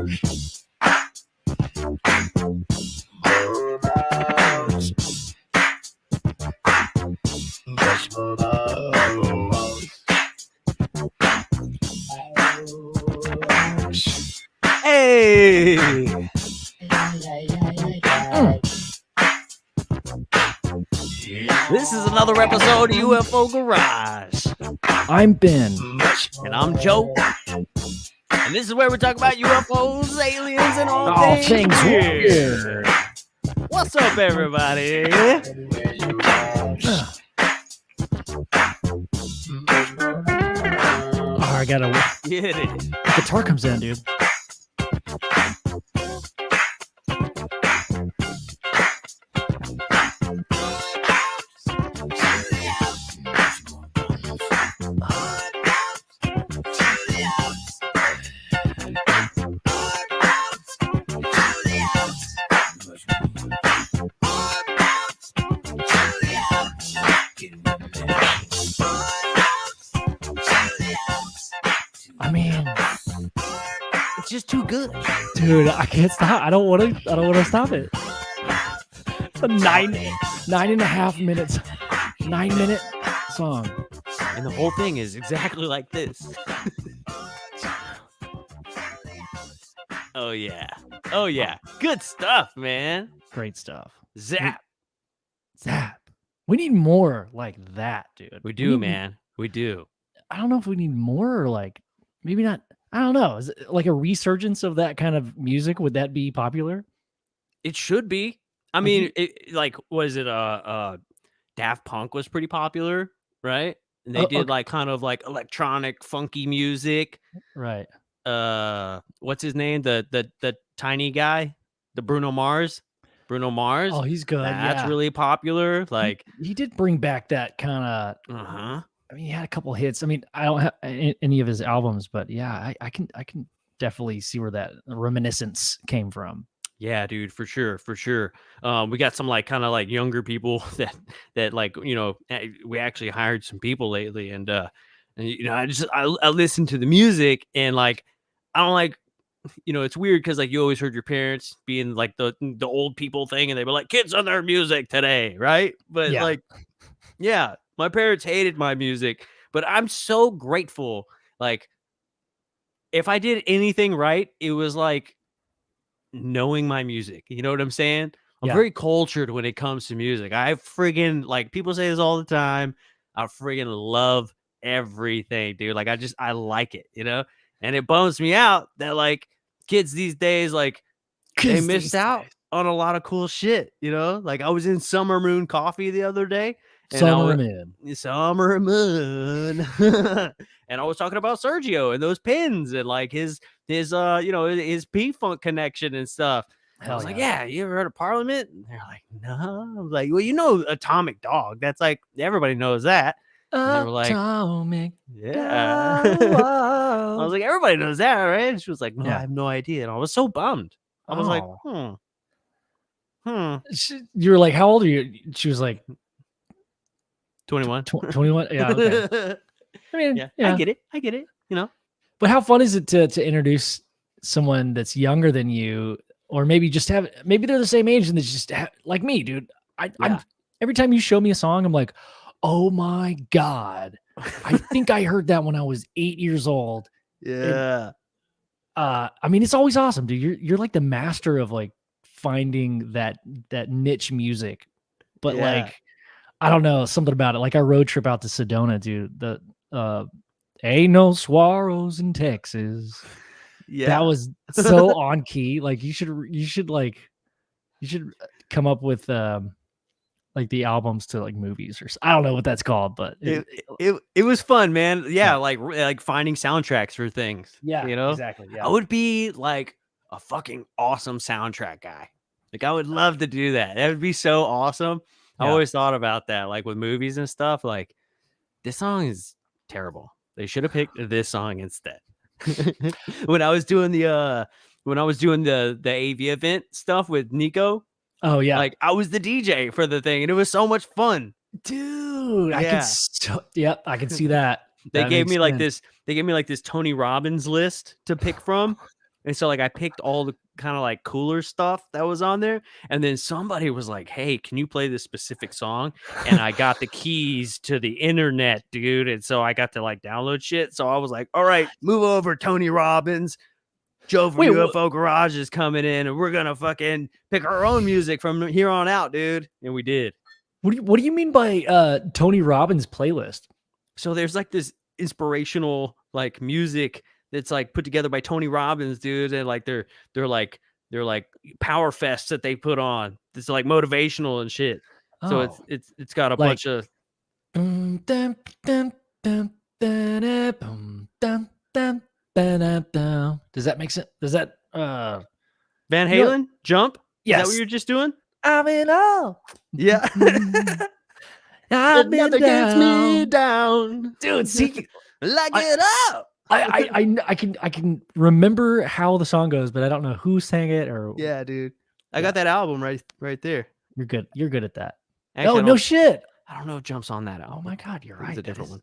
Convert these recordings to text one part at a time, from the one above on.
Hey! This is another episode of UFO Garage. I'm Ben. And I'm Joe. And this is where we talk about UFOs, aliens, and all things weird. What's up, everybody? Oh, I gotta Get it. guitar comes in, dude. I mean, It's just too good. dude, I can't stop. I don't want to stop it. It's a 9.5 minutes, 9-minute song. And the whole thing is exactly like this. Oh, yeah. Oh, yeah. Good stuff, man. Great stuff. Zap. Zap. We need more like that, dude. We do, man. We do. I don't know if we need more or like maybe not. I don't know. Is it like a resurgence of that kind of music? Would that be popular? It should be. I mean, was it Daft Punk was pretty popular, right? And they did like kind of like electronic funky music. Right. What's his name? The tiny guy, the Bruno Mars. Oh, he's good. That's really popular. Like he did bring back that kind of. I mean, he had a couple hits. I mean, I don't have any of his albums, but yeah, I can definitely see where that reminiscence came from. Yeah, dude, for sure. We got some like kind of like younger people that like, you know, we actually hired some people lately, and you know, I listen to the music, and like I don't like, you know, it's weird because like you always heard your parents being like the old people thing, and they were like, kids on their music today, right? But like, yeah, my parents hated my music, but I'm so grateful. Like, if I did anything right, it was like knowing my music. You know what I'm saying? I'm very cultured when it comes to music. I friggin' like, people say this all the time. I friggin' love everything, dude. Like I like it, you know? And it bums me out that like kids these days, like they missed out on a lot of cool shit, you know? Like I was in Summer Moon Coffee the other day. Summer Moon. And I was talking about Sergio and those pins and like his you know, his P-Funk connection and stuff. And I was like, yeah, you ever heard of Parliament? And they're like, no. I was like, well, you know, Atomic Dog. That's like, everybody knows that. And they were like, Atomic. yeah. I was like, everybody knows that, right? And she was like, no, I have no idea. And I was so bummed. I was like, You were like, how old are you? She was like, 21. 21. Yeah. Okay. I mean, yeah, I get it. You know, but how fun is it to introduce someone that's younger than you, or maybe they're the same age and they just like me, dude. I'm every time you show me a song, I'm like, oh my God, I think I heard that when I was 8 years old. Yeah. And, I mean, it's always awesome, dude. You're like the master of like finding that niche music, but like, I don't know, something about it. Like our road trip out to Sedona, dude. The ain't no swallows in Texas. Yeah, that was so on key. Like you should come up with like the albums to like movies, or I don't know what that's called, but it was fun, man. Yeah, like finding soundtracks for things. Yeah, you know, exactly. Yeah, I would be like a fucking awesome soundtrack guy. Like I would love to do that. That would be so awesome. I always thought about that, like with movies and stuff. Like this song is terrible. They should have picked this song instead. When I was doing the AV event stuff with Nico. Oh yeah, like I was the DJ for the thing, and it was so much fun, dude. I can see that. They gave me like this Tony Robbins list to pick from. And so like I picked all the kind of like cooler stuff that was on there. And then somebody was like, hey, can you play this specific song? And I got the keys to the internet, dude. And so I got to like download shit. So I was like, all right, move over, Tony Robbins. Joe from UFO Garage is coming in, and we're gonna fucking pick our own music from here on out, dude. And we did. What do you mean by Tony Robbins playlist? So there's like this inspirational like music that's like put together by Tony Robbins, dude, and like they're like power fests that they put on. It's like motivational and shit. So it's got a bunch of Does that make sense? Does that Van Halen jump? Yes. Is that what you're just doing? I'm in all. Yeah. I've been Nothing gets me down, dude. See, like it up. I can remember how the song goes, but I don't know who sang it or. Yeah, dude. I got that album right there. You're good. You're good at that. Actually, no shit. I don't know if Jump's on that album. Oh my god, you're right. It's a different one.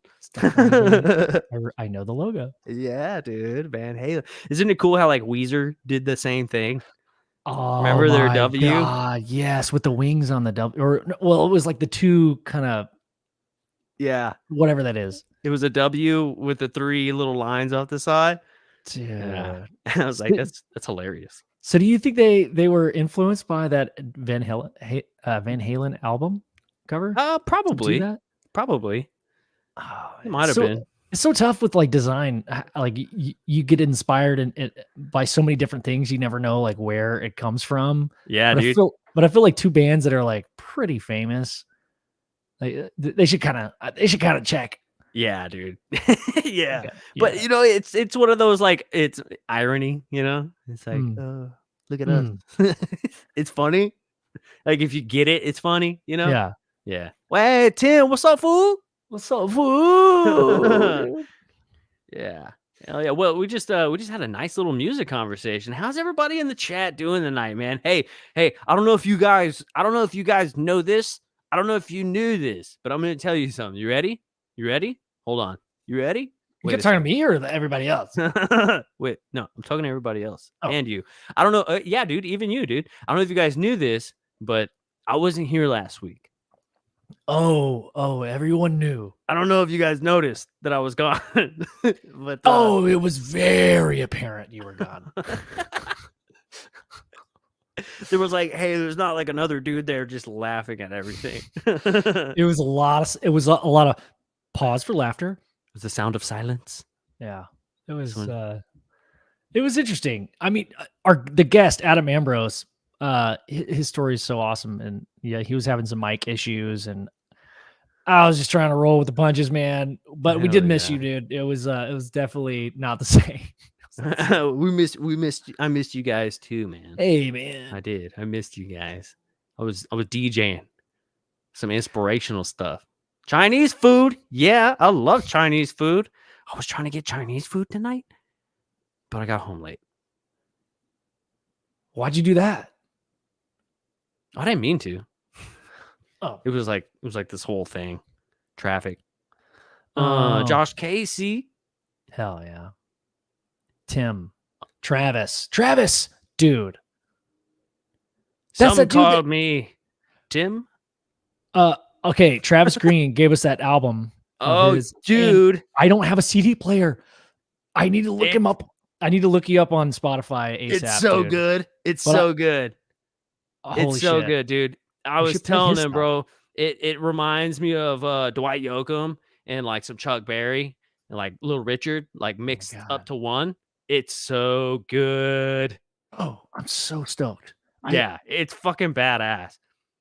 I know the logo. Yeah, dude. Van Halen. Isn't it cool how like Weezer did the same thing? Oh, remember their W? Yes, with the wings on the W. Or well, it was like the two kind of whatever that is. It was a W with the 3 little lines off the side. Dude. Yeah. I was like, that's hilarious. So do you think they were influenced by that Van Halen album cover? Probably. Probably. Oh, it might have been. It's so tough with like design. Like you get inspired by so many different things. You never know like where it comes from. Yeah, dude. I feel like 2 bands that are like pretty famous. Like they should kind of check. Yeah, dude. Yeah. Okay. But you know, it's one of those like it's irony, you know? It's like, look at us. It's funny. Like if you get it, it's funny, you know? Yeah. Yeah. Hey, Tim, what's up, fool? What's up, fool? Yeah. Hell yeah. Well, we just had a nice little music conversation. How's everybody in the chat doing tonight, man? Hey, I don't know if you guys know this. I don't know if you knew this, but I'm gonna tell you something. You ready? Hold on. You ready? You're talking to me or everybody else? Wait, no, I'm talking to everybody else and you. I don't know. Yeah, dude, even you, dude. I don't know if you guys knew this, but I wasn't here last week. Oh, everyone knew. I don't know if you guys noticed that I was gone. But it was very apparent you were gone. There was like, hey, there's not like another dude there just laughing at everything. It was a lot of pause for laughter. It was the sound of silence. Yeah. It was interesting. I mean, the guest, Adam Ambrose, his story is so awesome. And yeah, he was having some mic issues and I was just trying to roll with the punches, man. But we did miss you, dude. It was definitely not the same. I missed you guys too, man. Hey, man. I did. I missed you guys. I was DJing some inspirational stuff. Chinese food. Yeah, I love Chinese food. I was trying to get Chinese food tonight, but I got home late. Why'd you do that? I didn't mean to. Oh, it was like this whole thing. Traffic. Josh Casey. Hell yeah. Tim. Travis, dude. Someone called me Tim. Okay, Travis Green gave us that album. Dude. I don't have a CD player. I need to look him up. I need to look you up on Spotify ASAP. It's so good. It's so good. It's so good, dude. I was telling him, bro, it reminds me of Dwight Yoakam and like some Chuck Berry and like Little Richard, like mixed up to one. It's so good. Oh, I'm so stoked. Yeah, it's fucking badass.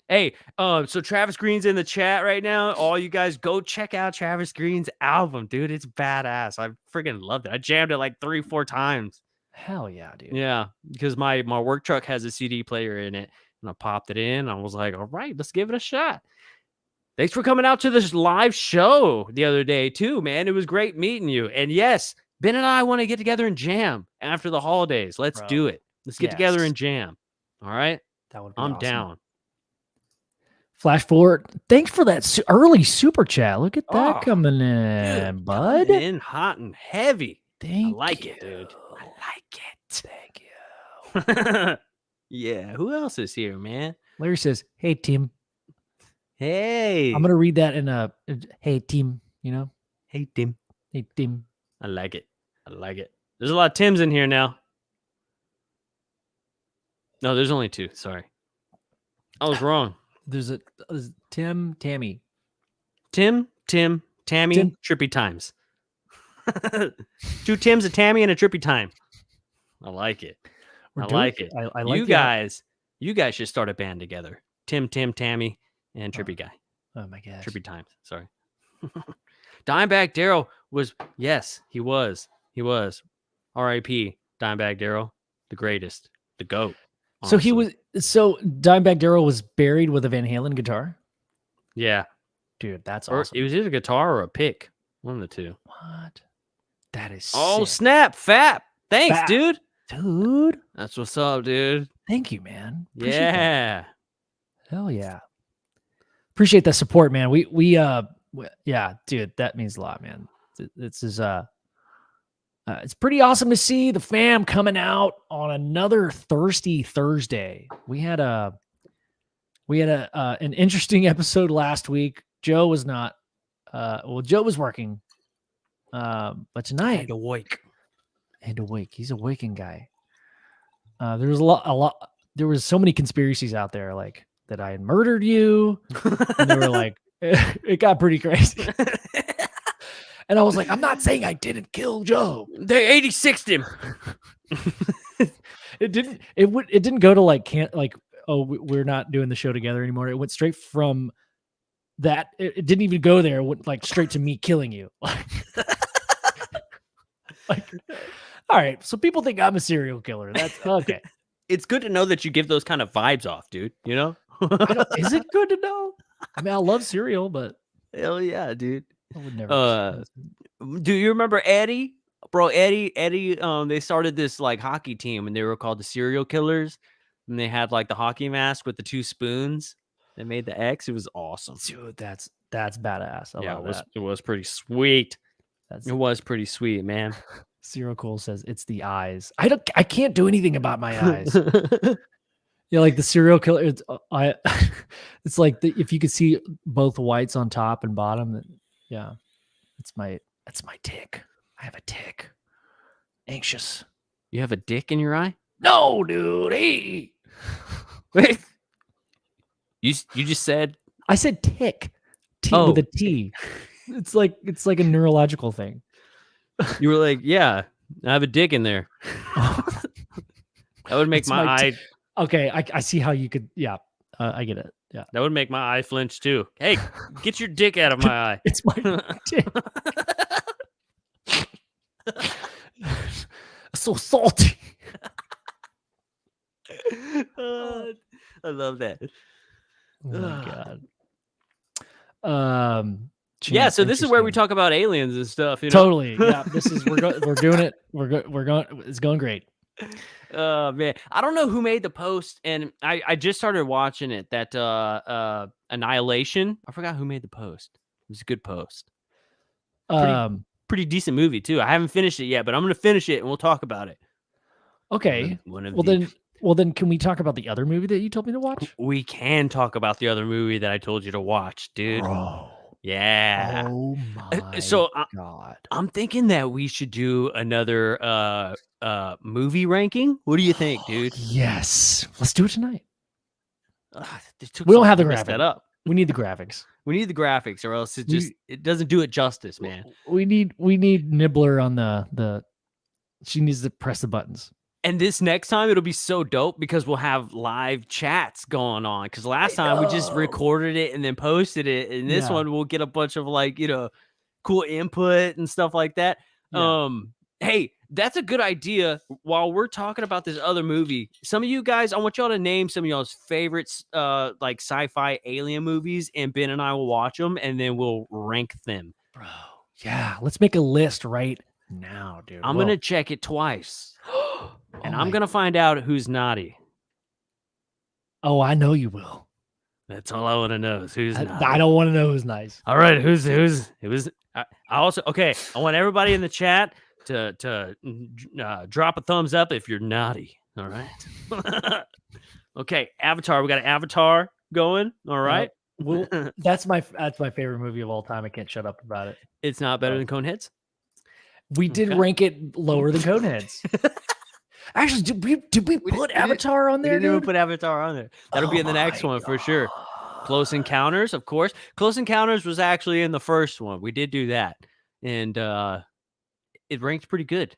Hey, so Travis Green's in the chat right now. All you guys go check out Travis Green's album, dude. It's badass. I freaking loved it. I jammed it like 3-4 times. Hell yeah, dude. Yeah, because my work truck has a CD player in it, and I popped it in. I was like, all right, let's give it a shot. Thanks for coming out to this live show the other day too, man. It was great meeting you. And yes, Ben and I want to get together and jam after the holidays. Let's do it. Let's get together and jam. All right? That would be I'm awesome. down. Flash forward. Thanks for that early super chat. Look at that coming in, bud. Coming in hot and heavy. I like it, dude. I like it. Thank you. Yeah. Who else is here, man? Larry says, "Hey, Tim." Hey. I'm gonna read that in a "Hey, Tim." You know, Hey, Tim. "Hey, Tim." I like it. I like it. There's a lot of Tims in here now. No, there's only 2. Sorry. I was wrong. There's Tim, Tammy. Tim, Tammy, Tim. Trippy Times. 2 Tims, a Tammy, and a Trippy Time. I like it. I like it. I like You guys should start a band together. Tim, Tammy, and Trippy Guy. Oh my gosh. Trippy Times. Sorry. Dimebag Darrell was, yes, he was. R.I.P. Dimebag Darrell, the greatest, the GOAT. Honestly. So Dimebag Darrell was buried with a Van Halen guitar? Yeah. Dude, that's Or awesome. it was either a guitar or a pick. One of the 2. What? That is Oh, sick. snap. Fap. Thanks, Fap. dude. Dude. That's what's up, dude. Thank you, man. Appreciate that. Hell yeah. Appreciate that support, man. Yeah, dude, that means a lot, man. This is it's pretty awesome to see the fam coming out on another Thirsty Thursday. We had an interesting episode last week. Joe was not Joe was working. But tonight Had to wake. He's a waking guy. There was a lot there was so many conspiracies out there, like that I had murdered you. And they were like, it got pretty crazy. And I was like, I'm not saying I didn't kill Joe. They 86'd him. It didn't go to like, we're not doing the show together anymore. It went straight from that. It didn't even go there. It went like straight to me killing you. Like, all right. So people think I'm a serial killer. That's okay. It's good to know that you give those kind of vibes off, dude. You know? Is it good to know? I mean, I love cereal, but hell yeah, dude. I would never. Do you remember Eddie? Bro, Eddie, they started this like hockey team and they were called the Serial Killers. And they had like the hockey mask with the 2 spoons. They made the X. It was awesome. Dude, that's badass. I love that. It was pretty sweet. It was pretty sweet, man. Zero Cool says it's the eyes. I can't do anything about my eyes. Yeah, like the serial killer. It's like if you could see both whites on top and bottom. Yeah, that's my tick. I have a tick. Anxious. You have a dick in your eye? No, dude. Hey. Wait. You just said? I said tick. With a T. It's like a neurological thing. You were like, yeah, I have a dick in there. That would make my eye. Okay, I see how you could. Yeah, I get it. Yeah, that would make my eye flinch too. Hey, get your dick out of my eye. It's my dick. So salty. I love that. Oh my god. Yeah, so this is where we talk about aliens and stuff. You know? Totally. Yeah, this is we're doing it. We're going. It's going great. Man, I don't know who made the post, and I just started watching it. That Annihilation. I forgot who made the post. It was a good post. Pretty decent movie too. I haven't finished it yet, but I'm gonna finish it and we'll talk about it. Okay. Well then, can we talk about the other movie that you told me to watch? We can talk about the other movie that I told you to watch, dude. Bro. Yeah. Oh my god. I'm thinking that we should do another movie ranking. What do you think, dude? Yes. Let's do it tonight. We don't have the graphics. That up. We need the graphics. We need the graphics, or else it doesn't do it justice, man. We need Nibbler on the. She needs to press the buttons. And this next time it'll be so dope because we'll have live chats going on. Because last time we just recorded it and then posted it, and this one we'll get a bunch of cool input and stuff like that. Yeah. Hey, that's a good idea. While we're talking about this other movie, some of you guys, I want y'all to name some of y'all's favorites, like sci-fi alien movies, and Ben and I will watch them, and then we'll rank them. Bro, yeah, let's make a list right now, dude. I'm gonna check it twice, and I'm gonna find out who's naughty. Oh, I know you will. That's all I want to know is who's naughty. I don't want to know who's nice. All right, who's I also I want everybody in the chat to drop a thumbs up if you're naughty. All right. Okay, Avatar. We got an Avatar going. All right. Well, that's my favorite movie of all time. I can't shut up about it. It's not better than Coneheads. We did rank it lower than Coneheads. Actually, did we put Avatar on there? We didn't even put Avatar on there. That'll be in the next one for sure. Close Encounters, of course. Close Encounters was actually in the first one. We did do that, and it ranked pretty good.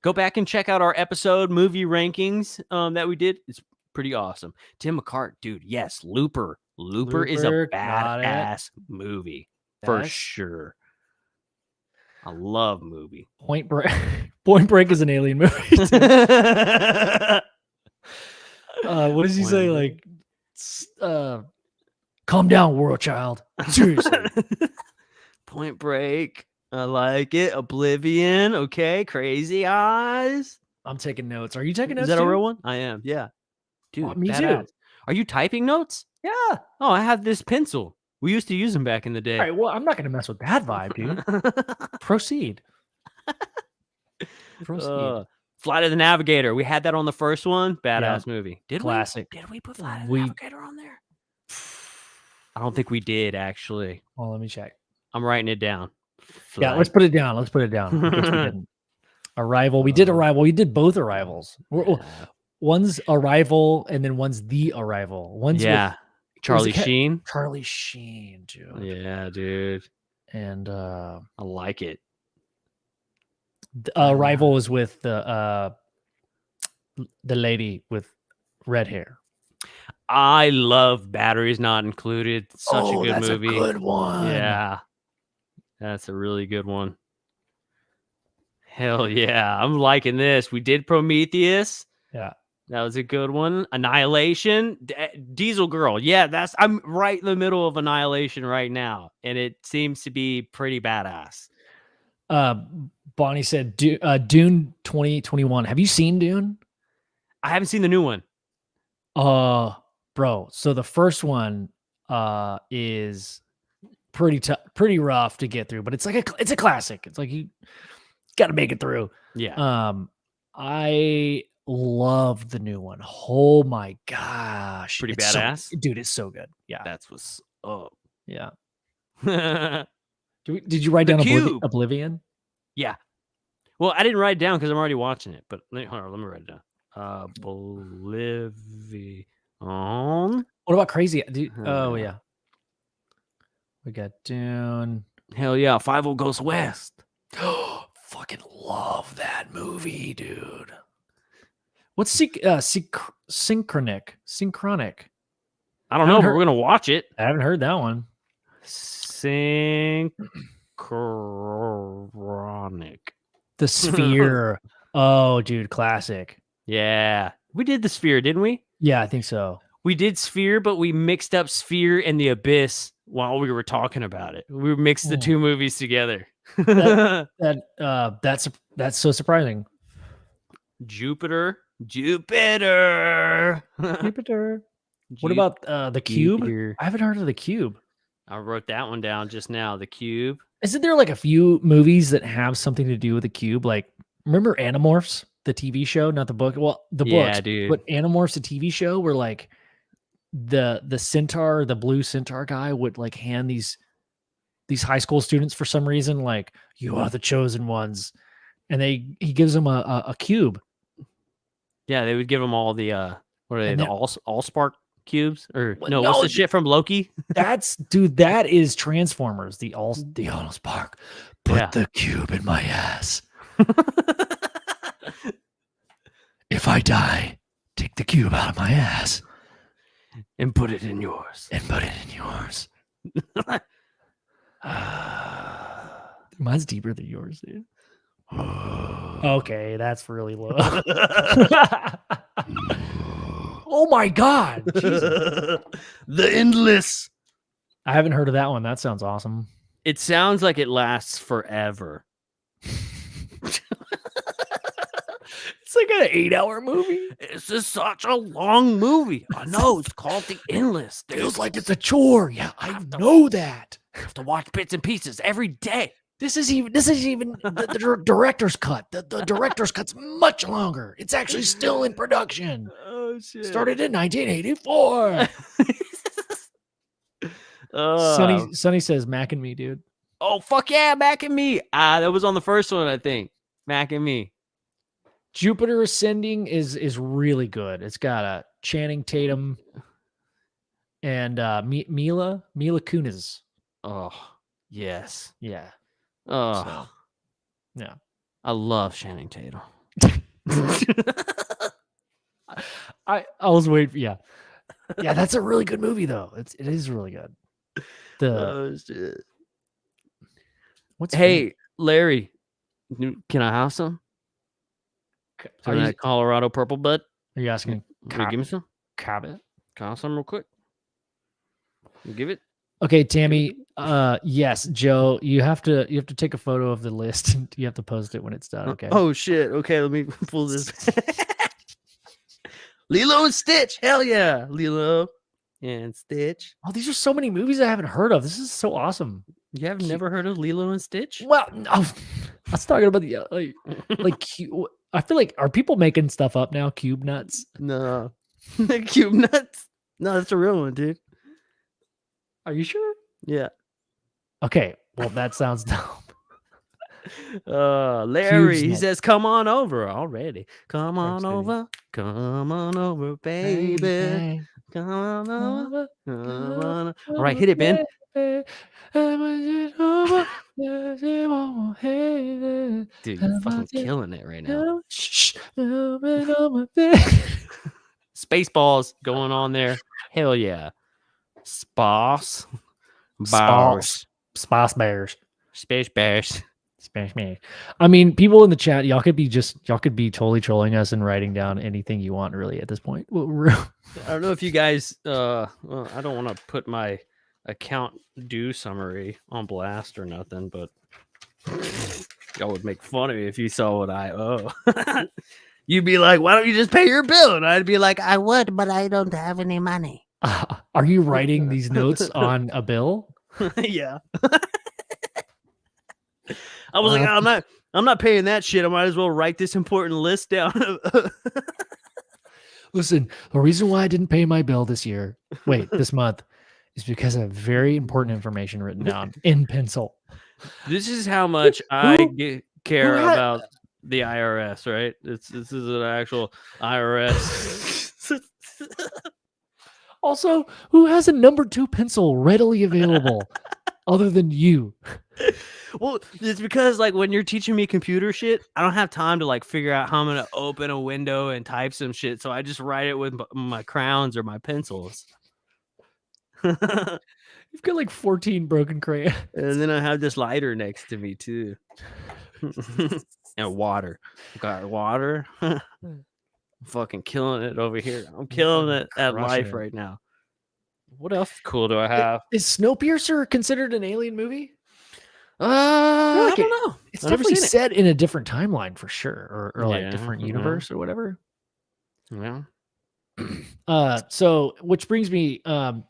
Go back and check out our episode movie rankings that we did. It's pretty awesome. Tim McCart, dude. Yes, Looper. Looper is a badass movie for sure. I love movie. Point Break. Point Break is an alien movie. What does he say? Like, calm down, world child. Seriously. Point Break. I like it. Oblivion. Okay. Crazy Eyes. I'm taking notes. Are you taking notes? Is that a real one? I am. Yeah. Dude, me badass. too. Are you typing notes? Yeah. Oh, I have this pencil. We used to use them back in the day. All right. Well, I'm not going to mess with that vibe, dude. Proceed. Flight of the Navigator. We had that on the first one. Badass movie. Classic. Did we put Flight of the Navigator on there? I don't think we did, actually. Well, let me check. I'm writing it down. Yeah, let's put it down. Let's put it down. Arrival. We did Arrival. We did both Arrivals. One's Arrival, and then one's The Arrival. One's with Charlie Sheen. Charlie Sheen, dude. Yeah, dude. And I like it. Arrival was with the lady with red hair. I love Batteries Not Included. Such a good movie. A good one. Yeah. That's a really good one. Hell yeah. I'm liking this. We did Prometheus. Yeah. That was a good one. Annihilation. Diesel Girl. Yeah, I'm right in the middle of Annihilation right now. And it seems to be pretty badass. Bonnie said Dune 2021. Have you seen Dune? I haven't seen the new one. Bro. So the first one is pretty rough to get through, but it's like it's a classic. It's like you got to make it through. Yeah. I love the new one. Oh my gosh. Pretty badass. Dude, it's so good. Yeah. That's what's up. Yeah. Did you write down Oblivion? Yeah. Well, I didn't write it down because I'm already watching it, but hold on, let me write it down. Oblivion. What about Crazy? Oh yeah. We got Dune. Hell yeah. 50 Goes West. Fucking love that movie, dude. What's synchronic? I don't know, but we're gonna watch it. I haven't heard that one. Synchronic. The Sphere. Oh, dude, classic. Yeah. We did The Sphere, didn't we? Yeah, I think so. We did Sphere, but we mixed up Sphere and The Abyss while we were talking about it. We mixed the two movies together. That's so surprising. Jupiter. What about the Cube? I haven't heard of the Cube. I wrote that one down just now. The Cube. Isn't there like a few movies that have something to do with the Cube? Like, remember Animorphs, the TV show, not the book? Well, the books, dude. But Animorphs, the TV show, where like the centaur, the blue centaur guy would like hand these high school students for some reason, like, you are the chosen ones, and he gives them a cube. Yeah, they would give them all the what are they? The all spark cubes, or no? What's the shit from Loki? That is Transformers. The all spark. Put the cube in my ass. If I die, take the cube out of my ass and put it in yours. Mine's deeper than yours, dude. Okay, that's really low. Oh my god. The Endless. I haven't heard of that one. That sounds awesome. It sounds like it lasts forever. It's like an 8-hour movie. This is such a long movie. I know. It's called The Endless. Feels like it's a chore. Yeah, I know that. I have to watch bits and pieces every day. This is even the director's cut. The director's cut's much longer. It's actually still in production. Oh shit! Started in 1984. Uh, Sonny says Mac and me, dude. oh fuck yeah, Mac and me. That was on the first one, I think. Mac and me. Jupiter Ascending is really good. It's got Channing Tatum and Mila Kunis. Oh yes. Yeah. Oh So, yeah. I love Channing Tatum. I was waiting for, yeah. That's a really good movie though. It is really good. Oh shit. What's Hey, Larry, can I have some? Some of that Colorado purple bud? Are you asking? Can you give me some? Cabot. Can I have some real quick? You give it? Okay, Tammy. Yes, Joe. You have to take a photo of the list. And you have to post it when it's done. Okay. Oh shit. Okay, let me pull this. Lilo and Stitch. Hell yeah, Lilo and Stitch. Oh, these are so many movies I haven't heard of. This is so awesome. You have never heard of Lilo and Stitch? Well, no, I was talking about the I feel like, are people making stuff up now? Cube nuts? No. Cube nuts? No, that's a real one, dude. Are you sure? Yeah. Okay. Well, that sounds dope. Larry, he says, come on over already. Come on over. Come on over, baby. Come on over. Come on over. All right, hit it, Ben. Dude, you're fucking killing it right now. Spaceballs going on there. Hell yeah. Space bears. Space bears. I mean, people in the chat, y'all could be totally trolling us and writing down anything you want really at this point. I don't know if you guys well, I don't want to put my account due summary on blast or nothing, but y'all would make fun of me if you saw what I owe. You'd be like, why don't you just pay your bill? And I'd be like, I would, but I don't have any money. Are you writing these notes on a bill? Yeah. I was like, I'm not paying that shit. I might as well write this important list down. Listen, the reason why I didn't pay my bill this month, is because I have very important information written down in pencil. This is how much I care about the IRS, right? This is an actual IRS. Also, who has a number 2 pencil readily available other than you? Well, it's because like when you're teaching me computer shit, I don't have time to like figure out how I'm gonna open a window and type some shit. So I just write it with my crayons or my pencils. You've got like 14 broken crayons. And then I have this lighter next to me too. And water. Got water. I'm fucking killing it over here. I'm killing it at life right now. What else cool do I have? Is Snowpiercer considered an alien movie? I don't know. It's definitely set in a different timeline for sure, or like different universe or whatever. Yeah. So which brings me,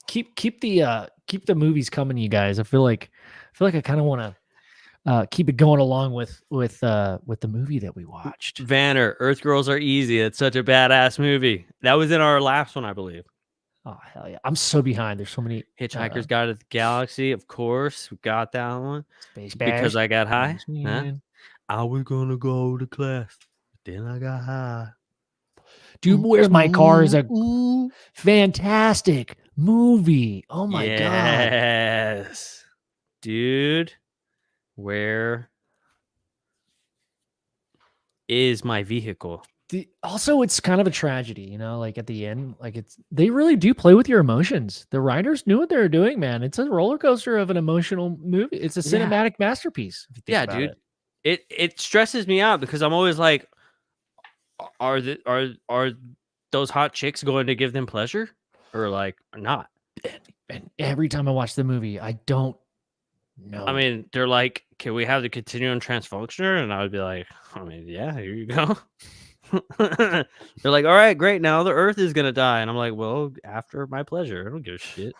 keep the movies coming, you guys. I feel like I kind of want to keep it going along with the movie that we watched. Vanner, Earth Girls Are Easy. It's such a badass movie. That was in our last one, I believe. Oh hell yeah! I'm so behind. There's so many. Hitchhiker's Guide to the Galaxy, of course. We got that one. Space Because I got high. Huh? I was gonna go to class, but then I got high. Dude, Where's My Car is a fantastic movie. Oh my god. Yes. Dude, where is my vehicle? Also, it's kind of a tragedy, you know, like at the end, like they really do play with your emotions. The writers knew what they were doing, man. It's a roller coaster of an emotional movie. It's a cinematic masterpiece. If you think about dude. It stresses me out because I'm always like, are those hot chicks going to give them pleasure or like not? And every time I watch the movie, I don't know. I mean, they're like, can we have the continuum transfunctioner? And I would be like, I mean, yeah, here you go. They're like, all right, great. Now the Earth is gonna die, and I'm like, well, after my pleasure. I don't give a shit.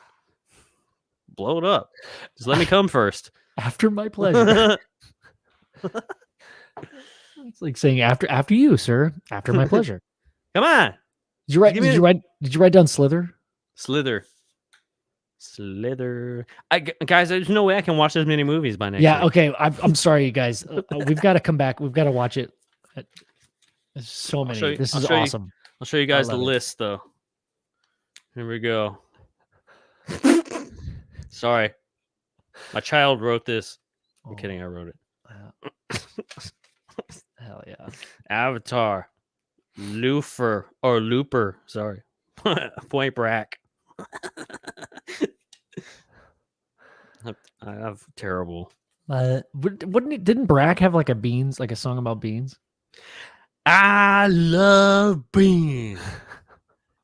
Blow it up. Just let me come first. After my pleasure. It's like saying after you, sir. After my pleasure. Come on. Did you write down Slither? Slither. Guys, there's no way I can watch as many movies by next week. Okay. I'm sorry, you guys. We've got to come back. We've got to watch it. There's so many. This is awesome. I'll show you guys the list, though. Here we go. Sorry. My child wrote this. I'm kidding. I wrote it. Hell yeah. Avatar. Looper. Sorry. Point Break. I have terrible. Didn't Brack have like a song about beans? I love beans.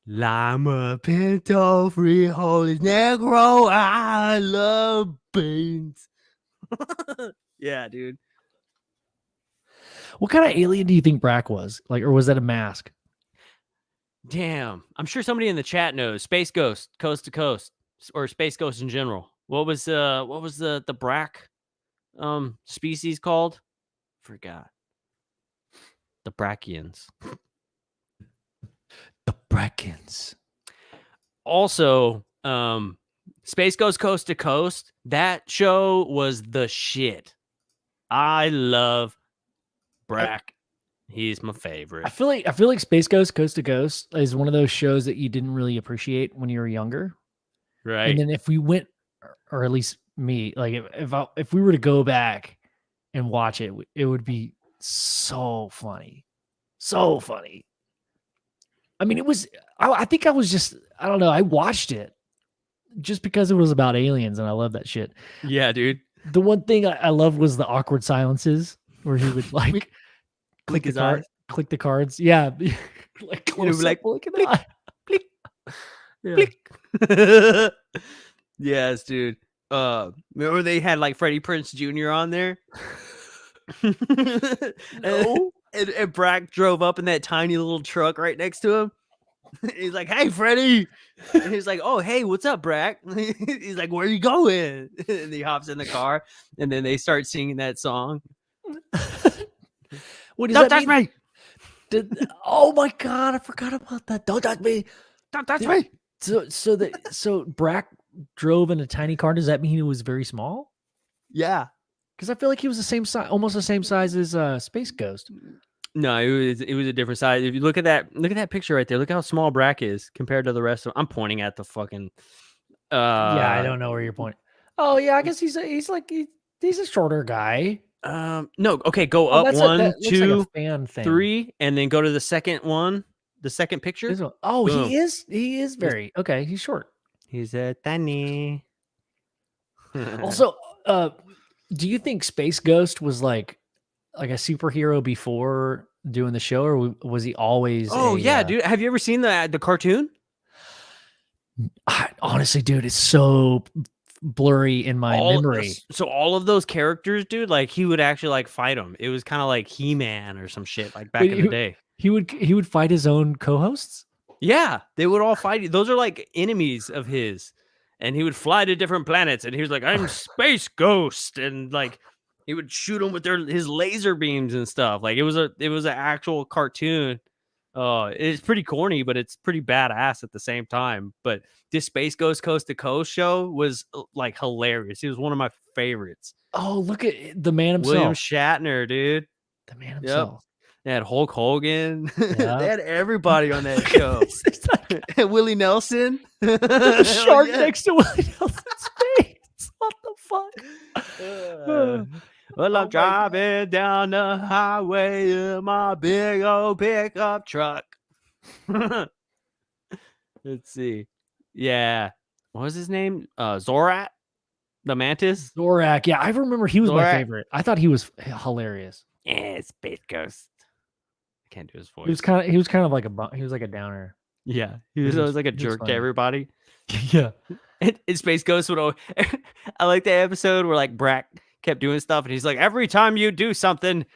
Lima, pinto, frijoles, negro. I love beans. Yeah, dude. What kind of alien do you think Brack was? Like, or was that a mask? Damn. I'm sure somebody in the chat knows. Space Ghost, Coast to Coast, or Space Ghost in general. What was the Brack species called? Forgot. The Brackians. The Brackens. Also, Space Ghost Coast to Coast. That show was the shit. I love Brack. He's my favorite. I feel like Space Ghost Coast to Coast is one of those shows that you didn't really appreciate when you were younger. Right. And then if we went, or at least me, like if we were to go back and watch it, it would be so funny. So funny. I mean, I think I was just, I don't know. I watched it just because it was about aliens and I love that shit. Yeah, dude. The one thing I loved was the awkward silences where he would like click the cards. Yeah. Like close like, look at that. Click. Yeah. Click. Yes, dude. Remember they had like Freddie Prinze Jr. on there? No. And Brack drove up in that tiny little truck right next to him. He's like, "Hey, Freddie." And he's like, "Oh, hey, what's up, Brack?" He's like, "Where are you going?" And he hops in the car, and then they start singing that song. What does Don't that touch mean? me! Oh my god, I forgot about that. Don't touch me. Don't touch me! So Brack drove in a tiny car. Does that mean he was very small? Yeah. Because I feel like he was the same size, almost the same size as Space Ghost. No, it was a different size. If you look at that picture right there, look how small Brack is compared to the rest of them. I'm pointing at the fucking yeah, I don't know where you're pointing. Oh yeah, I guess he's a shorter guy. No, okay, go up one, two, like fan thing. 3, and then go to the second one, the second picture. Oh, boom. He is very okay. He's short. He's a tiny. Also, do you think Space Ghost was like a superhero before doing the show, or was he always? Oh yeah, dude. Have you ever seen the cartoon? Honestly, dude, it's so blurry in my memory. So all of those characters, dude, like he would actually like fight them. It was kind of like He-Man or some shit, like back in the day. He would fight his own co-hosts. Yeah, they would all fight. Those are like enemies of his, and he would fly to different planets, and he was like, "I'm Space Ghost," and like he would shoot them with his laser beams and stuff. Like it was an actual cartoon. It's pretty corny, but it's pretty badass at the same time. But this Space Ghost Coast to Coast show was like hilarious. It was one of my favorites. Oh, look at the man himself, William Shatner, dude. The man himself. Yep. They had Hulk Hogan. Yep. They had everybody on that show. And Willie Nelson. The shark next to Willie Nelson's face. What the fuck? Well, I'm driving down the highway in my big old pickup truck. Let's see. Yeah. What was his name? Zorak? The mantis? Zorak. Yeah, I remember he was my favorite. I thought he was hilarious. Yeah, Space Ghost. I can't do his voice. He was kind of like a downer. Yeah. He was always like a jerk to everybody. Yeah. And Space Ghost would always, I like the episode where like Brack kept doing stuff and he's like, every time you do something,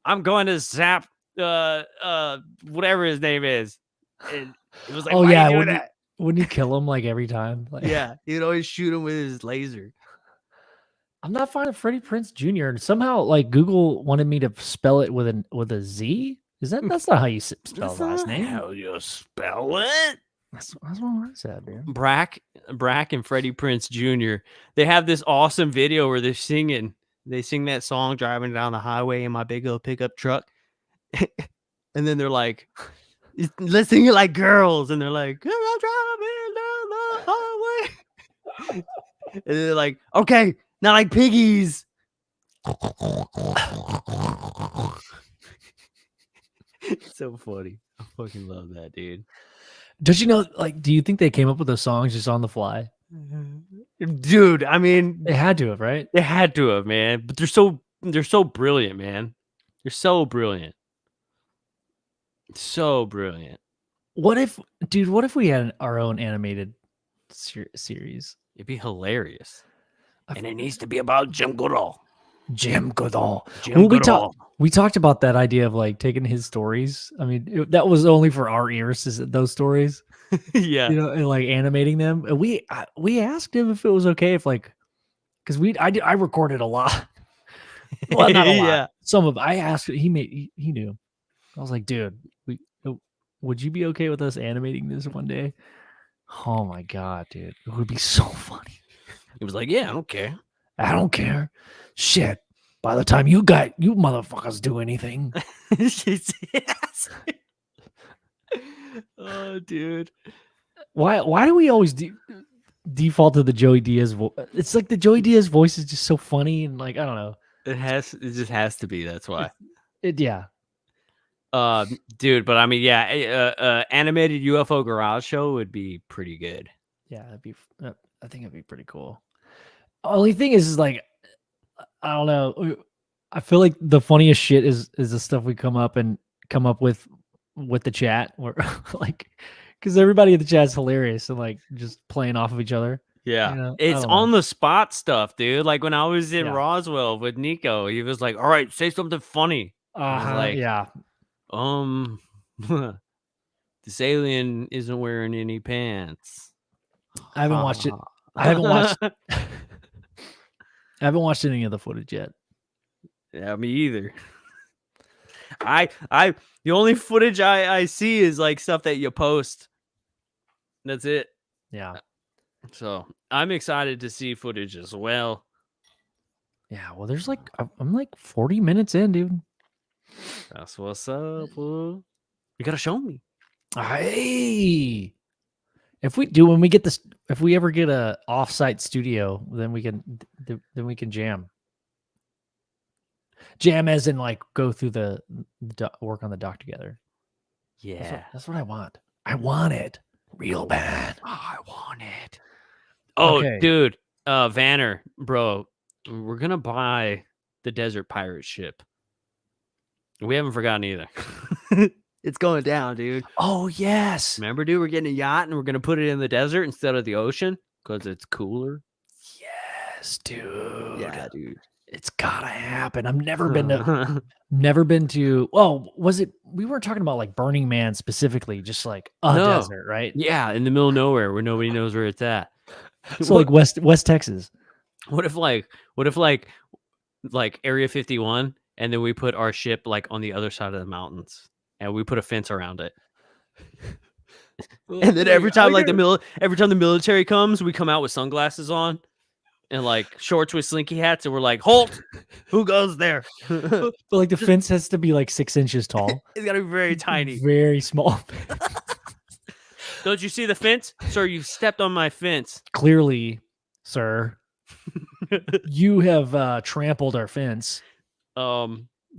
I'm going to zap whatever his name is. And it was like, oh yeah, wouldn't you kill him like every time? Like, yeah, he'd always shoot him with his laser. I'm not finding Freddie Prinze Jr. And somehow, like Google wanted me to spell it with a Z. Is that's not how you spell That's the last not name? how you spell it. That's what I said, dude. Brack and Freddie Prinze Jr. They have this awesome video where they're singing. They sing that song driving down the highway in my big old pickup truck. And then they're like, let's sing it like girls. And they're like, I'm driving down the highway. And they're like, okay, not like piggies. It's so funny. I fucking love that, dude. Don't you know, like, do you think they came up with those songs just on the fly? Dude, I mean, They had to have, right? they had to have, man. But they're so brilliant, man. They're so brilliant. So brilliant. What if we had our own animated series? It'd be hilarious. And it needs to be about Jim Goodall. Jim Goodall. Jim Goodall. We talked about that idea of like taking his stories. I mean, that was only for our ears, those stories. Yeah. You know, and like animating them. And we asked him if it was okay if like, because I recorded a lot. Well, not a lot. Yeah. Some of I asked. He knew. I was like, dude, would you be okay with us animating this one day? Oh my god, dude, it would be so funny. He was like, yeah, I don't care. I don't care. Shit. By the time you motherfuckers do anything. Yes. Oh, dude. Why do we always default to the Joey Diaz voice? It's like the Joey Diaz voice is just so funny and like I don't know. It just has to be. That's why. Yeah. Dude, but I mean, yeah, animated UFO Garage show would be pretty good. Yeah, I think it'd be pretty cool. Only thing is like I don't know. I feel like the funniest shit is the stuff we come up with the chat, or like because everybody in the chat is hilarious and like just playing off of each other. Yeah, You know? it's on the spot stuff, dude. Like when I was in Roswell with Nico, he was like, "All right, say something funny." I was like, yeah. This alien isn't wearing any pants. I haven't watched it. I haven't watched. I haven't watched any of the footage yet. Yeah, me either. The only footage I see is like stuff that you post. That's it. Yeah. So I'm excited to see footage as well. Yeah. Well, there's like I'm like 40 minutes in, dude. That's what's up, fool. You gotta show me. Hey. If we ever get a off-site studio, then we can jam. Jam as in like go through the work on the dock together. Yeah. That's what I want. I want it real bad. Oh, I want it. Oh, okay. Dude, Vanner, bro, we're gonna buy the Desert Pirate ship. We haven't forgotten either. It's going down, dude. Oh, yes. Remember, dude, we're getting a yacht and we're going to put it in the desert instead of the ocean because it's cooler. Yes, dude. Yeah, dude. It's got to happen. I've never been to, well, was it, we weren't talking about like Burning Man specifically, just like a desert, right? Yeah, in the middle of nowhere where nobody knows where it's at. So like West Texas. What if Area 51 and then we put our ship like on the other side of the mountains? And we put a fence around it. And then every time the military comes, we come out with sunglasses on and like shorts with slinky hats, and we're like, "Halt! Who goes there?" But like the fence has to be like 6 inches tall. It's gotta be very tiny, very small. Don't you see the fence, sir? You stepped on my fence. Clearly, sir, you have trampled our fence.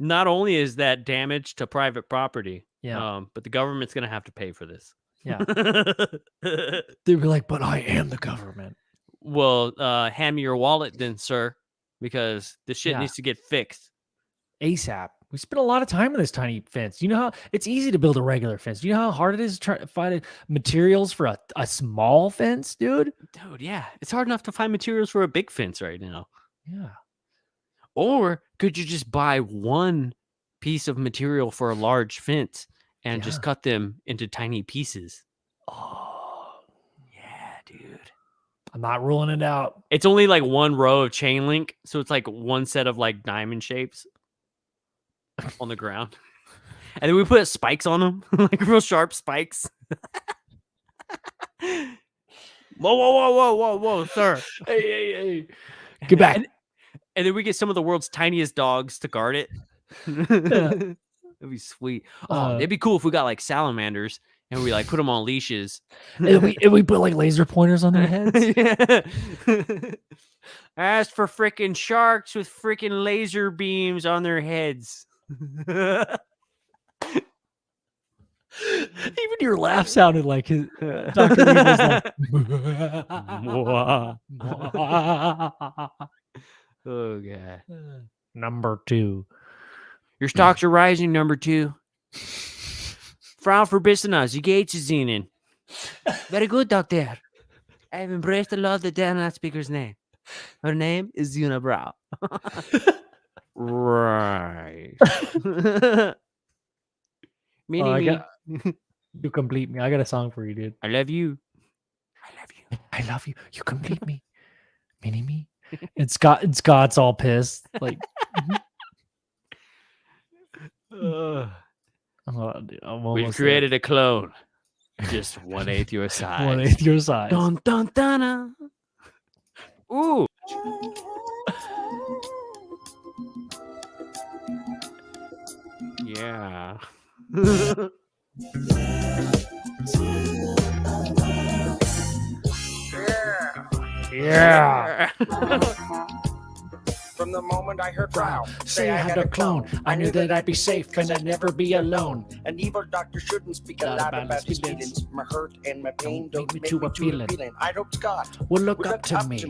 Not only is that damage to private property, yeah, but the government's gonna have to pay for this. Yeah. They'd be like, but I am the government. Well, hand me your wallet then, sir, because this shit needs to get fixed. ASAP. We spent a lot of time on this tiny fence. You know how it's easy to build a regular fence. You know how hard it is to try to find materials for a small fence, dude? Dude, yeah. It's hard enough to find materials for a big fence right now. Yeah. Or could you just buy one piece of material for a large fence and just cut them into tiny pieces? Oh, yeah, dude. I'm not ruling it out. It's only like one row of chain link, so it's like one set of like diamond shapes on the ground. And then we put spikes on them, like real sharp spikes. Whoa, whoa, whoa, whoa, whoa, whoa, sir. Hey. Get back. And then we get some of the world's tiniest dogs to guard it. That'd be sweet. Oh, it'd be cool if we got like salamanders and we like put them on leashes. and we put like laser pointers on their heads. Yeah. As for freaking sharks with freaking laser beams on their heads. Even your laugh sounded like his Dr. Evil's like. Oh god. Number 2. Your stocks are rising, number 2. Frau Verbissener, Sie geht es Ihnen? Very good, doctor. I have embraced a lot the Danish speaker's name. Her name is Zuna Brow. Right. You complete me. I got a song for you, dude. I love you. I love you. You complete me. Mini me. And Scott's all pissed. Like we've created a clone. Just 1/8 your size. 1/8 your size. Dun, dun, dun, dun. Ooh. Yeah. Yeah. From the moment I heard Brow say I had a clone, I knew that I'd be safe and I'd never be alone. An evil doctor shouldn't speak a lot about his feelings. My hurt and my pain don't make me too appealing. I hope Scott will look up to me.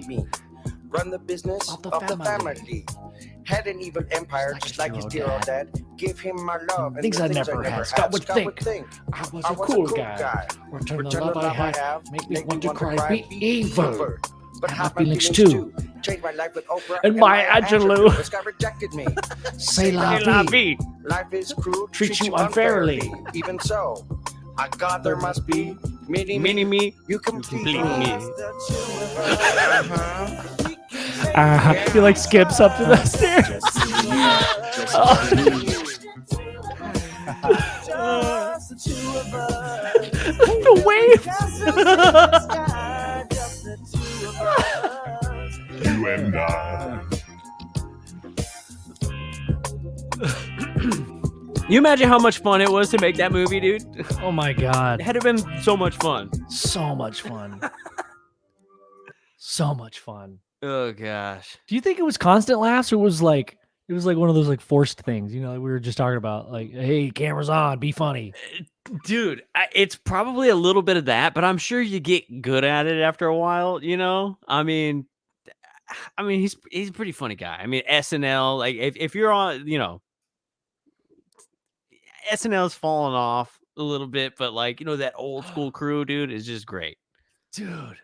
Run the business of the family. Had an evil empire just like his dear old dad. Give him my love and things I never had. Scott would think I was a cool guy. Return the love I have, make me want to cry, be evil. But have feelings too. Changed my life with Oprah and Maya Angelou. This guy rejected me. Say la vie. Life is cruel, treat you unfairly. Even so, I God there must be mini me. You complete me. He like skips up to the stairs. The wave. You and I. You imagine how much fun it was to make that movie, dude? Oh my god. It had been so much fun. So much fun. So much fun. Oh gosh. Do you think it was constant laughs or was like it was like one of those like forced things, you know, like we were just talking about, like, hey, camera's on, be funny. Dude, it's probably a little bit of that, but I'm sure you get good at it after a while, you know? I mean, he's a pretty funny guy. I mean, SNL, like if you're on, you know, SNL's fallen off a little bit, but like, you know, that old school crew, dude, is just great. Dude,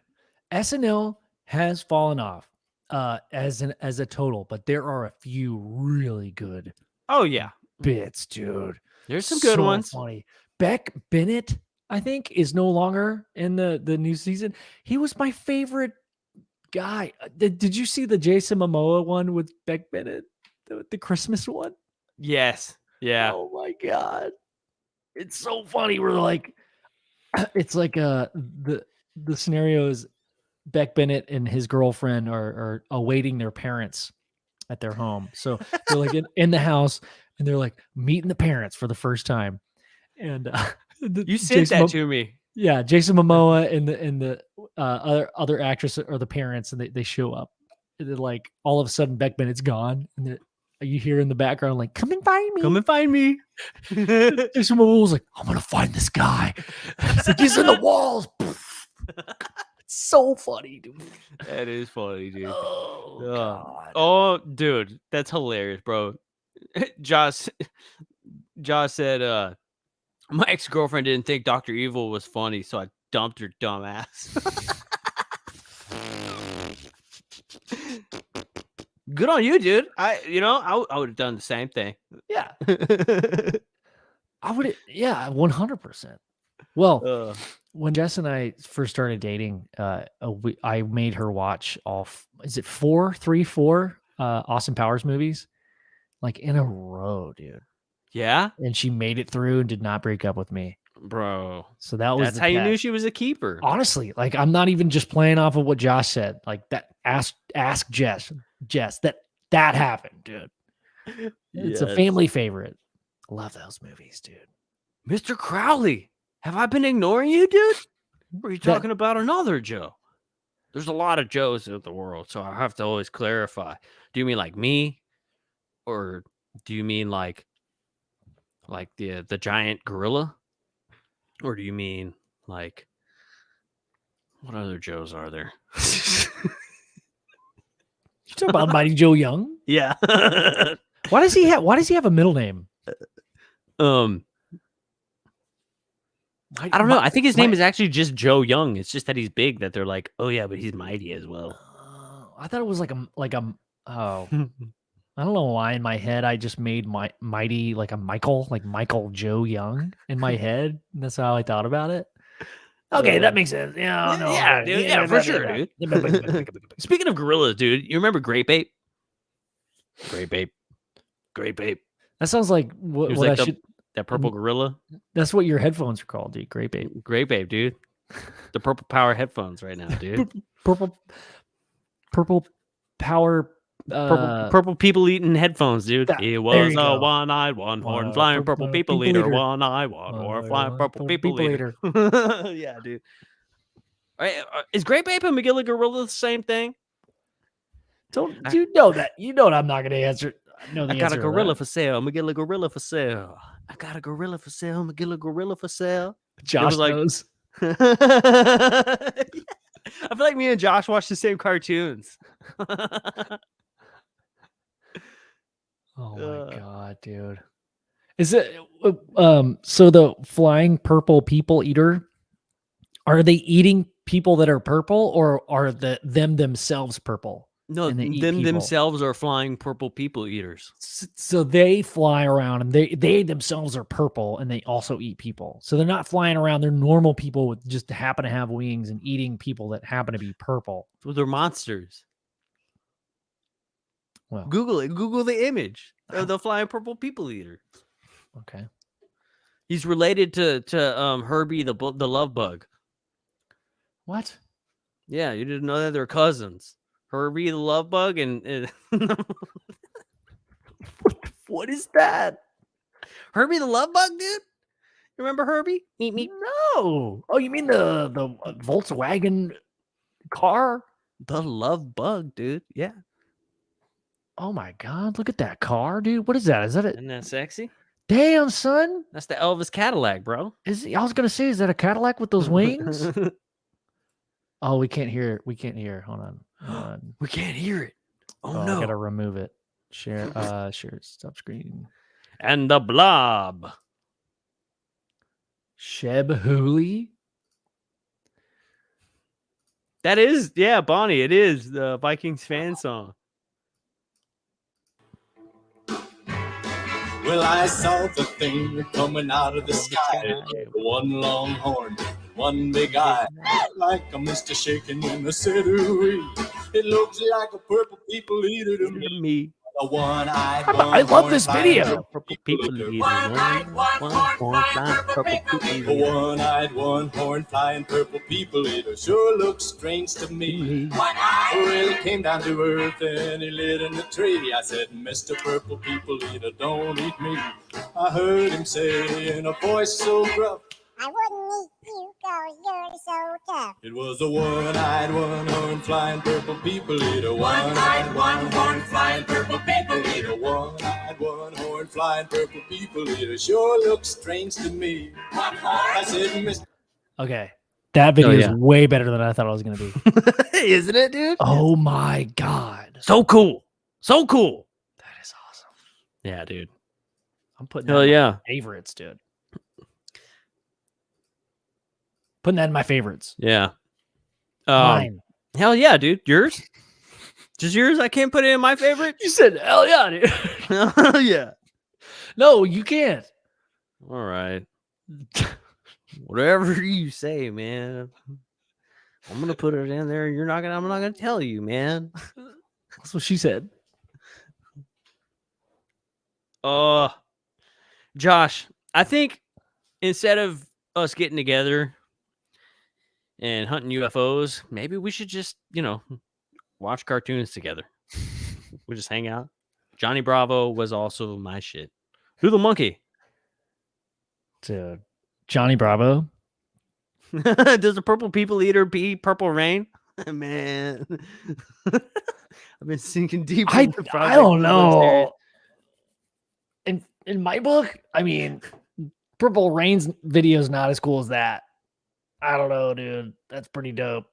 SNL has fallen off as a total, but there are a few really good bits, dude. There's some good ones. Funny. Beck Bennett, I think, is no longer in the new season. He was my favorite guy. Did you see the Jason Momoa one with Beck Bennett? The Christmas one? Yes. Yeah. Oh my god. It's so funny. We're like, it's like the scenario is Beck Bennett and his girlfriend are awaiting their parents at their home. So they're like in the house and they're like meeting the parents for the first time. And you said that to me. Yeah, Jason Momoa and the other actress are the parents, and they show up. And then, like, all of a sudden, Beck Bennett's gone, and you hear in the background like, "Come and find me! Come and find me!" Jason Momoa's like, "I'm gonna find this guy." It's like he's in the walls. It's so funny, dude. That is funny, dude. Oh, God. Oh, dude, that's hilarious, bro. Josh said, my ex-girlfriend didn't think Dr. Evil was funny, so I dumped her dumb ass. Good on you, dude. I would have done the same thing. Yeah. I would, yeah, 100%. Well, when Jess and I first started dating, I made her watch is it 4 Austin Powers movies, like in a row, dude. Yeah, And she made it through and did not break up with me, bro. so that was That's how you knew she was a keeper. honestly, like, I'm not even just playing off of what Josh said. Like, that, ask Jess that happened, dude. It's a Yes. family favorite. Love those movies, dude. Mr. Crowley, have I been ignoring you, dude? Or are you That- talking about another Joe? There's a lot of Joes in the world, so I have to always clarify. Do you mean like me, or do you mean like the giant gorilla, or do you mean like what other Joes are there? You talking about Mighty Joe Young? Yeah. Why does he have a middle name? I don't know. I think his name is actually just Joe Young. It's just that he's big that they're like, oh yeah, but he's mighty as well. I thought it was like a oh. I don't know why in my head I just made Mighty like a Michael Joe Young in my head. And that's how I thought about it. Okay, that makes sense. Yeah, no, yeah, okay. dude. Yeah, for sure, dude. Speaking of gorillas, dude, you remember Grape Ape? Grape Ape. Grape Ape. That sounds like He what was I like should. that purple gorilla. That's what your headphones are called, dude. Grape Ape. Grape Ape, dude. The purple power headphones right now, dude. Purple power. Purple people eating headphones, dude. There It was you a go. one-eyed, one-horn flying purple people eater. One-eyed, one-horn flying purple people eater. Yeah, dude. All right, is Grape Ape and Magilla Gorilla the same thing? Don't you know that? You know what I'm not going to answer. I got a gorilla for sale. Magilla Gorilla for sale. I got a gorilla for sale. Magilla Gorilla for sale. Josh like- knows. I feel like me and Josh watch the same cartoons. Oh my god, dude. Is it so the flying purple people eater, are they eating people that are purple, or are them themselves purple? No, And they eat them people. themselves are flying purple people eaters. So they fly around and they themselves are purple and they also eat people. So they're not flying around, they're normal people with just happen to have wings and eating people that happen to be purple. So they're monsters. Well, Google it. Google the image of the flying purple people eater. okay. He's related to Herbie the love bug. What? Yeah, you didn't know that they're cousins. Herbie the love bug and what is that? Herbie the love bug, dude? You remember Herbie? Meet me. No. Oh, you mean the Volkswagen car? The love bug, dude. Yeah. Oh my god, look at that car, dude. What is that? Is that Isn't that sexy? Damn, son? That's the Elvis Cadillac, bro. I was gonna say, is that a Cadillac with those wings? Oh, we can't hear it. We can't hear. Hold on. We can't hear it. Oh, I no. gotta remove it. Share stop screen. And the blob. Sheb Hooley. That is, yeah, Bonnie. It is the Vikings fan song. Well, I saw the thing coming out of the sky. One long horn, one big eye, like a mister shaking in the city. It looks like a purple people eater to me. A one-eyed, I love this video. Purple people eater. One-eyed, one-horn flying purple people eater sure looks strange to me. Well, he came down to earth and he lit in the tree. I said, Mr. Purple People Eater, don't eat me. I heard him say in a voice so gruff, I wouldn't eat you 'cause you're so tough. it was a one-eyed, one-horn flying purple people eater. One-eyed, one-horn flying purple people eater. One-eyed, one-horn flying purple people eater sure looks strange to me. I said, Mr. Okay. That video yeah. is way better than I thought it was gonna be. Isn't it, dude? Oh my god. So cool. So cool. That is awesome. Yeah, dude. I'm putting Hell that in yeah. my favorites, dude. Putting that in my favorites. Yeah. Mine. Hell yeah, dude. Yours? Just yours? I can't put it in my favorite? You said hell yeah, dude. Hell yeah. No, you can't. All right. Whatever you say, man. I'm gonna put it in there. I'm not gonna tell you, man. That's what she said. Josh, I think instead of us getting together and hunting UFOs, maybe we should just, watch cartoons together. We just hang out. Johnny Bravo was also my shit. Who the monkey? Dude, Johnny Bravo. Does the purple people eater pee purple rain? Man, I've been sinking deep. I don't know. In my book, I mean, Purple Rain's video is not as cool as that. I don't know, dude. That's pretty dope.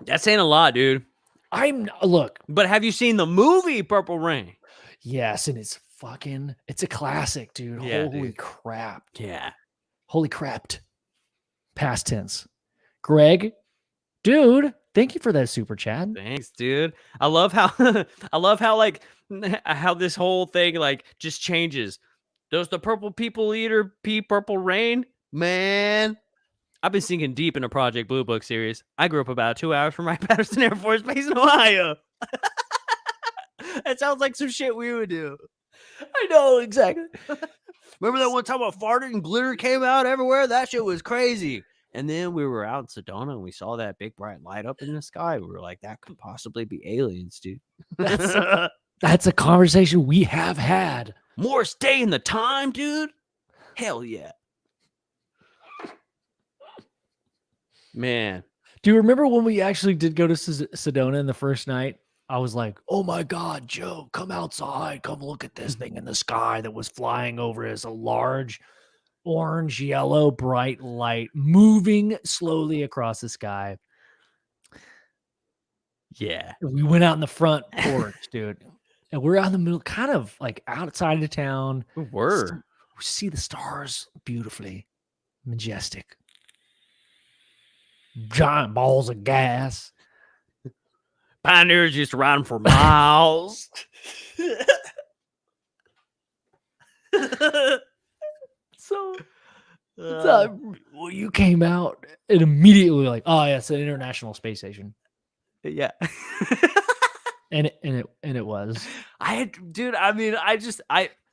That's saying a lot, dude. Look. But have you seen the movie Purple Rain? Yes, and it's a classic, dude. Yeah, Holy dude. crap. Yeah. Holy crapped. Past tense. Greg, dude, thank you for that super chat. Thanks, dude. I love how like how this whole thing like just changes. Does the purple people eater pee purple rain? Man, I've been sinking deep in a Project Blue Book series. I grew up about 2 hours from Wright-Patterson Air Force Base in Ohio. That sounds like some shit we would do. I know, exactly. Remember that one time I farted and glitter came out everywhere? That shit was crazy. And then we were out in Sedona and we saw that big bright light up in the sky. We were like, that could possibly be aliens, dude. That's a conversation we have had. Morris Day in the time, dude. Hell yeah. Man. Do you remember when we actually did go to Sedona in the first night? I was like, oh my God, Joe, come outside. Come look at this thing in the sky that was flying over us. A large orange, yellow, bright light moving slowly across the sky. Yeah. We went out in the front porch, dude. And we're out in the middle, kind of like outside of town. We were. We see the stars beautifully. Majestic. Giant balls of gas. Pioneers used to ride them for miles. So well, you came out and immediately like, oh yeah, it's an International Space Station. Yeah. and it was.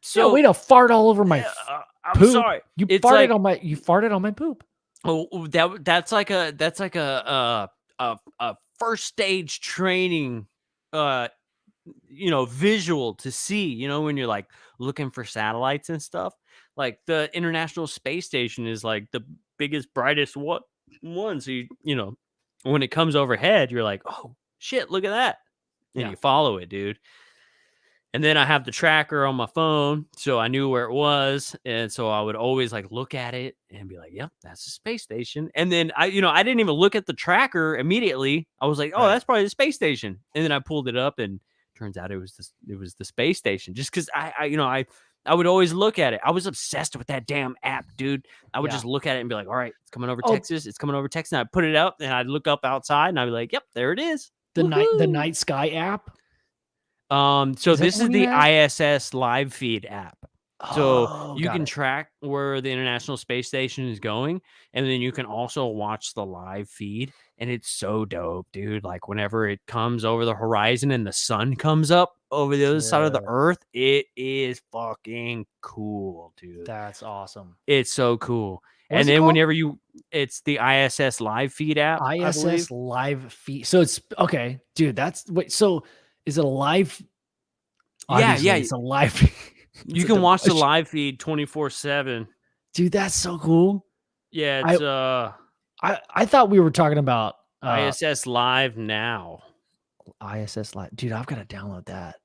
So way to fart all over my I'm poop. sorry. You It's farted on my poop. Oh, that's like a first stage training visual to see, when you're like looking for satellites and stuff. Like the International Space Station is like the biggest, brightest one. So when it comes overhead, you're like, oh shit, look at that. And you follow it, dude. And then I have the tracker on my phone, so I knew where it was. And so I would always like look at it and be like, yep, that's the space station. And then I didn't even look at the tracker immediately. I was like, oh, that's probably the space station. And then I pulled it up and turns out it was the space station. Just because I would always look at it. I was obsessed with that damn app, dude. I would just look at it and be like, all right, it's coming over Texas. It's coming over Texas. And I'd put it up and I'd look up outside and I'd be like, yep, there it is. The night sky app. So this is the ISS live feed app. So you can track where the International Space Station is going, and then you can also watch the live feed, and it's so dope, dude. Like whenever it comes over the horizon and the sun comes up over the other side of the earth, it is fucking cool, dude. That's awesome. It's so cool. And then whenever it's the ISS live feed app. ISS live feed. So it's okay, dude. So is it a live? Obviously, yeah. It's a live. You can watch the live feed 24/7. Dude, that's so cool. Yeah, it's I thought we were talking about ISS Live Now. ISS Live. Dude, I've got to download that.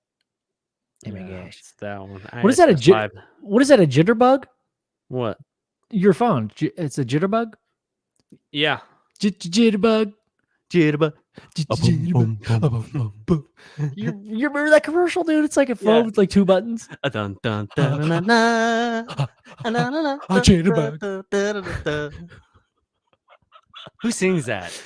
Oh my gosh. It's that one. What is that? What is that? A jitterbug? What? Your phone. It's a jitterbug? Yeah. Jitterbug. Jitterbug. You remember that commercial, dude? It's like a phone with like two buttons. Who sings that?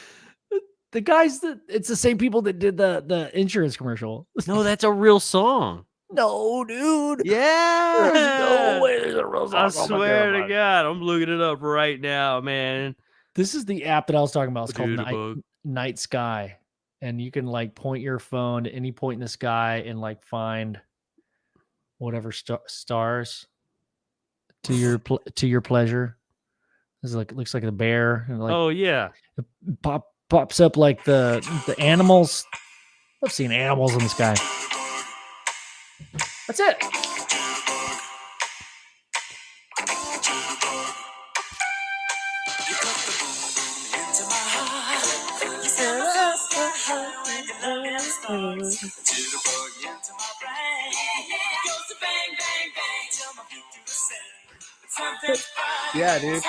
The guys it's the same people that did the insurance commercial. No, that's a real song. No, dude. Yeah. There's no way there's a real song. I called swear to Jitterbug. God, I'm looking it up right now, man. This is the app that I was talking about. It's called Jitterbug. Night Sky. And you can like point your phone to any point in the sky and like find whatever stars to your pleasure. This is like looks like a bear and like Oh yeah. it pops up like the animals. I've seen animals in the sky. That's it. Yeah, dude.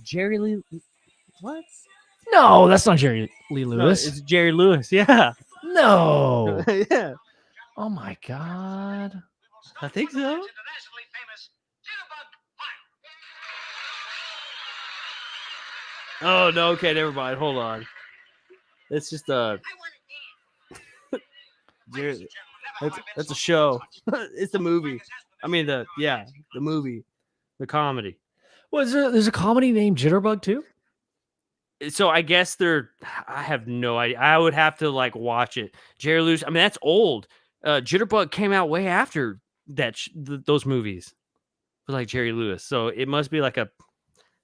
Jerry Lee. What? No, that's not Jerry Lee No, Lewis. it's Jerry Lewis. Yeah. No. Yeah. Oh my God. I think so. Oh no, okay, never mind. Hold on. It's just Jerry, that's a show. It's a movie. I mean the movie. The comedy. There's a comedy named Jitterbug too? So I guess I have no idea. I would have to like watch it. Jerry Lewis. I mean, that's old. Jitterbug came out way after that. Those movies for like Jerry Lewis. So it must be like I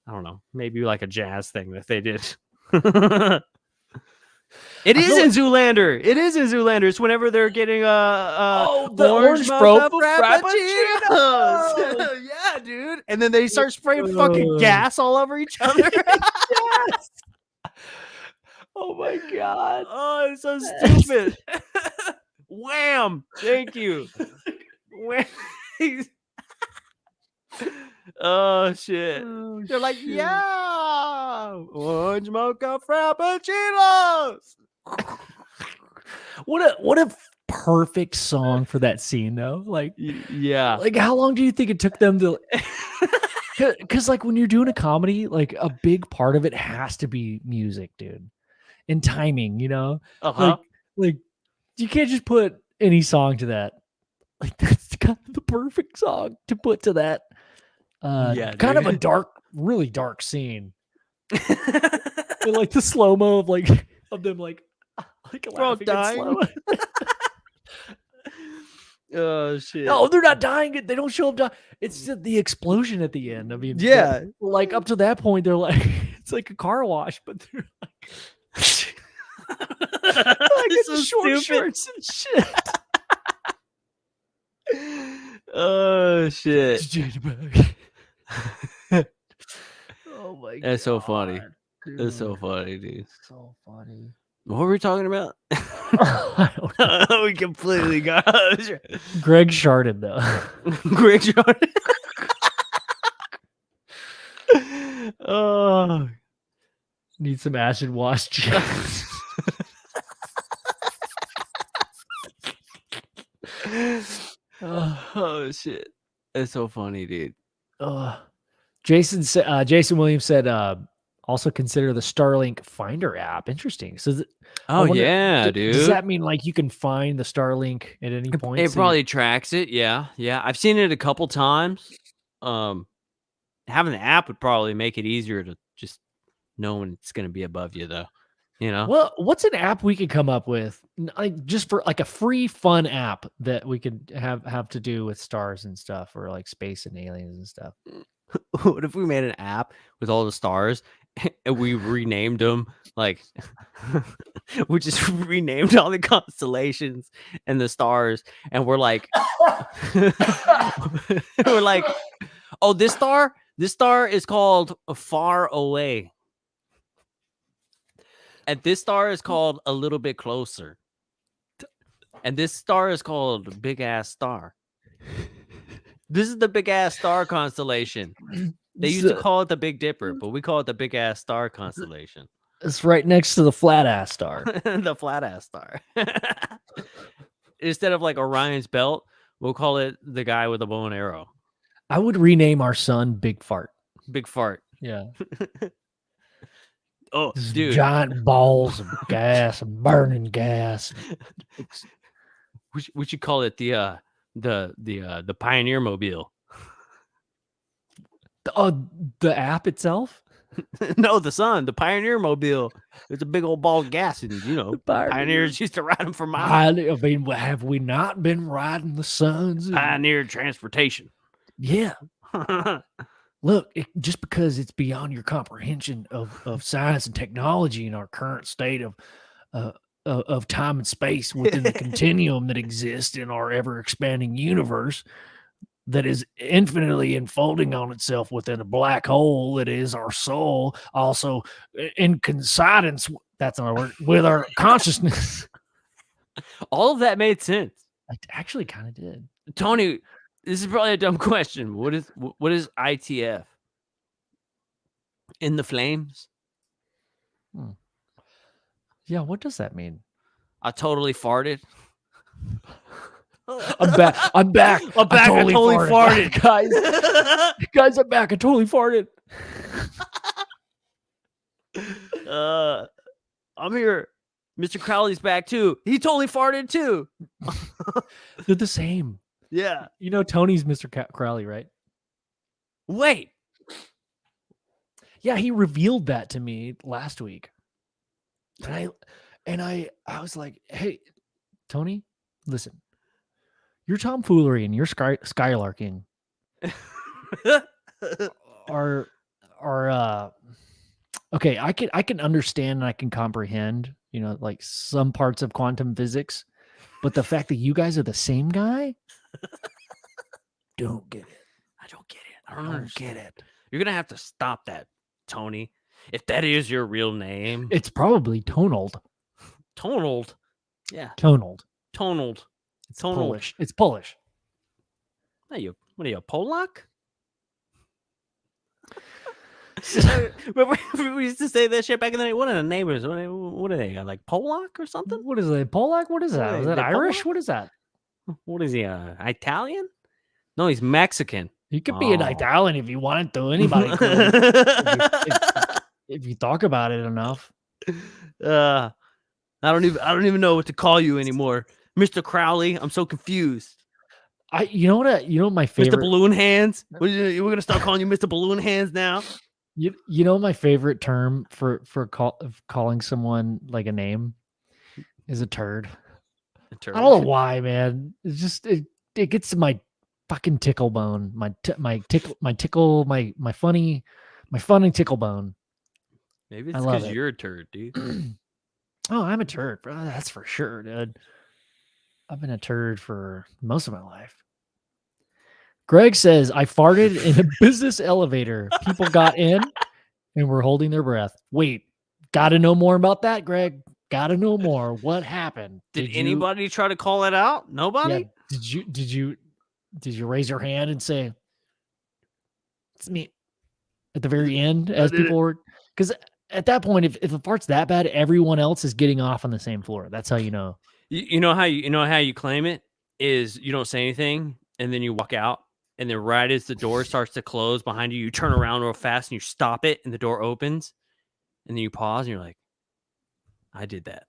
don't know, maybe like a jazz thing that they did. It is in Zoolander. It is in Zoolander. It's whenever they're getting the orange mocha frappuccinos. Yeah, dude. And then they start spraying fucking gas all over each other. Yes. Oh my God. Oh, it's so stupid. Wham! Thank you. Wham. Oh shit. They're like, yeah, orange mocha frappuccinos. What a perfect song for that scene though. Like, yeah. like how long do you think it took them to because like when you're doing a comedy, like a big part of it has to be music, dude. And timing, you know? Uh-huh. Like you can't just put any song to that. Like that's kind of the perfect song to put to that. Kind of a really dark scene. And like the slow-mo of them like laughing dying. slow. Oh shit. No, they're not dying. They don't show up dying. It's just the explosion at the end. I mean, yeah. Like up to that point, they're like it's like a car wash, but they're like it's so short stupid. shorts and shit. Oh shit. Oh my god. That's so funny. Dude. That's so funny, dude. So funny. What were we talking about? I don't know. We completely got Greg Sharded though. Greg Jordan. Oh, Need some acid wash. oh shit. That's so funny, dude. Jason Williams said also consider the Starlink Finder app. Interesting. So Dude. Does that mean like you can find the Starlink at any point? It probably tracks it. Yeah. I've seen it a couple times. Having the app would probably make it easier to just know when it's going to be above you, though. You know. Well, what's an app we could come up with, like just for like a free fun app that we could have to do with stars and stuff, or like space and aliens and stuff? What if we made an app with all the stars and we renamed them? Like, we just renamed all the constellations and the stars, and we're like, oh, this star is called Far Away, and this star is called A Little Bit Closer, and this star is called Big Ass Star. This is the Big Ass Star constellation. They used to call it the Big Dipper, but we call it the Big Ass Star constellation. It's right next to the flat ass star. The Flat Ass Star. Instead of like Orion's Belt, we'll call it the guy with a bow and arrow. I would rename our son Big Fart. Big Fart. Yeah. Oh, Just dude. giant balls of gas, and burning gas. We should call it the Pioneer Mobile. The app itself. No, the Pioneer Mobile. It's a big old ball of gas, and pioneers used to ride them for miles. I mean, have we not been riding the suns? Pioneer transportation. Yeah. Look, just because it's beyond your comprehension of science and technology in our current state of time and space within the continuum that exists in our ever expanding universe, that is infinitely unfolding on itself within a black hole that is our soul, also in coincidence, that's not a word, with our consciousness. All of that made sense. I actually kind of did. Tony, this is probably a dumb question. What is ITF? In the flames? Yeah, what does that mean? I totally farted. I'm back. I'm back. I totally farted. Guys, I'm back. I totally farted. I'm here. Mr. Crowley's back too. He totally farted too. They're the same. Yeah. You know Tony's Mr. Crowley, right? Wait. Yeah, he revealed that to me last week. And I was like, hey, Tony, listen. Your tomfoolery and your skylarking are okay. I can understand and I can comprehend, like some parts of quantum physics, but the fact that you guys are the same guy, don't get it. I don't get it. I don't get it. You're gonna have to stop that, Tony. If that is your real name, it's probably Tonald. Tonald. Yeah. Tonald. Tonald. It's Polish. It's Polish. What are you, Polak? Remember we used to say that shit back in the day? What are the neighbors? What are they? Like Polak or something? What is it? Polak? What is that? Is that Irish? Polak? What is that? What is he? Italian? No, he's Mexican. He could be an Italian if you wanted to. Anybody could. if you talk about it enough. I don't even know what to call you anymore. Mr. Crowley, I'm so confused. You know what my favorite Mr. Balloon Hands? We're gonna start calling you Mr. Balloon Hands now. You know my favorite term for calling someone like a name is a turd. I don't know why, man. It's just it gets to my fucking tickle bone, my funny tickle bone. Maybe it's because you're a turd, dude. Oh, I'm a turd, bro. That's for sure, dude. I've been a turd for most of my life. Greg says, I farted in a business elevator. People got in and were holding their breath. Wait, got to know more about that, Greg. Got to know more. What happened? Did anybody try to call it out? Nobody? Yeah, did you raise your hand and say, it's me at the very end as people were? Because at that point, if the fart's that bad, everyone else is getting off on the same floor. That's how you know. You know how you claim it is you don't say anything and then you walk out, and then right as the door starts to close behind you, you turn around real fast and you stop it, and the door opens, and then you pause and you're like, I did that.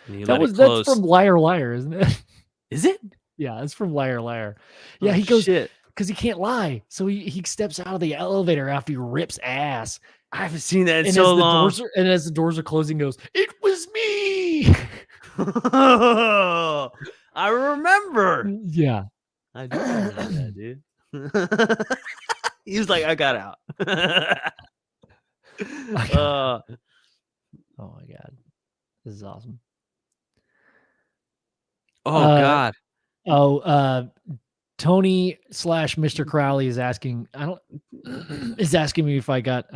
And you that's from Liar Liar, isn't it? Is it? Yeah, it's from Liar Liar. Yeah, he goes because he can't lie, so he steps out of the elevator after he rips ass. I haven't seen that in so long. And as the doors are closing, goes, "It was me." I remember. Yeah, I do remember that, dude. He was like, I got out. Oh my god, this is awesome. Oh god. Tony / Mr. Crowley is asking. Is asking me if I got.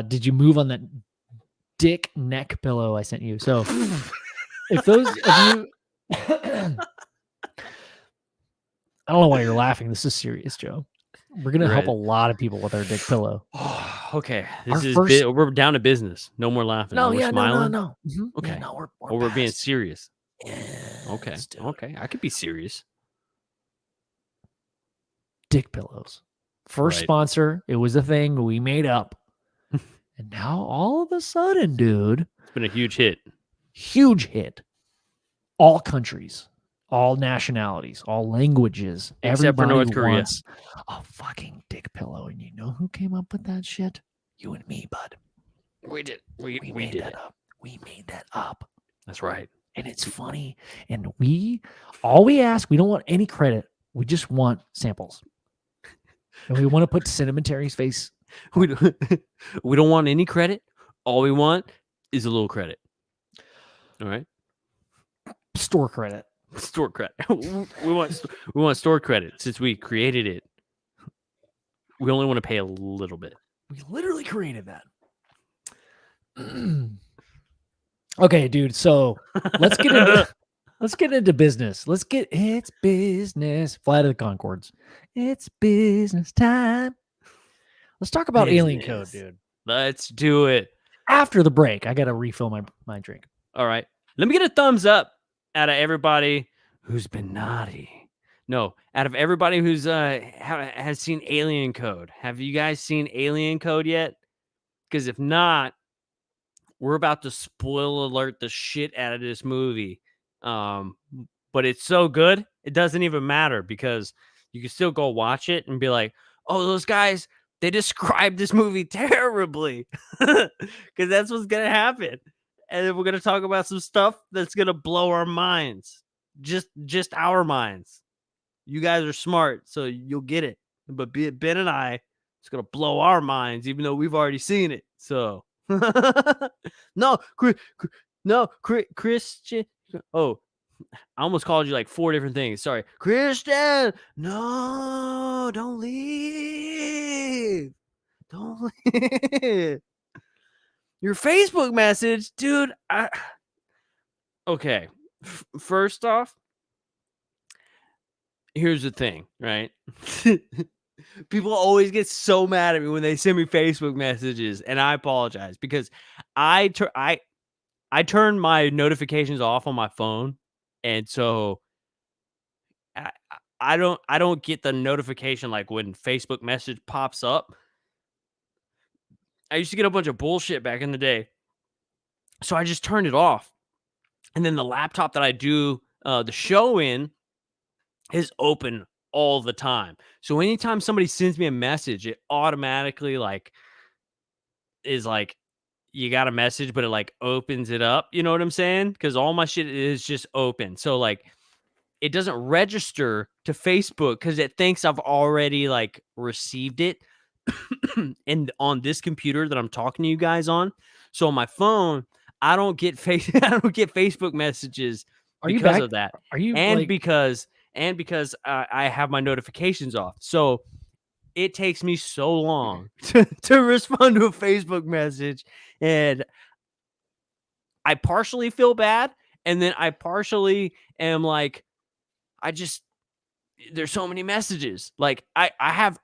Did you move on that dick neck pillow I sent you? So, if those of you, I don't know why you're laughing. This is serious, Joe. We're gonna help a lot of people with our dick pillow. Okay, we're down to business. No more laughing. No, we're smiling. no. Mm-hmm. Okay, yeah, no, we're being serious. Yeah, Okay, I could be serious. Dick pillows. First sponsor. It was a thing we made up. And now all of a sudden, dude, It's been a huge hit. huge hit. All countries, all nationalities, all languages. Except for Everybody North Korea. wants a fucking dick pillow. And you know who came up with that shit? You and me, bud. We did. We made did that it. up. We made that up. That's right. And it's funny. And all we ask, we don't want any credit. We just want samples. And we want to put Cinnamon Terry's face. We don't want any credit. All we want is a little credit. All right. Store credit. Store credit. we want store credit since we created it. We only want to pay a little bit. We literally created that. Okay, dude. So let's get into business. It's business. Flight of the Conchords. It's business time. Let's talk about alien code, dude. Let's do it. After the break, I gotta refill my drink. All right. Let me get a thumbs up out of everybody who's been naughty. No, out of everybody who's has seen Alien Code. Have you guys seen Alien Code yet? Because if not, we're about to spoil alert the shit out of this movie. But it's so good, it doesn't even matter because you can still go watch it and be like, oh, those guys, they described this movie terribly. Because that's what's going to happen. And then we're going to talk about some stuff that's going to blow our minds. Just our minds. You guys are smart, so you'll get it. But Ben and I, it's going to blow our minds, even though we've already seen it. So, no, Christian. Oh, I almost called you like 4 different things. Sorry. Christian, no, don't leave. Don't leave. Your Facebook message, dude. Okay. First off, here's the thing, right? People always get so mad at me when they send me Facebook messages, and I apologize because I turn my notifications off on my phone, and so I don't get the notification like when Facebook message pops up. I used to get a bunch of bullshit back in the day, so I just turned it off. And then the laptop that I do the show in is open all the time. So anytime somebody sends me a message, it automatically is like, you got a message, but it like opens it up. You know what I'm saying? Because all my shit is just open. So like it doesn't register to Facebook because it thinks I've already like received it. And on this computer that I'm talking to you guys on. So on my phone, I don't get Facebook messages because of that. Are you because I have my notifications off. So it takes me so long to respond to a Facebook message, and I partially feel bad, and then I partially am like, there's so many messages. Like I have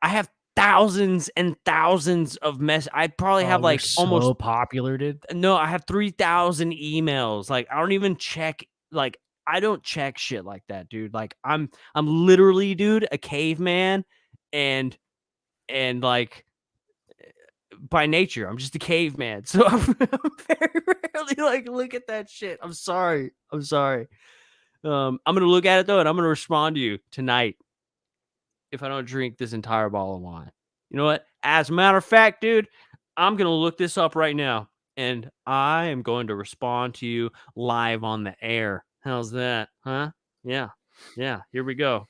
thousands and thousands of I probably have like almost so popular, dude. No, I have 3,000 emails. Like I don't even check. Like I don't check shit like that, dude. Like I'm literally, dude, a caveman, and like by nature, I'm just a caveman. So I'm very rarely like look at that shit. I'm sorry. I'm gonna look at it though, and I'm gonna respond to you tonight if I don't drink this entire bottle of wine. You know what? As a matter of fact, dude, I'm gonna look this up right now, and I am going to respond to you live on the air. How's that? Huh? Yeah. Here we go.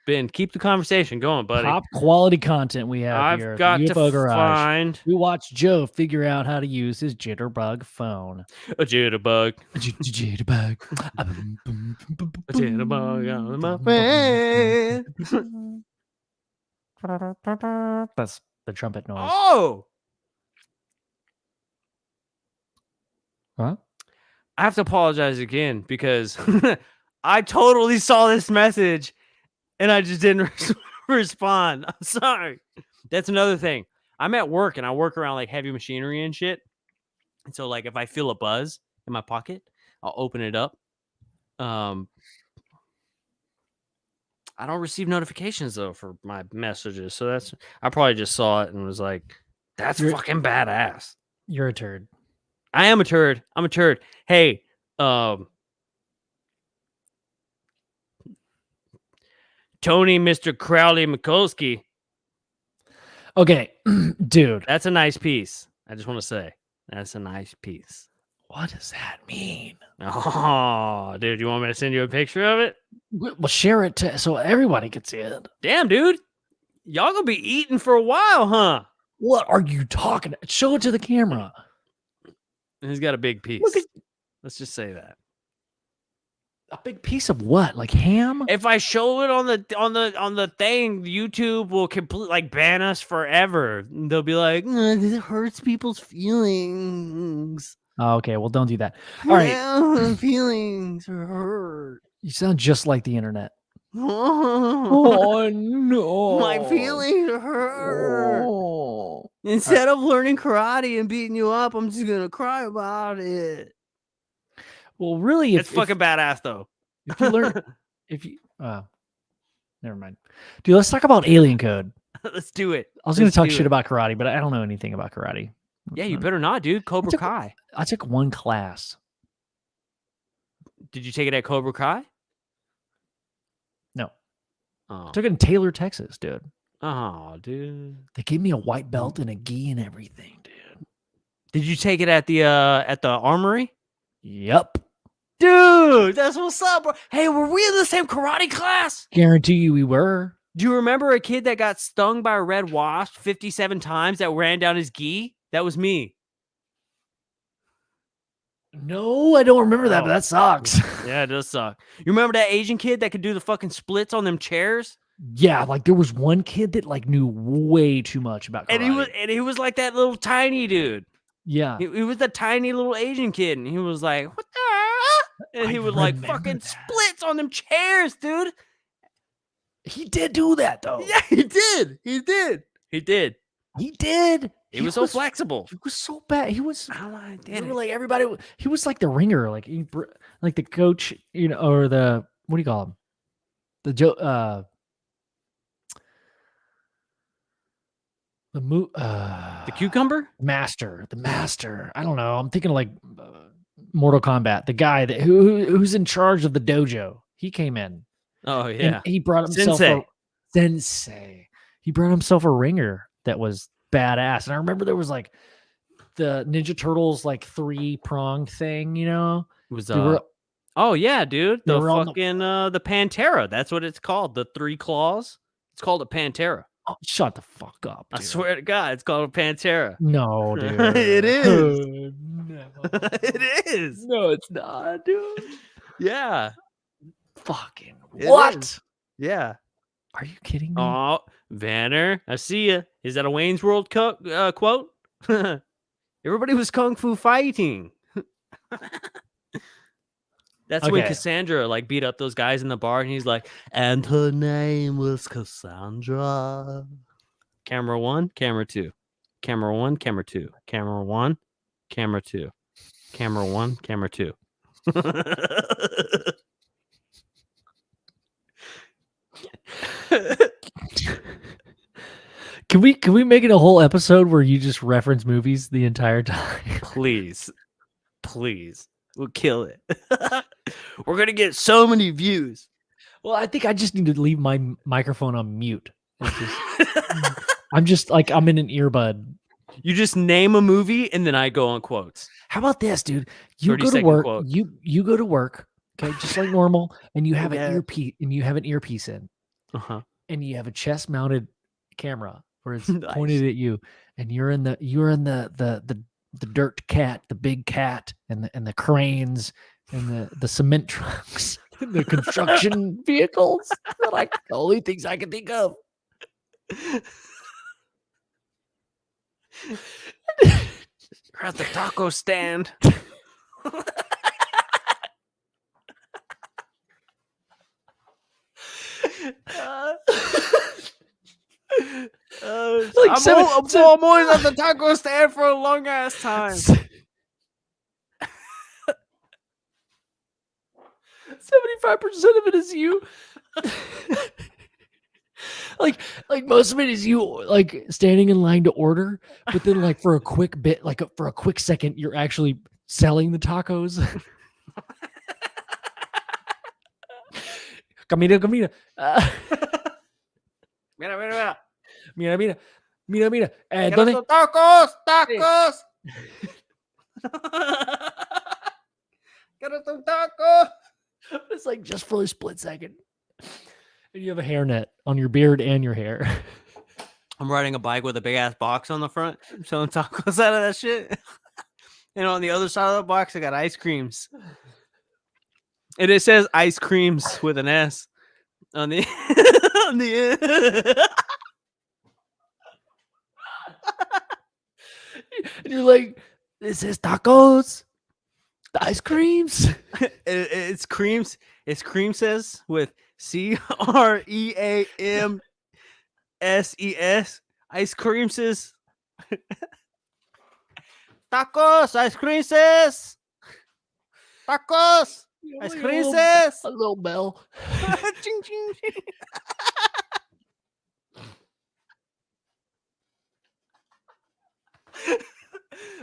Ben, keep the conversation going, buddy. Top quality content we have here. I've got UFO to Garage. find. We watched Joe figure out how to use his jitterbug phone. A jitterbug. Jitterbug. A jitterbug on my face. That's the trumpet noise. Oh! Huh? I have to apologize again because I totally saw this message and I just didn't respond. I'm sorry. That's another thing. I'm at work and I work around like heavy machinery and shit. And so like if I feel a buzz in my pocket, I'll open it up. I don't receive notifications though for my messages. So I probably just saw it and was like, That's You're- fucking badass. You're a turd. I am a turd. I'm a turd. Hey, Tony, Mr. Crowley Mikulski. Okay, dude. That's a nice piece. I just want to say that's a nice piece. What does that mean? Oh, dude, you want me to send you a picture of it? Well, share it so everybody can see it. Damn, dude. Y'all gonna be eating for a while, huh? What are you talking? Show it to the camera. He's got a big piece. Look at Let's just say that. a big piece of what? Like ham? If I show it on the thing, YouTube will completely like ban us forever. They'll be like, "This hurts people's feelings." Oh, okay, well, don't do that. All right. Yeah, feelings are hurt. You sound just like the internet. Oh, no. my feelings are hurt. Oh. Instead of learning karate and beating you up, I'm just gonna cry about it. Well, really, It's fucking badass though. if you learn, never mind. Dude, let's talk about Alien Code. Let's do it. I was going Let's to talk do shit it. about karate, but I don't know anything about karate. Yeah, you better not, dude. Cobra Kai. I took one class. Did you take it at Cobra Kai? No. Oh, I took it in Taylor, Texas, dude. oh, dude. They gave me a white belt and a gi and everything, dude. Did you take it at the armory? Yep. Dude, that's what's up, bro. Hey, were we in the same karate class? Guarantee you we were. Do you remember a kid that got stung by a red wasp 57 times that ran down his gi? That was me. No, I don't remember that, but that sucks. Yeah, it does suck. You remember that Asian kid that could do the fucking splits on them chairs? Yeah, like there was one kid that like knew way too much about karate. And he was like that little tiny dude. Yeah. He was the tiny little Asian kid, and he was like, "What the?" And he I would like remember fucking that. splits on them chairs, dude. He did do that though. Yeah, he did. He did. He did. He did. He was so flexible. He was so bad. He was I did remember, it. like everybody. He was like the ringer, like like the coach, you know, or the what do you call him? The The cucumber? the master. I don't know. I'm thinking like Mortal Kombat. The guy that who's in charge of the dojo. He came in. Oh yeah. And he brought himself Sensei. He brought himself a ringer that was badass. And I remember there was like the Ninja Turtles like 3-pronged thing, you know? It was They were- oh yeah, dude. The were on the- fucking the Pantera. That's what it's called. The 3 claws. It's called a Pantera. Oh, shut the fuck up. I Dude. swear to God, it's called a Pantera. No, dude. It is. No. It is. No, it's not, dude. Yeah. Fucking It what? is. Yeah. Are you kidding me? Oh, Vanner, I see ya. Is that a Wayne's World quote? Everybody was kung fu fighting. That's when Okay. Cassandra like beat up those guys in the bar, and he's like, and her name was Cassandra. Camera 1, camera 2. Camera 1, camera 2. Camera 1, camera 2. Camera 1, camera 2. Can we make it a whole episode where you just reference movies the entire time? Please. We'll kill it. We're gonna get so many views. Well, I think I just need to leave my microphone on mute. I'm just like I'm in an earbud. You just name a movie and then I go on quotes. How about this, dude? You 30 go to second work. quote. You go to work, okay, just like normal, and you have Yeah. an earpiece in, Uh-huh. and you have a chest mounted camera where it's Nice. pointed at you, and you're in the dirt cat, the big cat, and the cranes and the cement trucks, the construction vehicles. They're like the only things I can think of. We're at the taco stand. I'm always at the taco stand for a long ass time. 75% of it is you. like most of it is you like standing in line to order, but then like for a quick bit, like for a quick second, you're actually selling the tacos. Camina. Mira. Mira. Quiero ¿Dónde? sus tacos. Quiero sus tacos. It's like just for a split second. And you have a hairnet on your beard and your hair. I'm riding a bike with a big ass box on the front, selling tacos out of that shit. And on the other side of the box, I got ice creams. And it says ice creams with an S on the on the end. And you're like, this is tacos, the ice creams. It's creams. It's cream says with CREAMSES. Ice cream says tacos. Ice cream says tacos. Ice cream says a little bell. ching, ching, ching.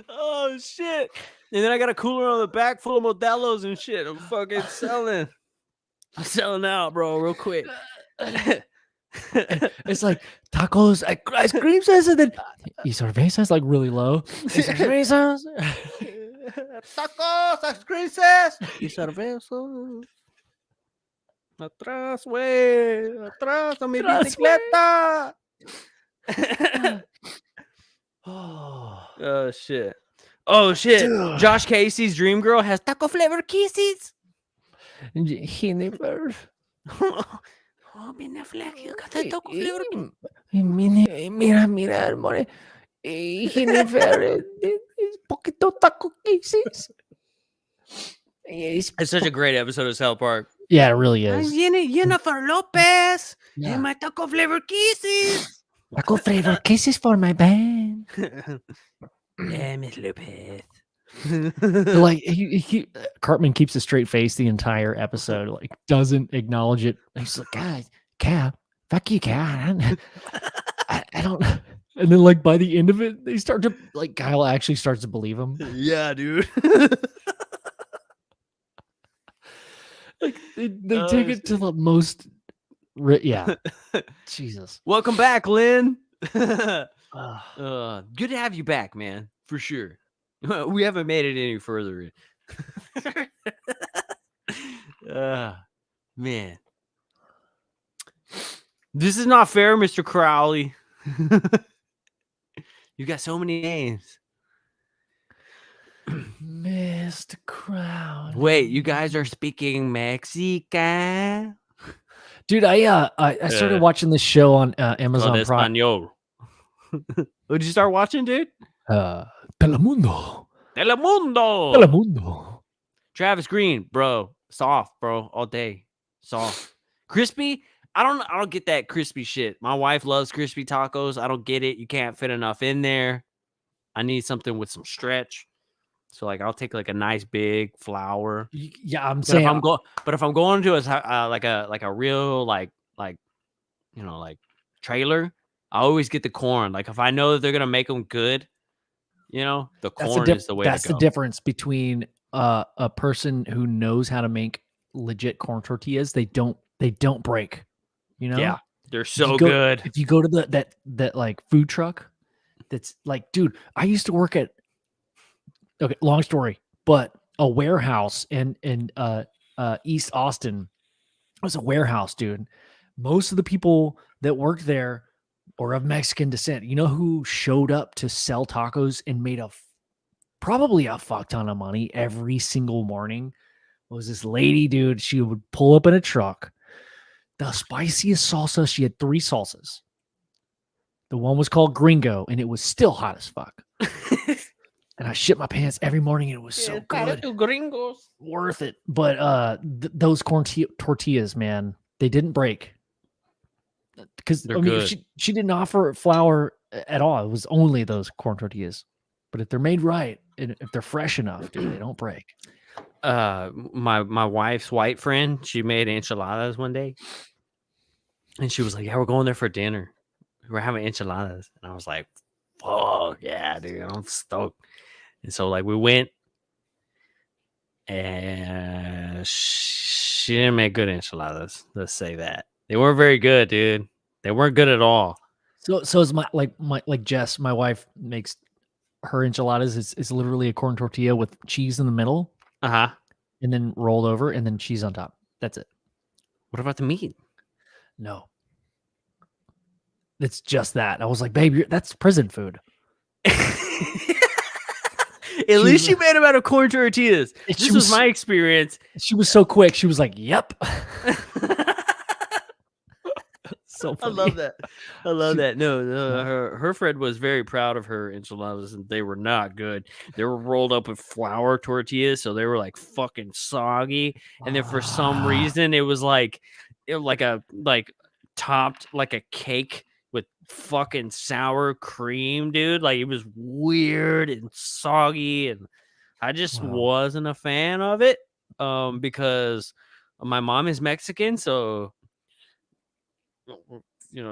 Oh shit! And then I got a cooler on the back full of Modelo's and shit. I'm fucking selling. I'm selling out, bro, real quick. It's like tacos, ice cream says, and then y cervezas like really low. Y cervezas. Tacos, ice cream says. Y cervezas. Atrás, güey. Atrás a mi bicicleta. Oh shit. Oh shit. Dude. Josh Casey's dream girl has taco flavor kisses. Jennifer. Oh, Ben Affleck, you got that taco flavor. Mira, amore. Jennifer, es poquito taco kisses. It's such a great episode of South Park. Yeah, it really is. Jennifer Lopez. Yeah. And my taco flavor kisses. Taco flavor kisses for my band. Yeah, Miss Lopez. Like he Cartman keeps a straight face the entire episode, like doesn't acknowledge it. He's like, guys, Cal, fuck you, Cal. I don't. And then like by the end of it, they start to like Kyle actually starts to believe him. Yeah, dude. Like they take it to the most. Yeah. Jesus. Welcome back, Lynn. Ugh. Good to have you back, man. For sure. We haven't made it any further. Man. This is not fair, Mr. Crowley. You got so many names. Mr. Crowd. Wait, you guys are speaking Mexican? Dude, I started watching this show on Amazon Prime. Español. What'd you start watching, dude? Telemundo. Telemundo. Travis Green, bro. Soft, bro. All day. Soft. Crispy? I don't get that crispy shit. My wife loves crispy tacos. I don't get it. You can't fit enough in there. I need something with some stretch. So like I'll take like a nice big flour. Yeah, I'm But saying if I'm going to a real like trailer, I always get the corn. Like if I know that they're gonna make them good, the corn is the way to go. That's the difference between a person who knows how to make legit corn tortillas. They don't break. Yeah, they're so good. If you go to that like food truck, that's like, dude, I used to work at. Okay, long story, but a warehouse in East Austin. It was a warehouse, dude. Most of the people that worked there or of Mexican descent. You know who showed up to sell tacos and made probably a fuck ton of money every single morning? Was this lady, dude. She would pull up in a truck. The spiciest salsa, she had 3 salsas. The one was called Gringo, and it was still hot as fuck. And I shit my pants every morning, and it was so good. Gringos. Worth it. But those corn tortillas, man, they didn't break. Because I mean, she didn't offer flour at all. It was only those corn tortillas. But if they're made right, and if they're fresh enough, dude, they don't break. My wife's white friend, she made enchiladas one day. And she was like, "Yeah, we're going there for dinner. We're having enchiladas." And I was like, "Fuck yeah, dude! I'm stoked." And so like we went, and she didn't make good enchiladas. Let's say that they weren't very good, dude. They weren't good at all. So is my Jess, my wife makes her enchiladas is literally a corn tortilla with cheese in the middle Uh huh. and then rolled over and then cheese on top. That's it. What about the meat? No. It's just that. I was like, babe, that's prison food. At least she made them out of corn tortillas. This was my experience. She was so quick. She was like, "Yep." So I love that. I love that. No, her friend was very proud of her enchiladas, and they were not good. They were rolled up with flour tortillas, so they were like fucking soggy. And then for some reason, it was like topped like a cake with fucking sour cream, dude. Like it was weird and soggy, and I just wasn't a fan of it. Because my mom is Mexican, so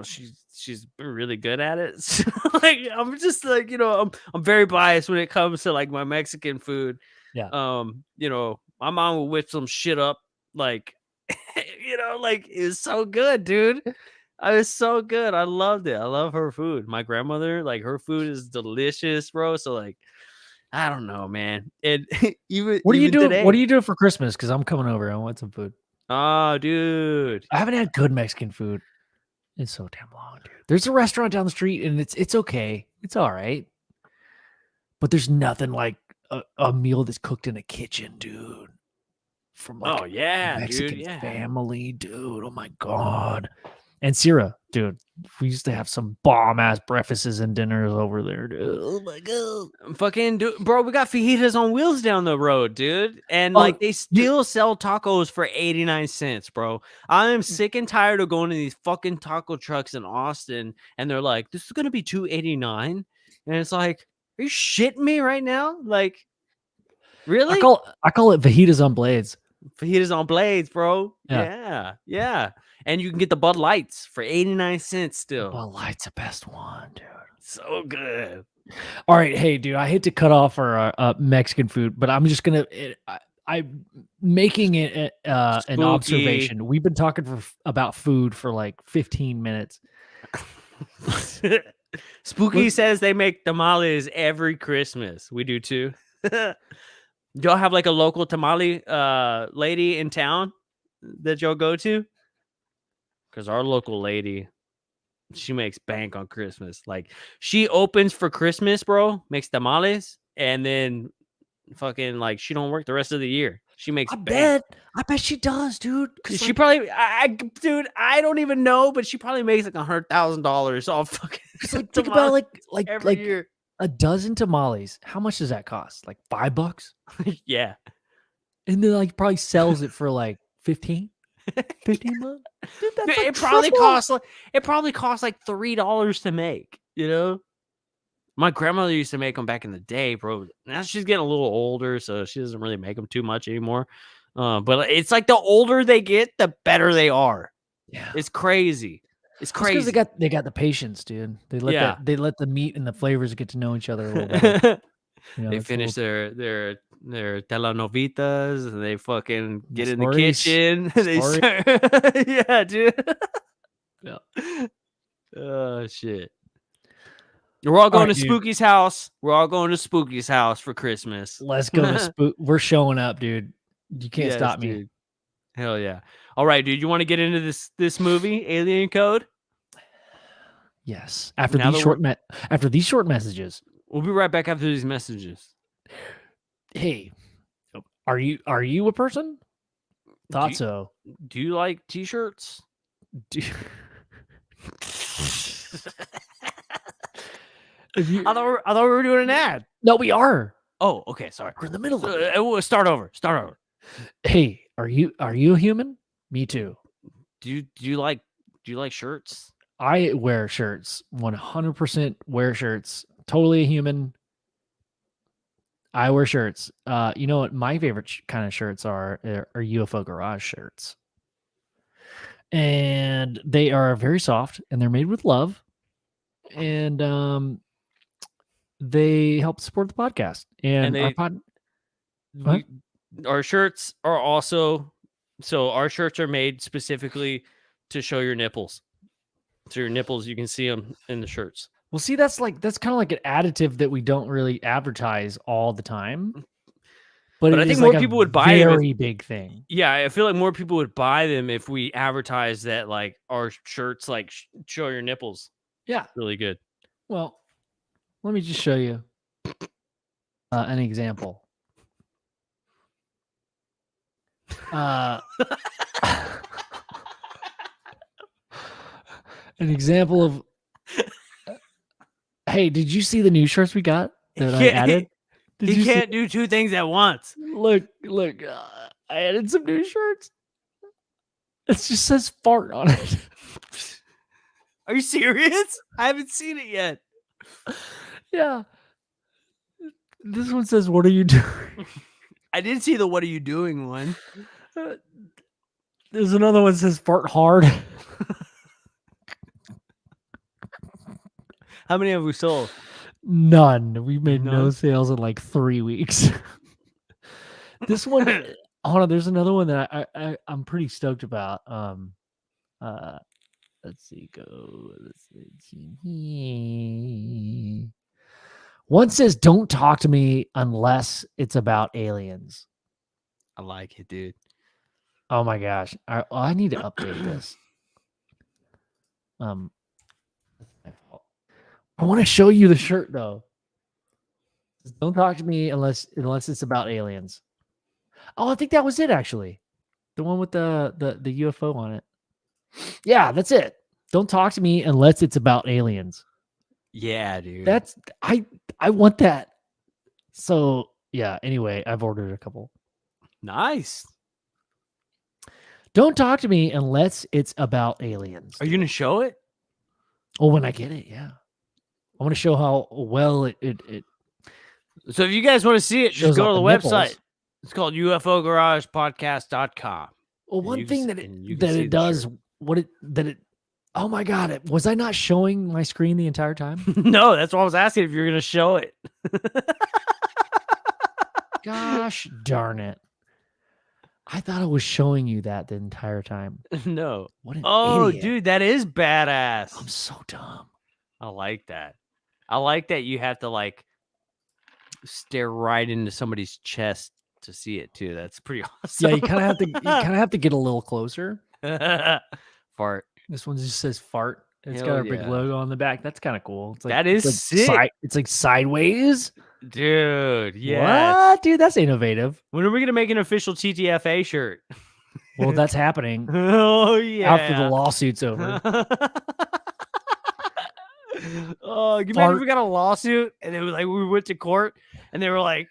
she's been really good at it. So, like I'm just like I'm very biased when it comes to like my Mexican food. Yeah. My mom will whip some shit up like like it's so good, dude. It was so good. I loved it. I love her food. My grandmother, like her food is delicious, bro. So like I don't know, man. And what are you doing? today, what are you doing for Christmas? Because I'm coming over. I want some food. Oh, dude. I haven't had good Mexican food. It's so damn long, dude. There's a restaurant down the street, and it's okay. It's all right. But there's nothing like a meal that's cooked in a kitchen, dude. From like a Mexican family, dude. Oh my god. And Sierra, dude, we used to have some bomb ass breakfasts and dinners over there, dude. Oh my god, fucking dude, bro, we got fajitas on wheels down the road, dude, and like they still sell tacos for 89 cents, bro. I am sick and tired of going to these fucking taco trucks in Austin, and they're like, "This is gonna be $2.89," and it's like, are you shitting me right now? Like, really? I call it fajitas on blades. Fajitas on blades, bro. Yeah. And you can get the Bud Lights for 89 cents still. Bud Light's the best one, dude. So good. All right, hey, dude, I hate to cut off our Mexican food, but I'm just gonna. I'm making it an observation. We've been talking about food for like 15 minutes. Spooky says they make tamales every Christmas. We do too. Y'all have like a local tamale lady in town that y'all go to? Because our local lady, she makes bank on Christmas. Like she opens for Christmas, bro, makes tamales, and then fucking like she don't work the rest of the year. She makes bank. I bet she does, dude. She probably, I don't even know, but she probably makes like $100,000 off fucking. Think about like every year. A dozen tamales. How much does that cost? Like $5? Yeah. And then like probably sells it for like 15. 15 bucks? Dude, that's like it probably costs like $3 to make, My grandmother used to make them back in the day, bro. Now she's getting a little older, so she doesn't really make them too much anymore. But it's like the older they get, the better they are. Yeah. It's crazy. It's crazy. Because they got the patience, dude. They let the meat and the flavors get to know each other a little bit. They finish their telenovitas, and they fucking get in the kitchen. They start, yeah, dude. Yeah. Oh shit. We're all going to Spooky's house. We're all going to Spooky's house for Christmas. Let's go to Spook. We're showing up, dude. You can't stop me. Dude. Hell yeah. All right, dude. You want to get into this movie, Alien Code? Yes. After these short messages. We'll be right back after these messages. Hey, are you a person? Thought so. Do you like t-shirts? I thought we were doing an ad. No, we are. Oh, okay. Sorry. We're in the middle of it. We'll start over. Hey, are you a human? Me too. Do you like shirts? I wear shirts. 100% wear shirts. Totally a human. I wear shirts. You know what my favorite kind of shirts are UFO Garage shirts. and they are very soft, and they're made with love, and they help support the podcast and they- our pod. What? Our shirts are also our shirts are made specifically to show your nipples. So your nipples, you can see them in the shirts. Well, see, that's kind of like an additive that we don't really advertise all the time. But I it think is more like a people would buy it. very big thing. Yeah, I feel like more people would buy them if we advertise that like our shirts like show your nipples. Yeah, Really good. well, let me just show you an example. An example of. Hey, did you see the new shirts we got that I added? You can't do two things at once. Look! I added some new shirts. It just says fart on it. Are you serious? I haven't seen it yet. Yeah. This one says, "What are you doing?" I did see the "What are you doing" one. There's another one that says "Fart hard." How many have we sold? None. We made no None? sales in like 3 weeks. This one, hold on. There's another one that I'm pretty stoked about. Let's see. One says, "Don't talk to me unless it's about aliens." I like it, dude. Oh my gosh. I need to update this. I want to show you the shirt though. Don't talk to me unless it's about aliens. Oh, I think that was it actually. The one with the UFO on it. Yeah, that's it. Don't talk to me unless it's about aliens. Yeah, dude. That's I want that. So yeah, anyway, I've ordered a couple. Nice. Don't talk to me unless it's about aliens. Are you gonna show it? Oh, when I get it, yeah. I want to show how well it So if you guys want to see it, shows just go off to the nipples. website. It's called UFOGaragePodcast.com. Well, one you thing can that s- and you can see it the does, shirt. oh my God, was I not showing my screen the entire time? No, that's why I was asking if you're gonna show it. Gosh darn it. I thought I was showing you that the entire time. No. What an Oh, idiot. dude, that is badass. I'm so dumb. I like that. I like that you have to like stare right into somebody's chest to see it too. That's pretty awesome. Yeah, you kind of have to get a little closer. Fart. This one just says fart. It's Hell got a big yeah. logo on the back. That's kind of cool. It's like That is it's like sick. It's like sideways. Dude, yeah. What? Dude, that's innovative. When are we gonna make an official TTFA shirt? Well, that's happening Oh yeah. after the lawsuit's over. Oh, you imagine if we got a lawsuit and it was like we went to court and they were like,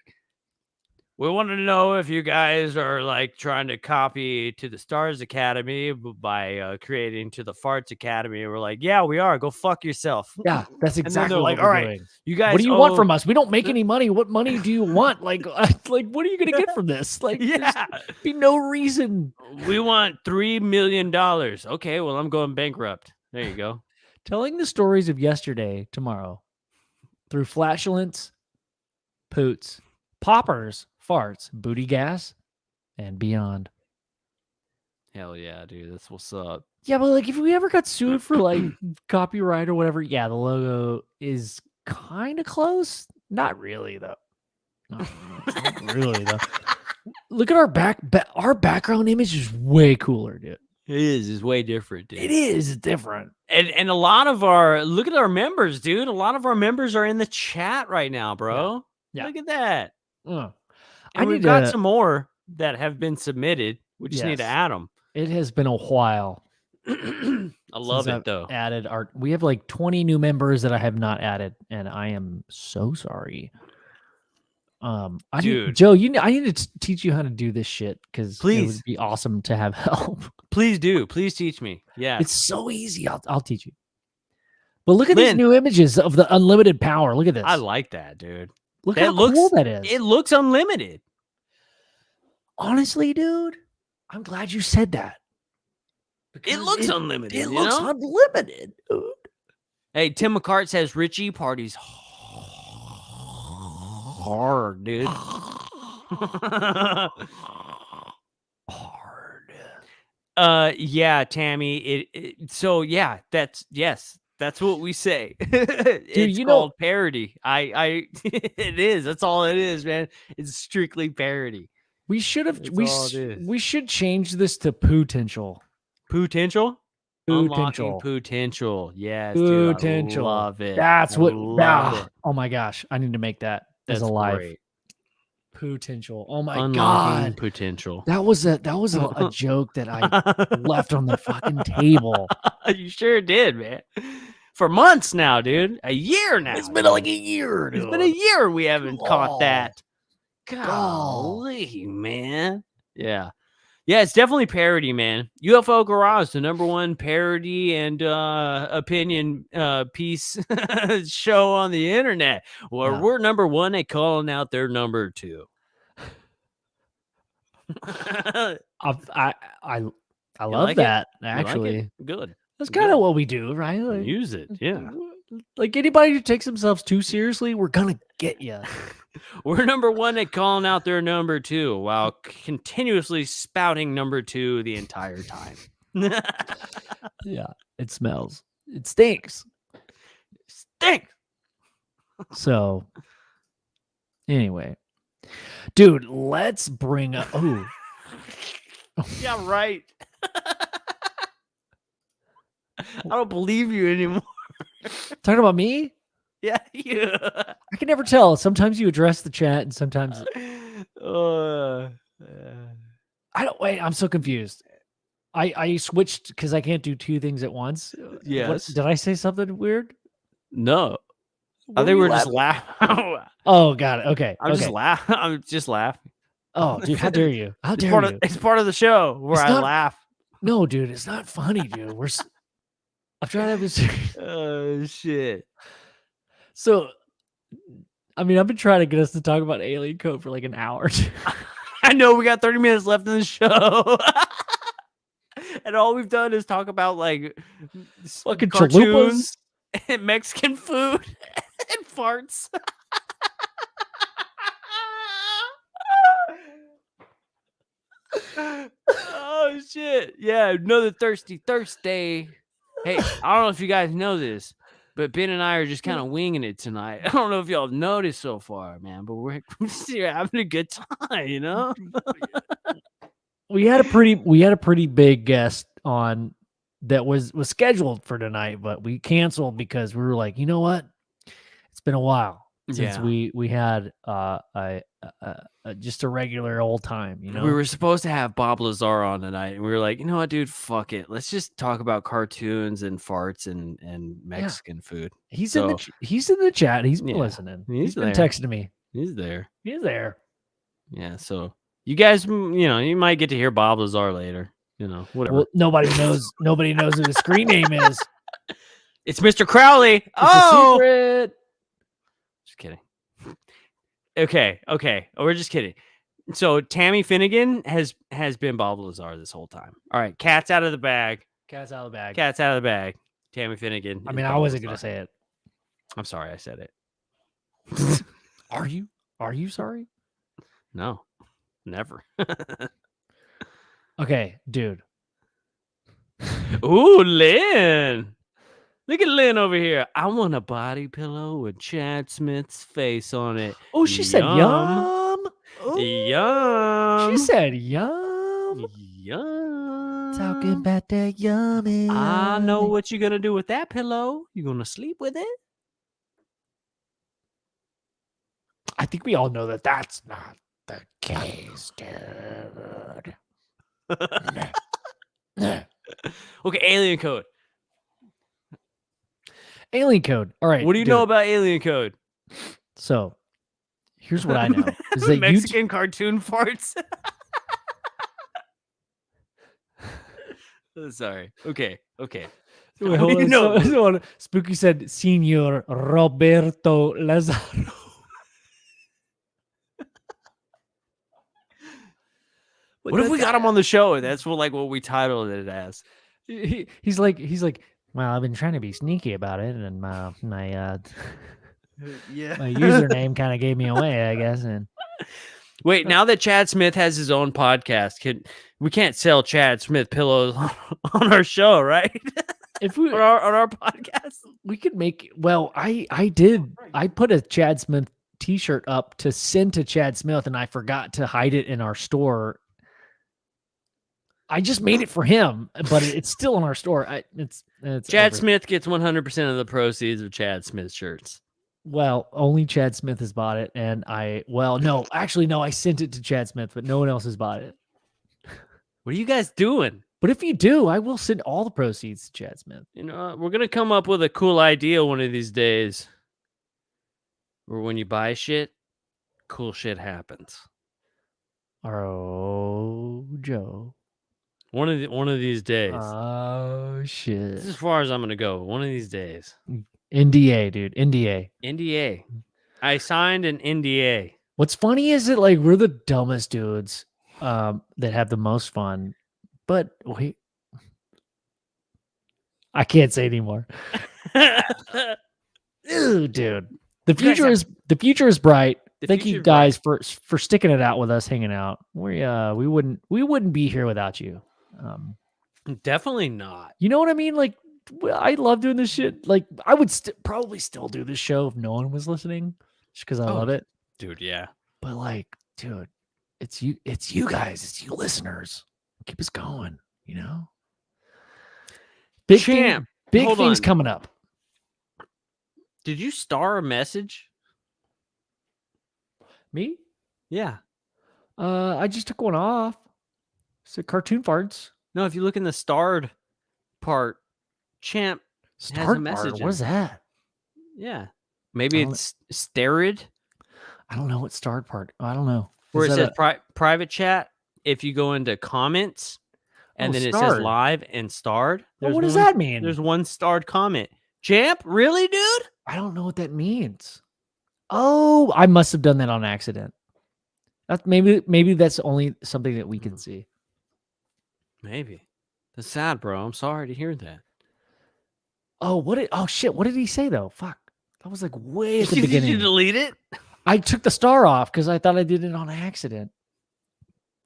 we want to know if you guys are like trying to copy to the Stars Academy by creating to the Farts Academy. And we're like, yeah, we are. Go fuck yourself. Yeah, that's then exactly they're what like, we're all right, doing. You guys, What do you want from us? We don't make any money. What money do you want? Like what are you gonna get from this? Like, Yeah, be no reason. we want $3 million. Okay, well, I'm going bankrupt. There you go. Telling the stories of yesterday, tomorrow, through flatulence, poots, poppers, farts, booty gas, and beyond. Hell yeah, dude. That's what's up. Yeah, but like if we ever got sued for like copyright or whatever, yeah, the logo is kind of close. Not really though. Not really though. Look at our background image is way cooler, dude. It is. It's way different, dude. It is different. And a lot of our look at our members, dude. A lot of our members are in the chat right now, bro. Yeah. Look at that. I And we've got some more that have been submitted. We just need to Yes. add them. It has been a while. I love since it I've though. Added art. We have like 20 new members that I have not added, and I am so sorry. Dude. Joe, I need to teach you how to do this shit because it Please. would be awesome to have help. Please do. Please teach me. Yeah. It's so easy. I'll teach you. But look at these Lynn. new images of the unlimited power. Look at this. I like that, dude. Look that how looks- cool that is. It looks unlimited. Honestly, dude, I'm glad you said that. It looks unlimited. It you looks know? unlimited, dude. Hey, Tim McCart says Richie parties hard, dude. Hard. Yeah, Tammy. So yeah, that's what we say. It's you know- called parody. It is. That's all it is, man. It's strictly parody. We should have. That's all it is. We should change this to potential. Potential. Unlocking Potential. potential. Yes, dude. Potential. I love it. That's I what. love it. Oh my gosh, I need to make that That's as a live great. potential. Oh my Unlocking god, potential. that was a joke that I left on the fucking table. You sure did, man. For months now, dude. A year now. It's been like a year. It's been a year we haven't caught Oh. that. Golly, man. Yeah. Yeah, it's definitely parody, man. UFO Garage, the #1 parody and opinion piece show on the internet. Where Yeah. we're #1 at calling out their #2. I You love like it? that. You like it? Actually, Good. that's kind of what we do, right? Like, Use it. Yeah. Like anybody who takes themselves too seriously, we're gonna get you. We're #1 at calling out their #2 while continuously spouting #2 the entire time. Yeah, it smells. It stinks. Stink. So, anyway, dude, let's bring up. Oh, Yeah, right. I don't believe you anymore. talking about me? Yeah, you. I can never tell. Sometimes you address the chat, and sometimes Uh, I don't. Wait, I'm so confused. I switched because I can't do two things at once. yes. Did I say something weird? No. What I think were we're you just laughing? laughing. Oh, got it. Okay. I'm okay. just laughing. I'm just laughing. Oh, dude, how dare you? How It's dare part you? of, it's part of the show where It's I not- laugh. No, dude, it's not funny, dude. I'm trying to have a serious. Oh shit. So, I mean, I've been trying to get us to talk about Alien Code for like an hour. I know we got 30 minutes left in the show. And all we've done is talk about like Fucking cartoons chalupas. and Mexican food and farts. Oh shit. Yeah, another thirsty Thursday. Hey, I don't know if you guys know this, but Ben and I are just kind of winging it tonight. I don't know if y'all have noticed so far, man, but we're having a good time, you know? We had a pretty big guest on that was scheduled for tonight, but we canceled because we were like, you know what? It's been a while since Yeah. we had just a regular old time, you know. We were supposed to have Bob Lazar on tonight, and we were like, you know what, dude, fuck it. Let's just talk about cartoons and farts and Mexican food. He's in the chat. He's been Yeah, listening. he's been there. texting me. He's there. He's there. Yeah, so you guys, you might get to hear Bob Lazar later. Whatever. Well, nobody knows who the screen name is. It's Mr. Crowley. It's a secret. Just kidding. Okay. We're just kidding. So Tammy Finnegan has been Bob Lazar this whole time. All right, cat's out of the bag. Cat's out of the bag. Cat's out of the bag. Tammy Finnegan. I is mean, I Bob wasn't gonna Lazar. say it. I'm sorry, I said it. Are you? Are you sorry? No, never. Okay, dude. Ooh, Lynn. Look at Lynn over here. I want a body pillow with Chad Smith's face on it. Oh, she said yum. Ooh, Yum. She said yum. Yum. Talking about that yummy. I know what you're gonna do with that pillow. You're gonna sleep with it. I think we all know that that's not the case, dude. Okay, Alien Code. Alien Code. All right. What do you know about Alien Code? So, here's what I know: is that Mexican cartoon farts. Sorry. Okay. Wait, What hold do you on, know? hold on. Spooky said, "Senor Roberto Lazaro." What if we got him on the show? And that's what we titled it as. he's like, well, I've been trying to be sneaky about it, and my Yeah. my username kind of gave me away, I guess. And Wait, now that Chad Smith has his own podcast, we can't sell Chad Smith pillows on our show, right? if we on our podcast, we could make. Well, I did. I put a Chad Smith T-shirt up to send to Chad Smith, and I forgot to hide it in our store. I just made it for him, but it's still in our store. It's Chad over. Smith gets 100% of the proceeds of Chad Smith shirts. Well, only Chad Smith has bought it, and no, I sent it to Chad Smith, but no one else has bought it. What are you guys doing? But if you do, I will send all the proceeds to Chad Smith. You know, we're gonna come up with a cool idea one of these days, where when you buy shit, cool shit happens. Oh, Joe. One of these days. Oh shit. This is as far as I'm gonna go. One of these days. NDA, dude. NDA. NDA. I signed an NDA. What's funny is that like we're the dumbest dudes that have the most fun. But wait. I can't say anymore. Ew, dude. The future is bright. Thank you guys for sticking it out with us, hanging out. We wouldn't be here without you. Definitely not. You know what I mean? Like, I love doing this shit. Like, I would probably still do this show if no one was listening, just because I love it, dude. Yeah, but like, dude, it's you guys, it's you listeners. Keep us going. You know, big things coming up. Did you star a message? Me? Yeah. I just took one off. It's a cartoon farts. No, if you look in the starred part, Champ has a message. What is that? Yeah. Maybe it's starred. I don't know what starred part. I don't know. Where it says private chat. If you go into comments and then starred. It says live and starred. What does that mean? There's one starred comment. Champ, really, dude? I don't know what that means. Oh, I must have done that on accident. That's maybe that's only something that we can see. Maybe. That's sad, bro. I'm sorry to hear that. Oh shit, what did he say though? Fuck. That was like way at the beginning. Did you delete it? I took the star off because I thought I did it on accident.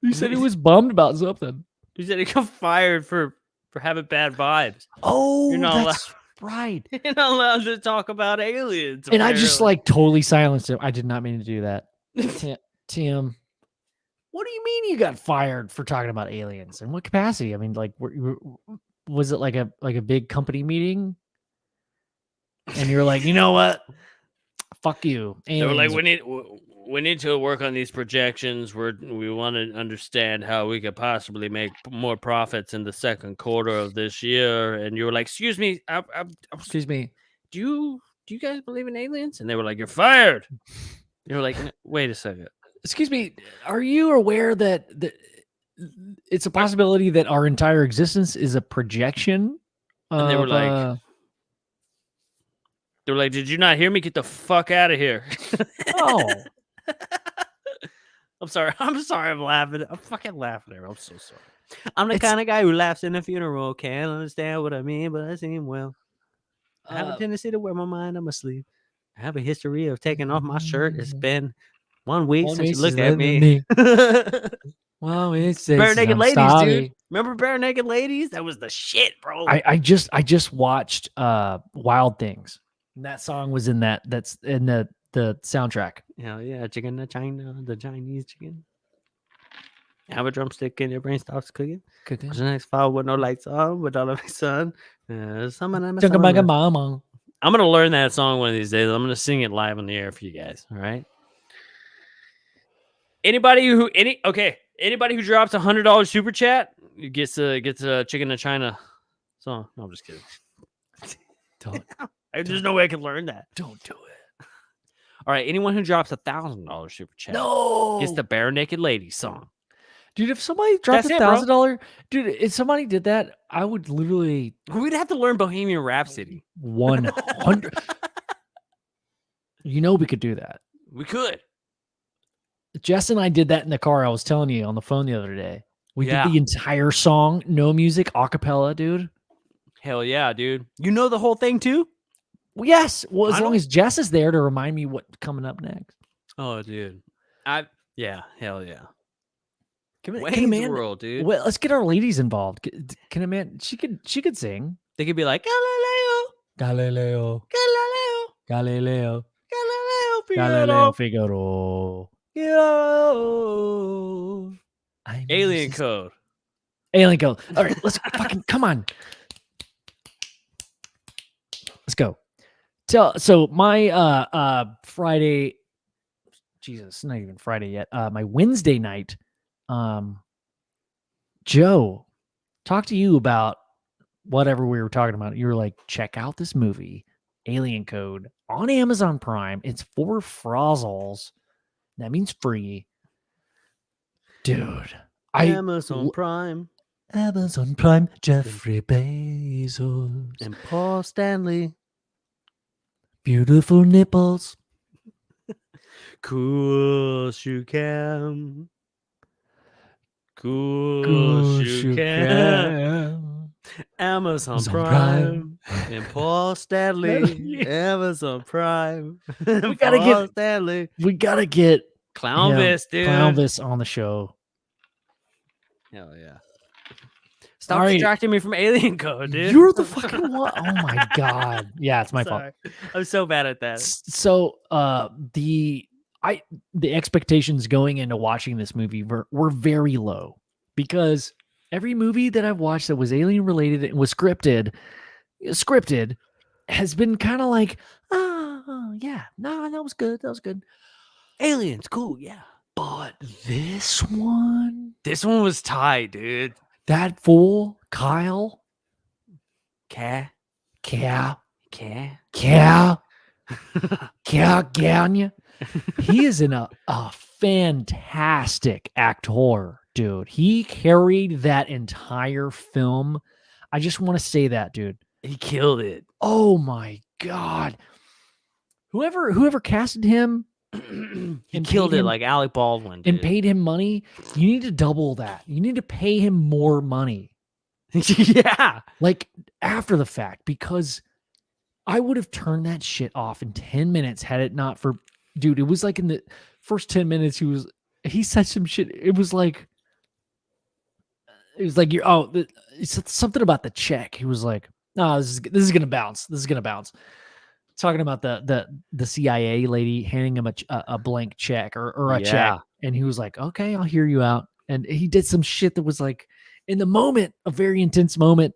He said he was bummed about something. He said he got fired for having bad vibes. Oh, that's right. You're not allowed to talk about aliens. And I just like totally silenced him. I did not mean to do that. Tim, what do you mean you got fired for talking about aliens? In what capacity? I mean, like, was it like a big company meeting? And you're like, you know what? Fuck you. Aliens. They were like, we need to work on these projections. We want to understand how we could possibly make more profits in the second quarter of this year. And you were like, excuse me, excuse me. Do you guys believe in aliens? And they were like, you're fired. You were like, wait a second. Excuse me. Are you aware that it's a possibility that our entire existence is a projection? And they were like, did you not hear me? Get the fuck out of here. Oh. I'm sorry. I'm laughing. I'm fucking laughing there. I'm so sorry. I'm the kind of guy who laughs in a funeral. Can't understand what I mean, but I seem well. I have a tendency to wear my mind on my sleeve. I have a history of taking off my shirt. It's been 1 week since you looked at me. Well, it's Bare Naked Ladies, dude. Remember Bare Naked Ladies? That was the shit, bro. I just watched Wild Things. And that song was in that's in the soundtrack. Hell yeah, chicken to China, the Chinese chicken. Have a drumstick and your brain stops cooking. What's the next file with no lights on, with all of my son? I'm gonna learn that song one of these days. I'm gonna sing it live on the air for you guys. All right. Anybody who drops $100 super chat gets a Chicken to China song. No, I'm just kidding. There's no way I can learn that. Don't do it. All right, anyone who drops $1,000 super chat gets the Bare Naked Ladies song. Dude, if somebody dropped $1,000, dude, if somebody did that, I would literally. We'd have to learn Bohemian Rhapsody. 100. You know we could do that. We could. Jess and I did that in the car. I was telling you on the phone the other day. We did the entire song, no music, a cappella, dude. Hell yeah, dude. You know the whole thing too? Well, yes. Well, as I long don't- as Jess is there to remind me what's coming up next. Oh, dude. Hell yeah. Can Wayne's Amanda, World, dude. well, let's get our ladies involved. Can Amanda? She could sing. They could be like Galileo, Galileo, Galileo, Galileo, Galileo, Figaro. Figaro. Alien Code. Alien Code. All right, let's fucking come on. Let's go. So my Friday, Jesus, not even Friday yet. My Wednesday night, Joe, talk to you about whatever we were talking about. You were like, check out this movie, Alien Code, on Amazon Prime. It's for Frozzles. That means free. Dude. Amazon Prime. Amazon Prime, Jeffrey Bezos. And Paul Stanley. Beautiful nipples. Cool shoe cam. Cool shoe cam. Amazon Prime. And Paul Stanley. Amazon Prime. We gotta Paul Stanley. We gotta get Clownvis, dude. Clownvis on the show. Hell yeah. Stop All right. distracting me from Alien Code, dude. You're the fucking one. Oh my god. Yeah, it's my fault. Sorry. I'm so bad at that. So the expectations going into watching this movie were very low, because every movie that I've watched that was alien related and was scripted has been kind of like, oh yeah, no, that was good. Aliens, cool, yeah. But this one was tight, dude. that fool Kyle Ca Ganya. He is a fantastic actor, dude. He carried that entire film. I just want to say that, dude. He killed it. Oh my god. Whoever casted him He and killed paid it him- like Alec Baldwin. and Dude. paid him money, you need to double that. You need to pay him more money. Yeah. Like after the fact, because I would have turned that shit off in 10 minutes had it not for, dude, it was like in the first 10 minutes he said some shit. It was like it's something about the check. He was like, no, this is gonna bounce. This is gonna bounce. Talking about the CIA lady handing him a blank check or a Yeah. check, and he was like, okay, I'll hear you out. And he did some shit that was like in the moment, a very intense moment,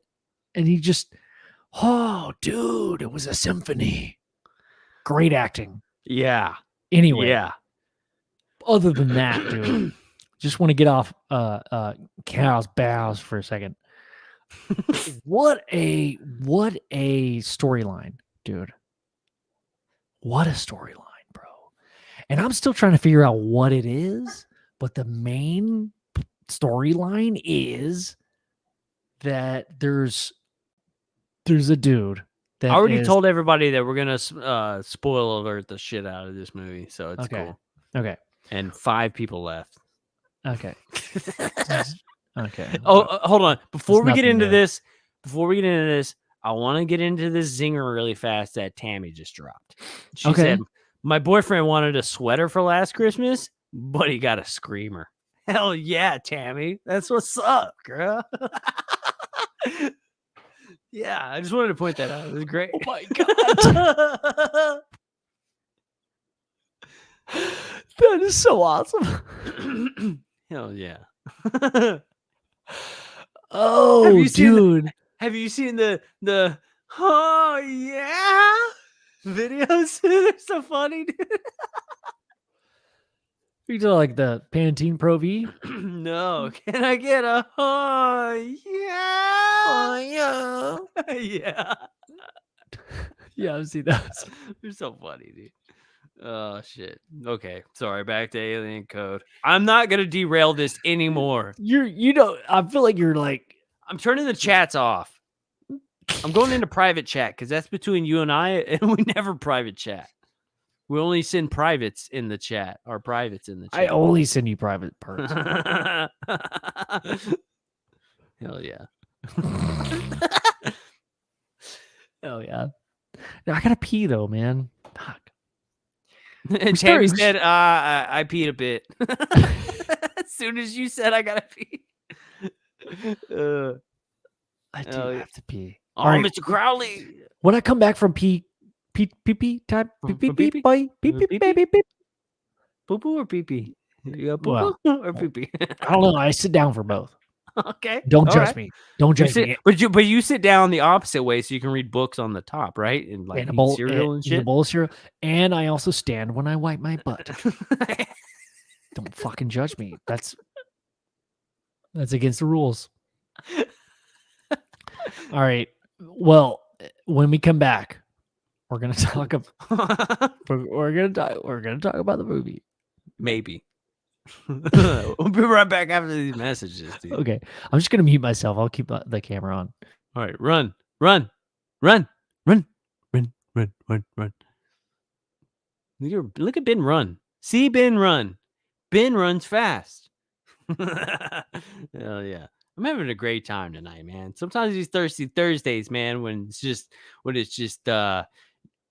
and he just, oh, dude, it was a symphony. Great acting. Yeah. Anyway, Yeah. other than that, dude, just want to get off Cow's bows for a second. What a storyline, dude. What a storyline, bro. And I'm still trying to figure out what it is, but the main storyline is that there's a dude that I already is- told everybody that we're gonna spoil alert the shit out of this movie, so it's Okay. cool. Okay. And 5 people left. Okay. Okay. Hold on. Before we get nothing into there. this, I want to get into this zinger really fast that Tammy just dropped. She Okay. said, my boyfriend wanted a sweater for last Christmas, but he got a screamer. Hell yeah, Tammy. That's what's up, girl. Yeah, I just wanted to point that out. It was great. Oh my god. That is so awesome. Hell yeah. Oh, you seen the- dude. Have you seen the oh yeah videos? They're so funny, dude. You do like the Pantene Pro V? No, can I get a oh yeah? Yeah. Yeah, I've seen those. They're so funny, dude. Oh shit. Okay, sorry. Back to Alien Code. I'm not gonna derail this anymore. I feel like you're like, I'm turning the chats off. I'm going into private chat because that's between you and I, and we never private chat. We only send privates in the chat, or privates in the chat. I only send you private parts. Hell yeah. Oh yeah. I gotta pee though, man. Fuck. And Tammy said, I peed a bit. As soon as you said I gotta pee. I do Oh, have to pee. oh, All right. Mr. Crowley. When I come back from pee time, From pee pee-pee? boy, pee From pee pee-pee? baby pee. Poo poo or pee pee? You got poo Well, poo or pee pee? I don't know. I sit down for both. Okay. Don't all judge right. me. Don't You judge sit, me. but you sit down the opposite way so you can read books on the top, right? And like And a eat bowl, cereal and eat a shit. bowl of cereal. And I also stand when I wipe my butt. Don't fucking judge me. That's against the rules. All right. Well, when we come back, we're gonna talk about we're gonna talk about the movie. Maybe. We'll be right back after these messages, dude. Okay. I'm just gonna mute myself. I'll keep the camera on. All right, run, run, run, run, run, run, run, run. Look at Ben run. See Ben run. Ben runs fast. Hell yeah. I'm having a great time tonight, man. Sometimes these thirsty Thursdays, man, when it's just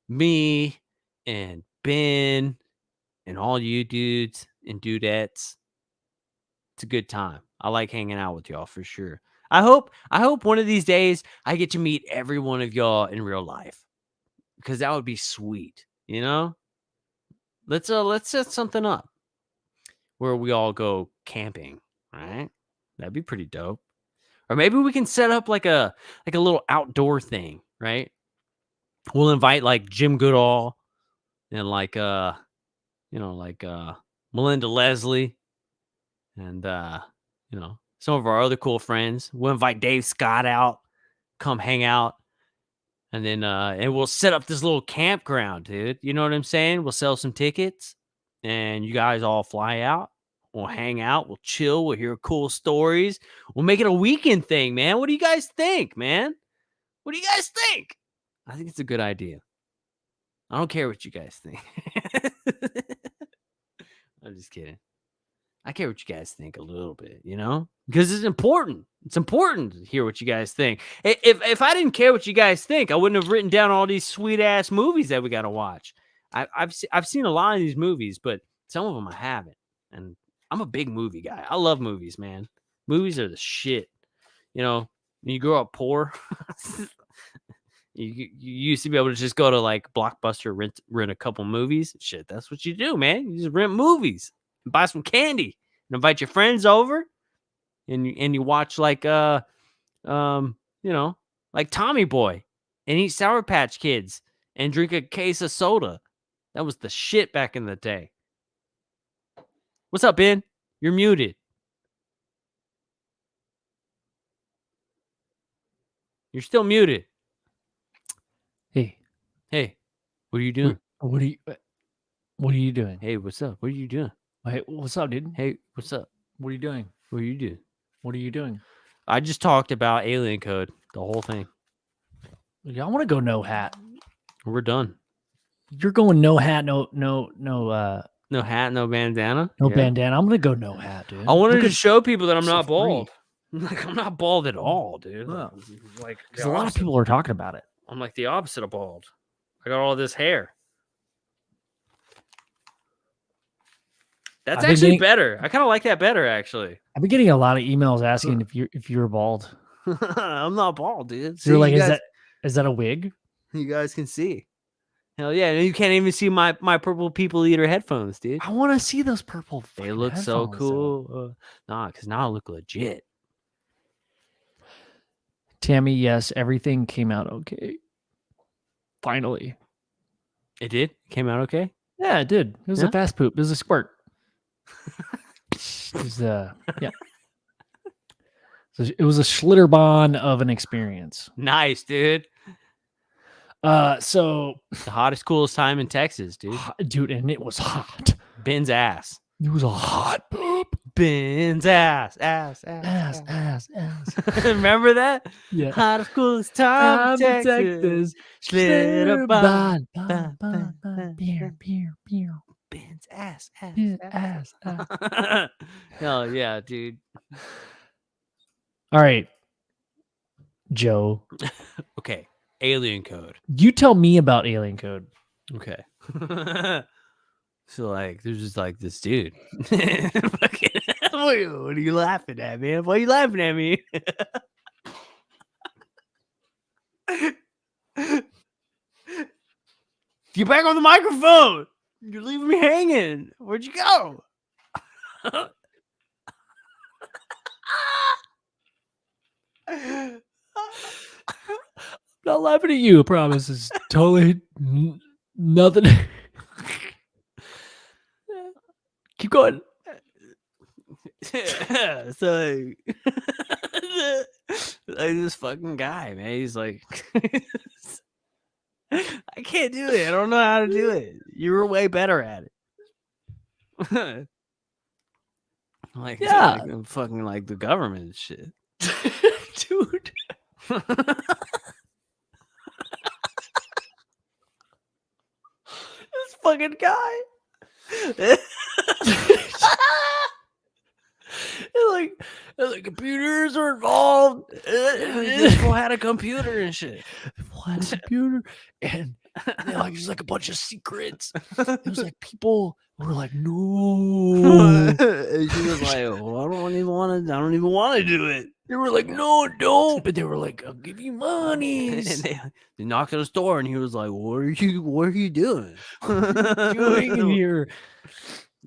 me and Ben and all you dudes and dudettes. It's a good time. I like hanging out with y'all for sure. I hope one of these days I get to meet every one of y'all in real life. Because that would be sweet, you know? Let's set something up where we all go camping, right? That'd be pretty dope. Or maybe we can set up like a little outdoor thing, right? We'll invite like Jim Goodall and like Melinda Leslie and some of our other cool friends. We'll invite Dave Scott out, come hang out. And then and we'll set up this little campground, dude. You know what I'm saying? We'll sell some tickets and you guys all fly out. We'll hang out. We'll chill. We'll hear cool stories. We'll make it a weekend thing, man. What do you guys think, man? What do you guys think? I think it's a good idea. I don't care what you guys think. I'm just kidding. I care what you guys think a little bit, you know? Because it's important. It's important to hear what you guys think. If I didn't care what you guys think, I wouldn't have written down all these sweet ass movies that we got to watch. I've seen a lot of these movies, but some of them I haven't. And I'm a big movie guy. I love movies, man. Movies are the shit. You know, when you grow up poor, you used to be able to just go to like Blockbuster, rent a couple movies. Shit, that's what you do, man. You just rent movies and buy some candy and invite your friends over, and you watch like like Tommy Boy and eat Sour Patch Kids and drink a case of soda. That was the shit back in the day. What's up, Ben? You're muted. You're still muted. Hey, What are you doing? what are you doing? Hey, what's up? What are you doing? Hey, what's up, dude? Hey, what's up? What are you doing? What are you doing? What are you doing? I just talked about Alien Code, the whole thing. Yeah, I want to go no hat. We're done. You're going no hat, no No hat, no bandana. no Yeah. bandana. I'm gonna go no hat, dude. I wanted Look to at- show people that I'm so not free. bald. Like I'm not bald at all, dude. Oh. Like 'cause a lot of people are talking about it. I'm like the opposite of bald. I got all this hair. That's I've been actually getting- better. I kind of like that better, actually. I've been getting a lot of emails asking if you're bald. I'm not bald, dude. You're like, you guys, is that a wig? you guys can see. Hell yeah. You can't even see my purple people eater headphones, dude. I want to see those purple. They fucking look so headphones, though. cool. Nah, because now I look legit. Tammy, yes, everything came out okay. Finally. It did? Came out okay? Yeah, it did. It was Yeah? a fast poop. It was a squirt. It was yeah. So it was a Schlitterbahn of an experience. Nice, dude. So The hottest, coolest time in Texas, dude. dude, and it was hot. Ben's ass. It was a hot poop. Ben's ass. Ass. Remember that? Yeah. Hottest, coolest time in Texas. Schlitterbahn. Ben's ass. Hell yeah, dude. All right, Joe. Okay. Alien code. You tell me about alien code. Okay. So like, there's just like this dude. Fucking- what are you laughing at, man? Why are you laughing at me? Get back on the microphone. You're leaving me hanging. Where'd you go? Not laughing at you. I promise. It's totally nothing. Keep going. So like this fucking guy, man. He's like, I can't do it. I don't know how to do it. You were way better at it. Like, Yeah. like, I'm fucking like the government and shit. Dude. This fucking guy. And like computers are involved. This fool had a computer and shit. Had a computer, and like there's like a bunch of secrets. It was like people were like, no. And she was like, well, I don't even want to do it. They were like, no, don't. But they were like, I'll give you money. And they knocked at his door, and he was like, what are you doing? Doing in here.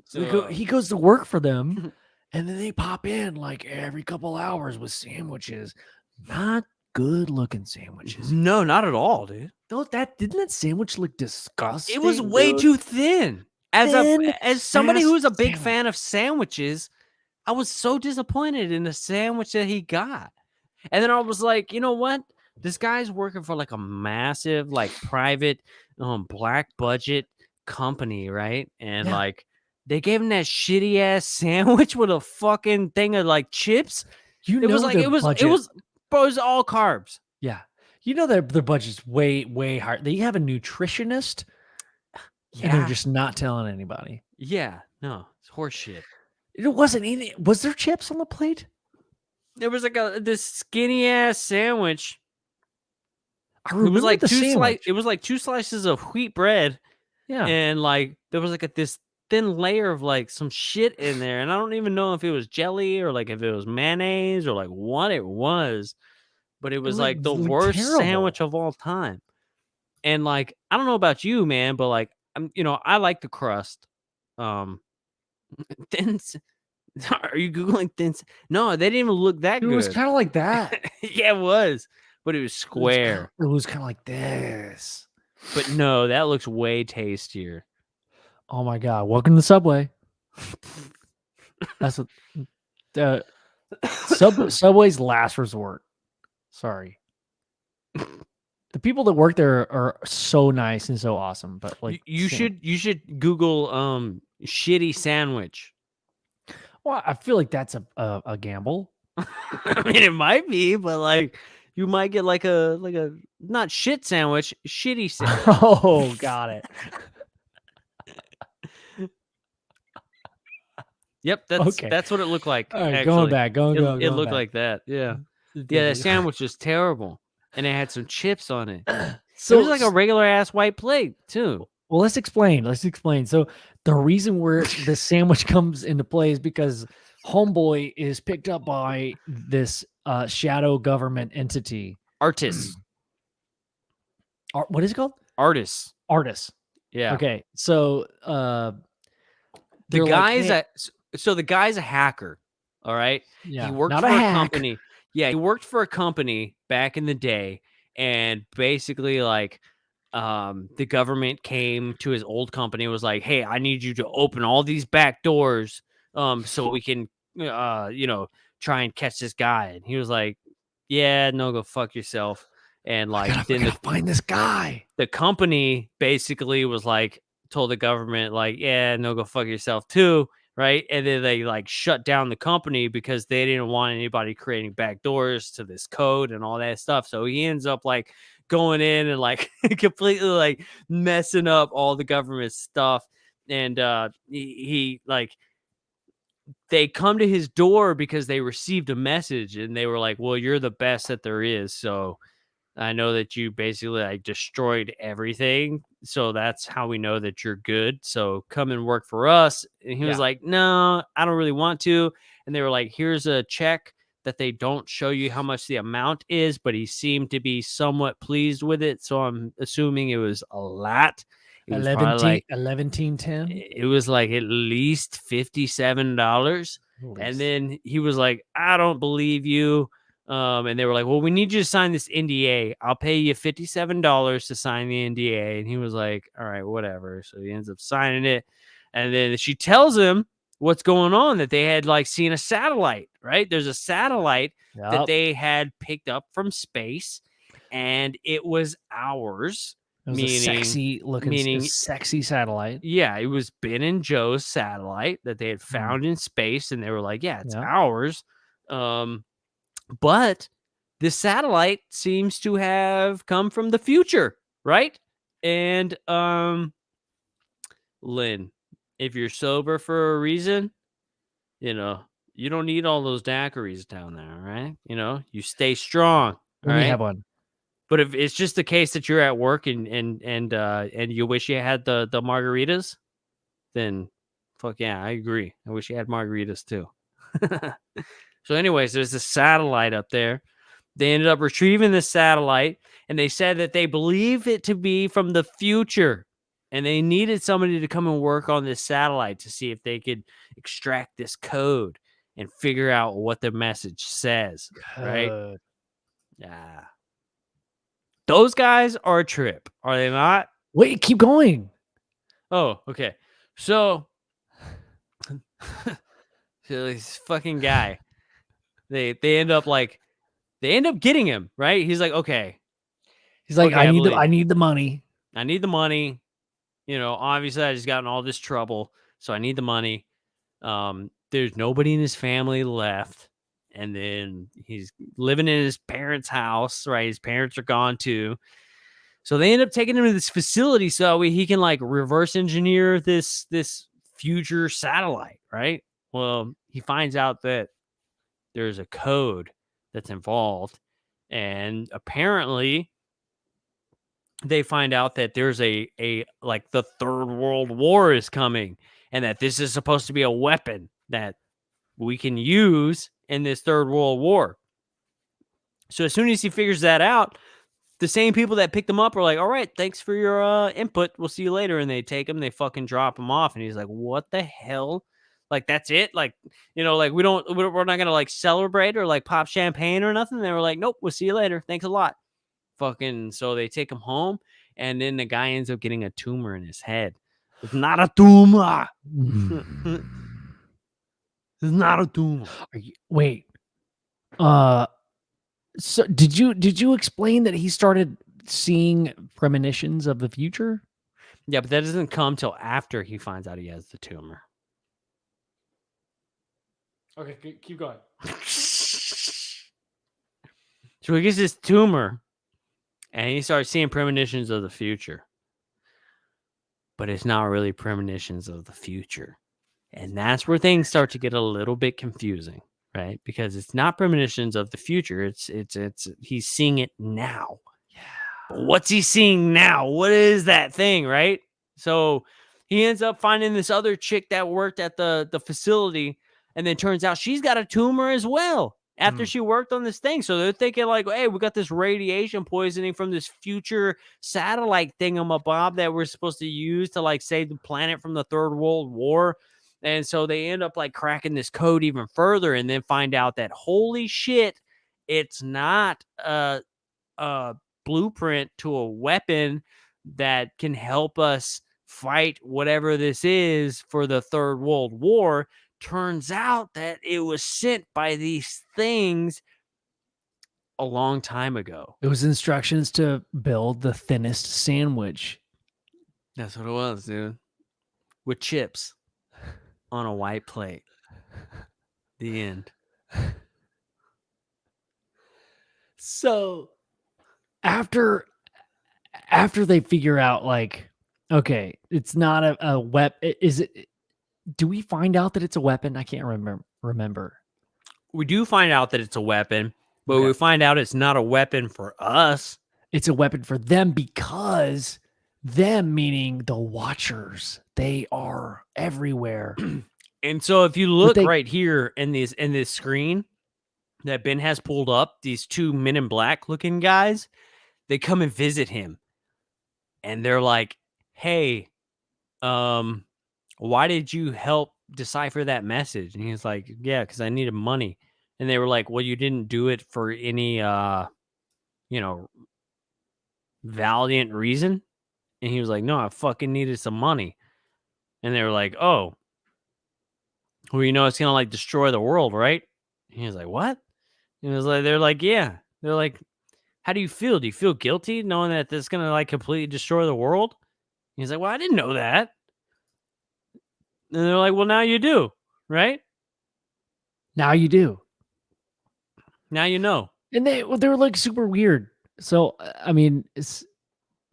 So, He goes to work for them, and then they pop in like every couple hours with sandwiches. Not good looking sandwiches. no, not at all, dude. Though didn't that sandwich look disgusting? It was way dude? too thin. Thin As somebody ass who's a big sandwich. fan of sandwiches, I was so disappointed in the sandwich that he got. And then I was like, you know what? This guy's working for like a massive, like private, black budget company, right? And Yeah. like they gave him that shitty ass sandwich with a fucking thing of like chips. You It know was like their budget. bro, it was all carbs. Yeah. You know their budget's way higher. They have a nutritionist, and they're just not telling anybody. Yeah, no, it's horse shit. It wasn't any. Was there chips on the plate? There was like this skinny ass sandwich. I It remember was like the two sandwich. It was like 2 slices of wheat bread, Yeah. and like there was like this thin layer of like some shit in there, and I don't even know if it was jelly or like if it was mayonnaise or like what it was, but it was like the looked worst terrible. sandwich of all time. And like I don't know about you, man, but like I like the crust. Thin. Are you googling thin? No, they didn't even look that It good. was kind of like that. Yeah, it was, but it was square. It was kind of like this. But no, that looks way tastier. Oh my god! Welcome to Subway. That's what the Subway's last resort. Sorry. The people that work there are so nice and so awesome, but like you should Google shitty sandwich. Well, I feel like that's a gamble. I mean, it might be, but like you might get like a not shit sandwich, shitty sandwich. Oh, got it. Yep, that's what it looked like. All right, actually. going back, going It looked back. like that. Yeah, yeah. That sandwich was terrible, and it had some chips on it. So it was like a regular ass white plate too. Well, let's explain. So the reason where the sandwich comes into play is because Homeboy is picked up by this shadow government entity. Artists. What is it called? Artists. Yeah. Okay. So the guy's so the guy's a hacker. All right. Yeah. He worked not for a a hack. company. Yeah, he worked for a company back in the day, and basically like the government came to his old company and was like, hey, I need you to open all these back doors so we can try and catch this guy. And he was like, yeah, no, go fuck yourself. And like I gotta find this guy. The company basically was like told the government like, yeah, no, go fuck yourself too, right? And then they like shut down the company because they didn't want anybody creating back doors to this code and all that stuff. So he ends up like going in and like completely like messing up all the government stuff. And he like they come to his door because they received a message and they were like, well, you're the best that there is. So I know that you basically like destroyed everything. So that's how we know that you're good. So come and work for us. And he was Yeah. like, no, I don't really want to. And they were like, here's a check that they don't show you how much the amount is, but he seemed to be somewhat pleased with it. So I'm assuming it was a lot. It was probably like 11-10. it was like at least $57. And then he was like, I don't believe you. And they were like, well, we need you to sign this NDA. I'll pay you $57 to sign the NDA. And he was like, all right, whatever. So he ends up signing it. And then she tells him what's going on, that they had like seen a satellite, right? There's a satellite that they had picked up from space, and it was ours. It was a sexy looking, sexy satellite. Yeah, it was Ben and Joe's satellite that they had found in space, and they were like, yeah, it's ours. But this satellite seems to have come from the future, right? And Lynn, if you're sober for a reason, you don't need all those daiquiris down there, right? You stay strong. Let me have one. But if it's just the case that you're at work and you wish you had the margaritas, then fuck yeah, I agree. I wish you had margaritas too. So anyways, there's a satellite up there. They ended up retrieving the satellite, and they said that they believe it to be from the future, and they needed somebody to come and work on this satellite to see if they could extract this code and figure out what the message says, right? Yeah. Those guys are a trip, are they not? Wait, keep going. Oh, okay. So this fucking guy, they end up getting him, right? He's like, okay. He's like, I need the money. I need the money. Obviously I just got in all this trouble, so I need the money. There's nobody in his family left. And then he's living in his parents' house, right? His parents are gone too. So they end up taking him to this facility so he can like reverse engineer this future satellite, right? Well, he finds out that there's a code that's involved, and apparently they find out that there's a like the Third World War is coming, and that this is supposed to be a weapon that we can use in this Third World War. So as soon as he figures that out, the same people that picked him up are like, all right, thanks for your input. We'll see you later. And they take him, they fucking drop him off. And he's like, what the hell? Like, that's it? Like, like we're not going to like celebrate or like pop champagne or nothing. They were like, nope, we'll see you later. Thanks a lot. Fucking, so they take him home, and then the guy ends up getting a tumor in his head. It's not a tumor. It's not a tumor. Wait. So did you explain that he started seeing premonitions of the future? Yeah, but that doesn't come till after he finds out he has the tumor. Okay, keep going. So he gets this tumor, and he starts seeing premonitions of the future. But it's not really premonitions of the future. And that's where things start to get a little bit confusing, right? Because it's not premonitions of the future. It's he's seeing it now. Yeah. But what's he seeing now? What is that thing, right? So he ends up finding this other chick that worked at the facility, and then turns out she's got a tumor as well after she worked on this thing. So they're thinking like, hey, we got this radiation poisoning from this future satellite thingamabob that we're supposed to use to like save the planet from the Third World War. And so they end up like cracking this code even further, and then find out that holy shit, it's not a blueprint to a weapon that can help us fight whatever this is for the Third World War. Turns out that it was sent by these things a long time ago. It was instructions to build the thinnest sandwich. That's what it was, dude. With chips on a white plate. The end. So after they figure out like, okay, it's not a weapon. Is it? Do we find out that it's a weapon? I can't remember. We do find out that it's a weapon, but we find out it's not a weapon for us. it's a weapon for them because them meaning the Watchers. They are everywhere. And so if you look they- right here in this screen that Ben has pulled up, these two Men in Black looking guys, they come and visit him. And they're like, "Hey, why did you help decipher that message?" And he's like, "Yeah, because I needed money." And they were like, "Well, you didn't do it for any valiant reason?" And he was like, "No, I fucking needed some money." And they were like, "Oh, well, it's gonna like destroy the world, right?" And he was like, "What?" And it was like, they're like, "Yeah." They're like, "How do you feel? Do you feel guilty knowing that this is gonna like completely destroy the world?" And he's like, "Well, I didn't know that." And they're like, "Well, now you do, right? Now you do. Now you know." And they were like super weird. So I mean, it's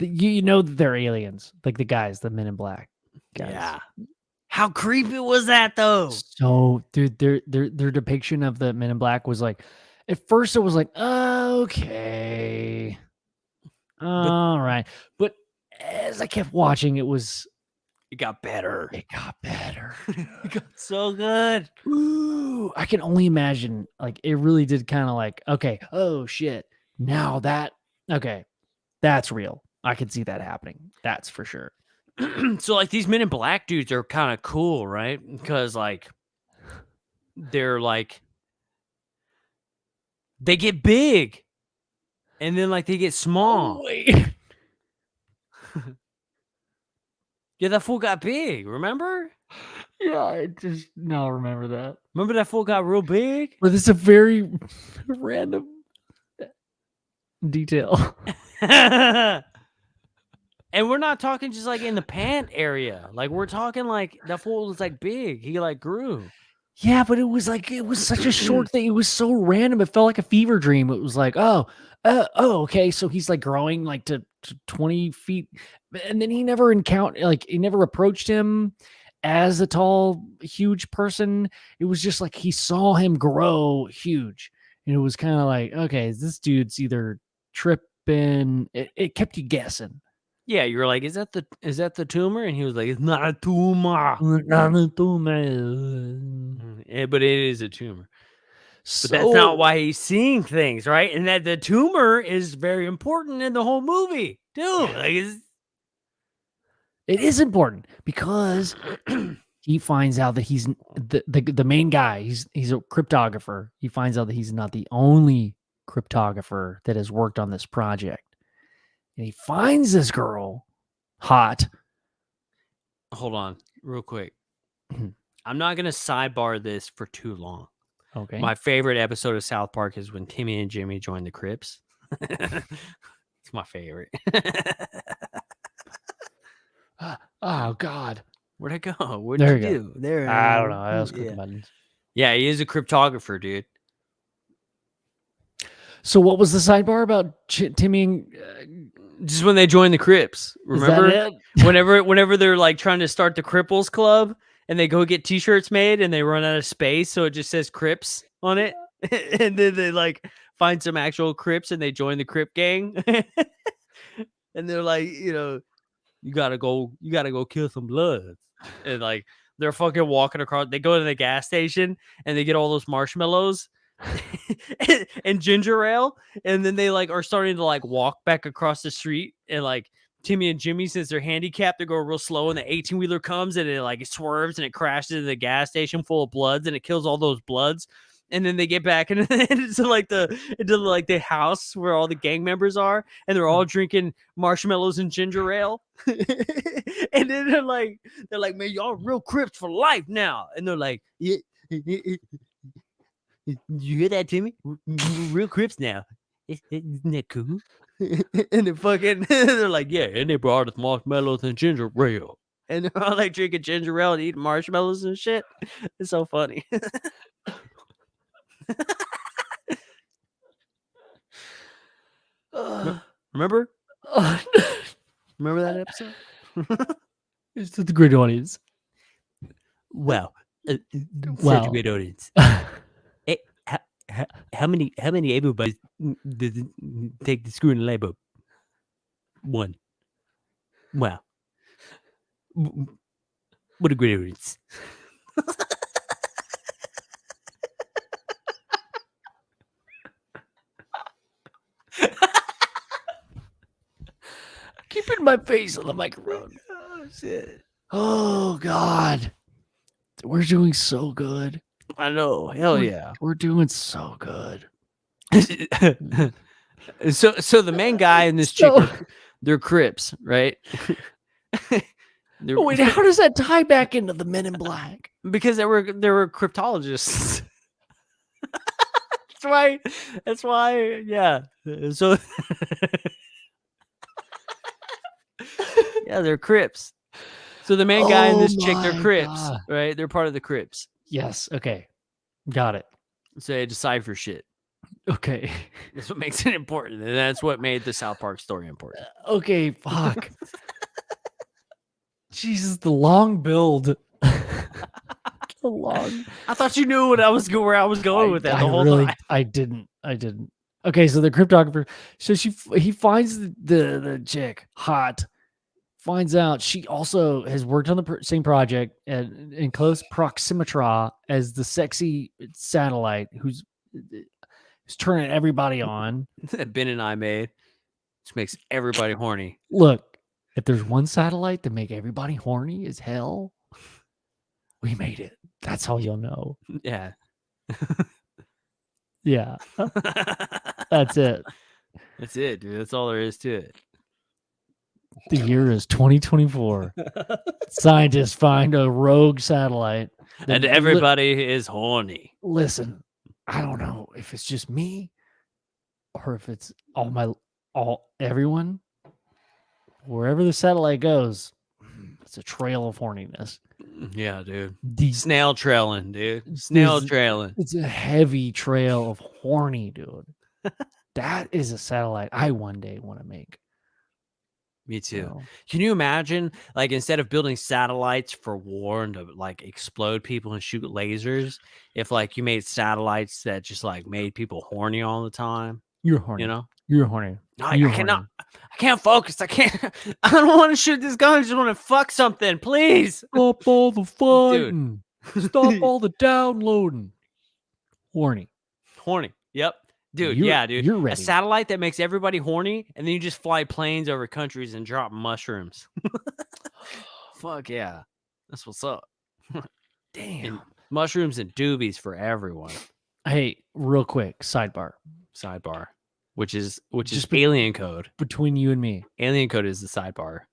you know that they're aliens, like the guys, the Men in Black guys. Yeah. How creepy was that though? So, dude, their depiction of the Men in Black was like, at first it was like, okay, all right, but as I kept watching, it got better. It got better. It got so good. Ooh, I can only imagine. Like, it really did kind of like, okay, oh shit, now that's real. I can see that happening. That's for sure. So like these Men in Black dudes are kind of cool, right? Because like they're like they get big and then like they get small. Oh, wait. Yeah, that fool got big, remember? Yeah, I just now remember that. Remember that fool got real big? But it's a very random detail. And we're not talking just like in the pant area. Like we're talking like that fool was like big. He like grew. Yeah, but it was such a short thing. It was so random. It felt like a fever dream. It was like, okay. So he's like growing like to 20 feet. And then he never he never approached him as a tall, huge person. It was just like he saw him grow huge. And it was kind of like, okay, this dude's either tripping. It kept you guessing. Yeah, you were like, is that the tumor? And he was like, it's not a tumor. Not a tumor. Yeah, but it is a tumor. So, But that's not why he's seeing things, right? And that the tumor is very important in the whole movie, too. Like, it is important because he finds out that he's the main guy. He's a cryptographer. He finds out that he's not the only cryptographer that has worked on this project. And he finds this girl hot. Hold on, real quick. I'm not gonna sidebar this for too long. Okay. My favorite episode of South Park is when Timmy and Jimmy join the Crips. It's my favorite. Oh God. Where'd I go? What There did you you go. do? There. I don't know. I was clicking buttons. Yeah, he is a cryptographer, dude. So what was the sidebar about Timmy and Just when they join the Crips, remember? Is that it? whenever they're like trying to start the Cripples Club and they go get T-shirts made and they run out of space, so it just says Crips on it, and then they like find some actual Crips and they join the Crip gang, and they're like, you gotta go kill some bloods, and like they're fucking walking across. They go to the gas station and they get all those marshmallows. and ginger ale, and then they like are starting to like walk back across the street, and like Timmy and Jimmy, since they're handicapped, they go real slow, and the 18-wheeler comes and it swerves and it crashes into the gas station full of bloods and it kills all those bloods, and then they get back into the house where all the gang members are, and they're all drinking marshmallows and ginger ale. And then they're like, man, y'all real Crips for life now, and they're like, yeah. You hear that, Timmy? We're real Crips now. Isn't that cool? And they're like, yeah, and they brought us marshmallows and ginger ale. And they're all like drinking ginger ale and eating marshmallows and shit. It's so funny. Remember? Remember that episode? It's to the great audience. Wow. Wow. Such a great audience. How many everybody does it take the screw in the label? One. Wow. What a great audience. Keeping my face on the microphone. Oh, shit. Oh, God. We're doing so good. I know. Hell yeah. We're doing so good. So the main guy and this chick, they're Crips, right? Wait, how does that tie back into the Men in Black? Because they were cryptologists. That's why, yeah. So yeah, they're Crips. So the main guy and this chick, they're Crips, right? They're part of the Crips. Yes. Okay. Got it. So they decipher shit. Okay. That's what makes it important. And that's what made the South Park story important. Okay. Fuck. Jesus, the long build. The long. I thought you knew where I was going with that the whole time. I didn't. Okay, so the cryptographer. So he finds the chick hot. Finds out she also has worked on the same project and in close proximity as the sexy satellite who's turning everybody on. That Ben and I made, which makes everybody horny. Look, if there's one satellite that make everybody horny as hell, we made it. That's how you'll know. Yeah. Yeah. That's it. That's it, dude. That's all there is to it. The year is 2024. Scientists find a rogue satellite. And everybody is horny. Listen, I don't know if it's just me or if it's everyone. Wherever the satellite goes, it's a trail of horniness. Yeah, dude. Snail-trailing, dude. Snail-trailing. It's a heavy trail of horny, dude. That is a satellite I one day want to make. Me too. So, can you imagine, like, instead of building satellites for war and to like explode people and shoot lasers, if like you made satellites that just like made people horny all the time? You're horny. You know? You're horny. I cannot. I can't focus. I can't. I don't want to shoot this gun. I just want to fuck something, please. Stop all the fighting. Stop all the downloading. Horny. Yep. Dude, dude. You're ready. A satellite that makes everybody horny, and then you just fly planes over countries and drop mushrooms. Fuck yeah. That's what's up. Damn. And mushrooms and doobies for everyone. Hey, real quick, sidebar. Which is alien code. Between you and me. Alien code is the sidebar.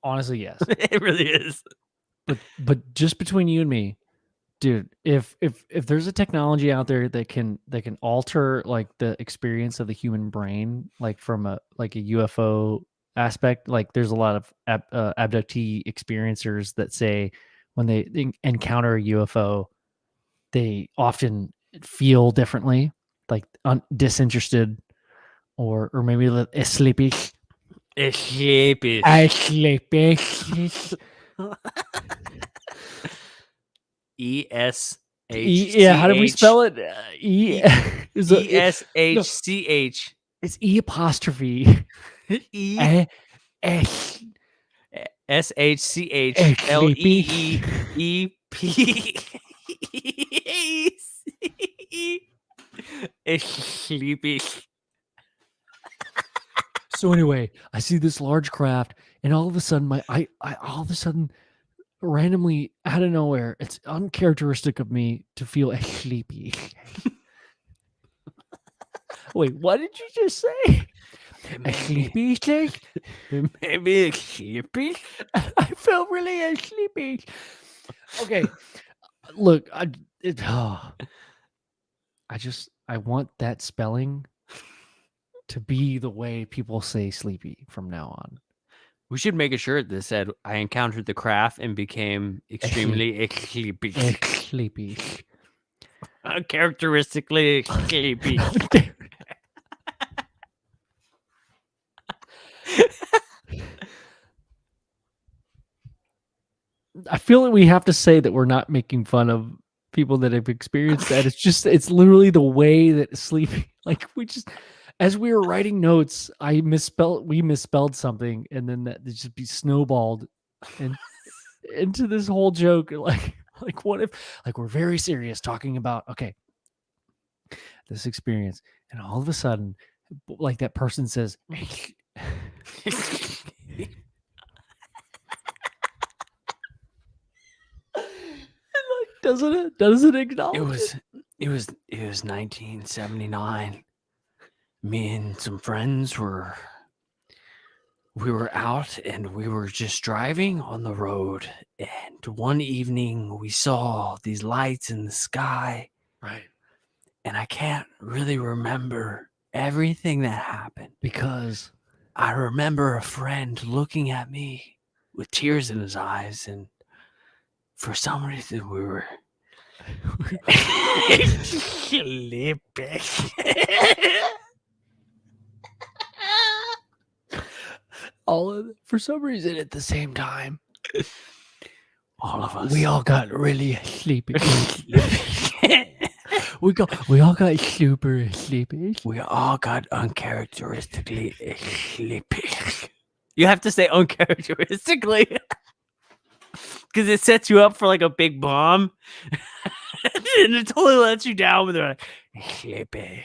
Honestly, yes. It really is. But just between you and me, dude, if there's a technology out there that can alter like the experience of the human brain, like from a UFO aspect, like there's a lot of abductee experiencers that say when they encounter a UFO, they often feel differently, like disinterested, or maybe sleepy. Sleepy. ESH. Yeah, how do we spell it? ESHCH. It's E apostrophe. E SHCHLEEEP. Sleepy. So anyway, I see this large craft, and all of a sudden, randomly out of nowhere, it's uncharacteristic of me to feel sleepy. Wait, what did you just say? Sleepy? Maybe sleepy. I felt really sleepy. Okay, look, I want that spelling to be the way people say sleepy from now on. We should make a shirt that said, I encountered the craft and became extremely sleepy. Sleepy. Uncharacteristically sleepy. I feel like we have to say that we're not making fun of people that have experienced that. It's literally the way that sleepy, like as we were writing notes, we misspelled something, and then that just be snowballed and into this whole joke. Like what if, like, we're very serious talking about, okay, this experience, and all of a sudden, like, that person says, doesn't acknowledge it was 1979. Me and some friends were out, and we were just driving on the road, and one evening we saw these lights in the sky, right, and I can't really remember everything that happened. because I remember a friend looking at me with tears in his eyes, and for some reason we were sleeping. for some reason at the same time, All of us. we all got really sleepy. we all got super sleepy. We all got uncharacteristically sleepy. You have to say uncharacteristically because it sets you up for like a big bomb, and it totally lets you down when they're like sleepy.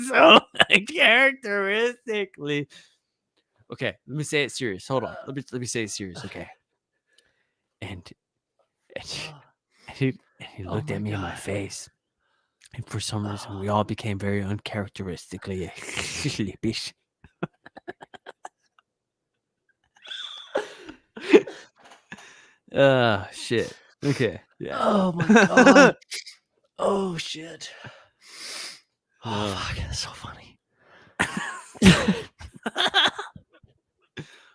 So uncharacteristically. Okay, let me say it serious. Hold on. Let me say it serious. Okay. And he looked my at me in my God. face. And for some reason, we all became very uncharacteristically sleepy. Shit. Okay. Yeah. Oh my God. Oh shit. Oh No. fuck, that's so funny.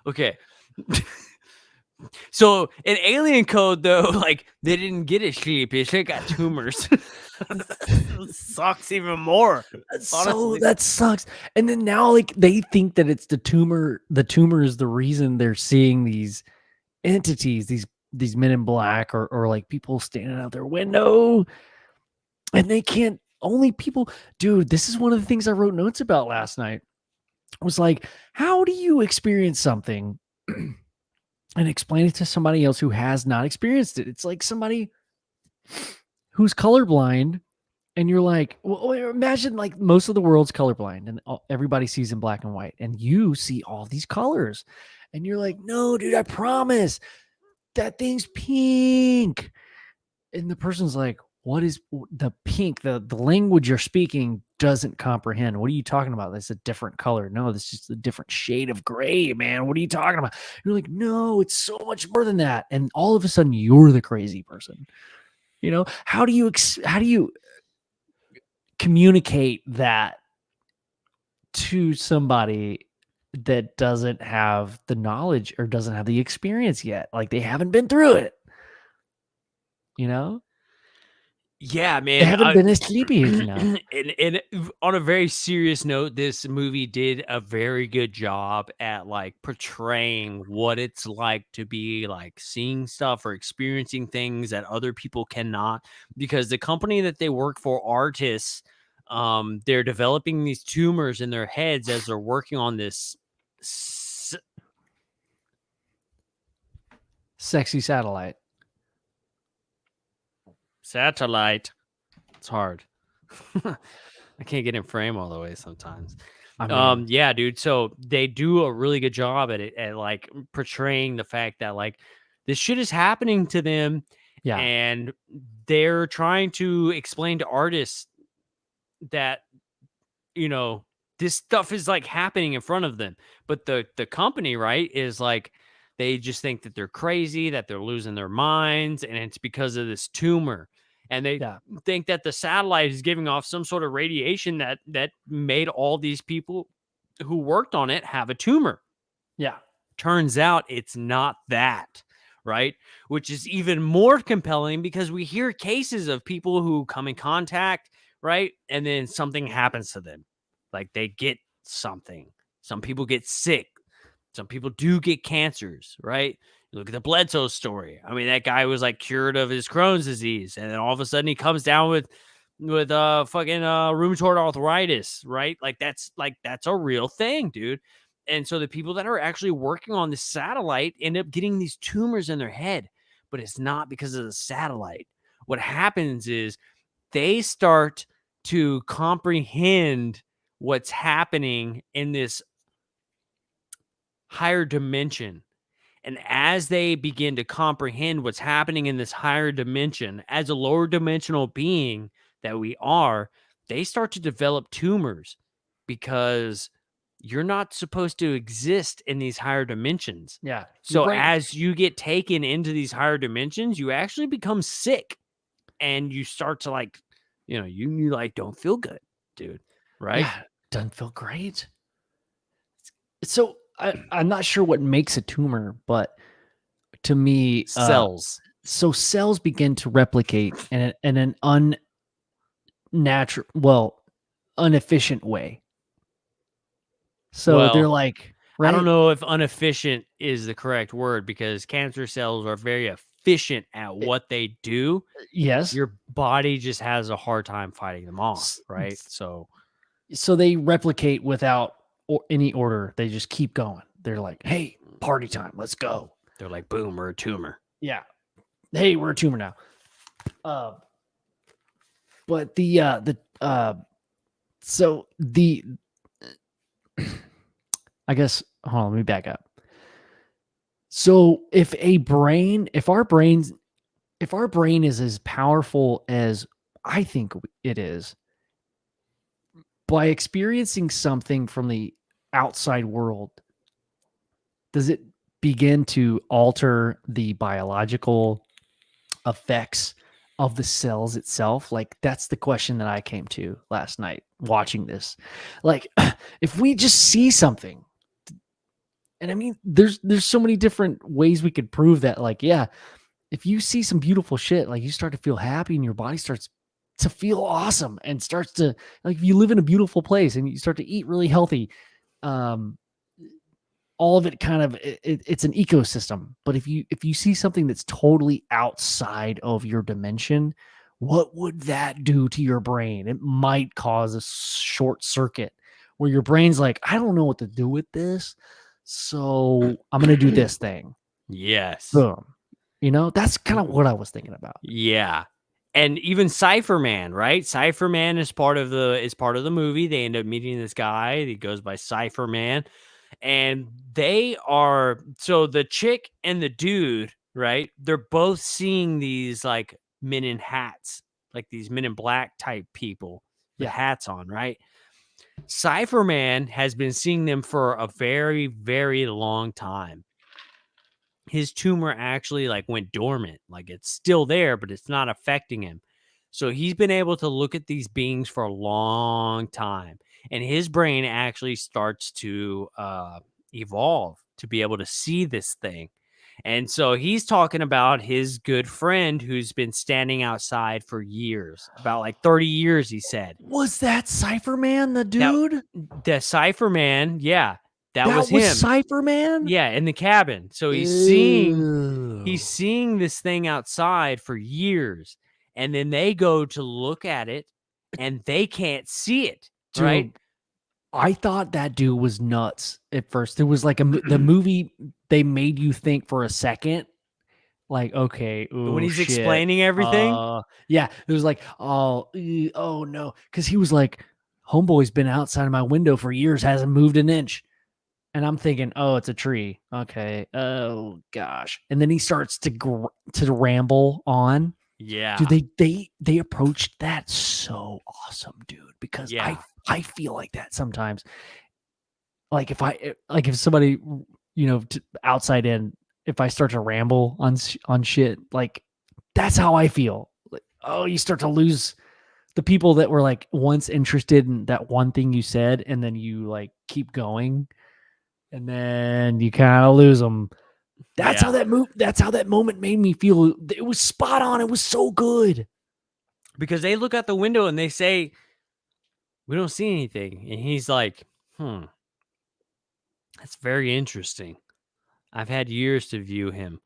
Okay. So in Alien Code, though, like they didn't get a sleepy, they got tumors. Sucks even more. Honestly. That sucks. And then now, like, they think that it's the tumor. The tumor is the reason they're seeing these entities, these men in black, or like people standing out their window, and they can't. Only people, dude. This is one of the things I wrote notes about last night. I was like, how do you experience something and explain it to somebody else who has not experienced it? It's like somebody who's colorblind, and you're like, well, imagine like most of the world's colorblind, and everybody sees in black and white, and you see all these colors, and you're like, no, dude, I promise that thing's pink. And the person's like, what is the pink? The language you're speaking doesn't comprehend. What are you talking about? That's a different color. No, this is just a different shade of gray, man. What are you talking about? You're like, no, it's so much more than that. And all of a sudden, you're the crazy person. You know, how do you communicate that to somebody that doesn't have the knowledge or doesn't have the experience yet? Like, they haven't been through it. You know? Yeah, man. They haven't been as sleepy as now. And on a very serious note, this movie did a very good job at like portraying what it's like to be like seeing stuff or experiencing things that other people cannot, because the company that they work for, artists, they're developing these tumors in their heads as they're working on this Sexy satellite. Satellite. It's hard. I can't get in frame all the way sometimes. I mean, Yeah, dude. So they do a really good job at it, at like portraying the fact that like this shit is happening to them, yeah. and they're trying to explain to artists that, you know, this stuff is like happening in front of them. But the company, right, is like, they just think that they're crazy, that they're losing their minds, and it's because of this tumor. And they think that the satellite is giving off some sort of radiation that made all these people who worked on it have a tumor. Yeah. Turns out it's not that, right? Which is even more compelling because we hear cases of people who come in contact, right? And then something happens to them. Like they get something. Some people get sick. Some people do get cancers, right? You look at the Bledsoe story. I mean, that guy was like cured of his Crohn's disease, and then all of a sudden he comes down with fucking rheumatoid arthritis, right? Like that's a real thing, dude. And so the people that are actually working on this satellite end up getting these tumors in their head, but it's not because of the satellite. What happens is they start to comprehend what's happening in this higher dimension. And as they begin to comprehend what's happening in this higher dimension, as a lower dimensional being that we are, they start to develop tumors because you're not supposed to exist in these higher dimensions. Yeah. So as you get taken into these higher dimensions, you actually become sick and you start to like, you like don't feel good, dude. Right? Yeah, doesn't feel great. So I'm not sure what makes a tumor, but to me, Cells. So cells begin to replicate in an inefficient way. So they're Well, like, I don't right? know if inefficient is the correct word because cancer cells are very efficient at what they do. Yes. Your body just has a hard time fighting them off, S- right? So So they replicate without any order. They just keep going. They're like, hey, party time. Let's go. they're like, boom, we're a tumor. Yeah. Hey, we're a tumor now. But so the I guess hold on, let me back up. So if our brain is as powerful as I think it is, by experiencing something from the outside world, does it begin to alter the biological effects of the cells itself? Like, that's the question that I came to last night watching this. Like, if we just see something, and I mean, there's so many different ways we could prove that. Like, yeah, if you see some beautiful shit, like you start to feel happy and your body starts to feel awesome and starts to, like, if you live in a beautiful place and you start to eat really healthy, all of it kind of it's an ecosystem. But if you see something that's totally outside of your dimension, what would that do to your brain? It might cause a short circuit where your brain's like, I don't know what to do with this, so I'm gonna do this thing. Yes. Boom. That's kind of what I was thinking about. Yeah. And even Cipherman, right? Cipherman is part of the movie. They end up meeting this guy. He goes by Cipherman. And so the chick and the dude, right? They're both seeing these like men in hats, like these men in black type people with hats on, right? Cipherman has been seeing them for a very, very long time. His tumor actually like went dormant. Like it's still there, but it's not affecting him. So he's been able to look at these beings for a long time. And his brain actually starts to evolve to be able to see this thing. And so he's talking about his good friend who's been standing outside for years, about like 30 years, he said. Was that Cipherman, the dude? The Cipherman, yeah. That was him. Cipherman? Yeah, in the cabin. So he's seeing this thing outside for years. And then they go to look at it and they can't see it. Dude, right? I thought that dude was nuts at first. There was like the movie, they made you think for a second, like, okay, When he's shit. explaining everything. Yeah, it was like, oh no, because he was like, homeboy's been outside of my window for years, hasn't moved an inch. And I'm thinking, oh, it's a tree. Okay. Oh gosh. And then he starts to ramble on. Yeah. Dude, they approached that so awesome, dude. Because I feel like that sometimes. Like if somebody, outside in, if I start to ramble on shit, like that's how I feel. Like, oh, you start to lose the people that were like once interested in that one thing you said, and then you like keep going. And then you kind of lose them. That's how that moment made me feel. It was spot on. It was so good. Because they look out the window and they say, we don't see anything. And he's like, that's very interesting. I've had years to view him.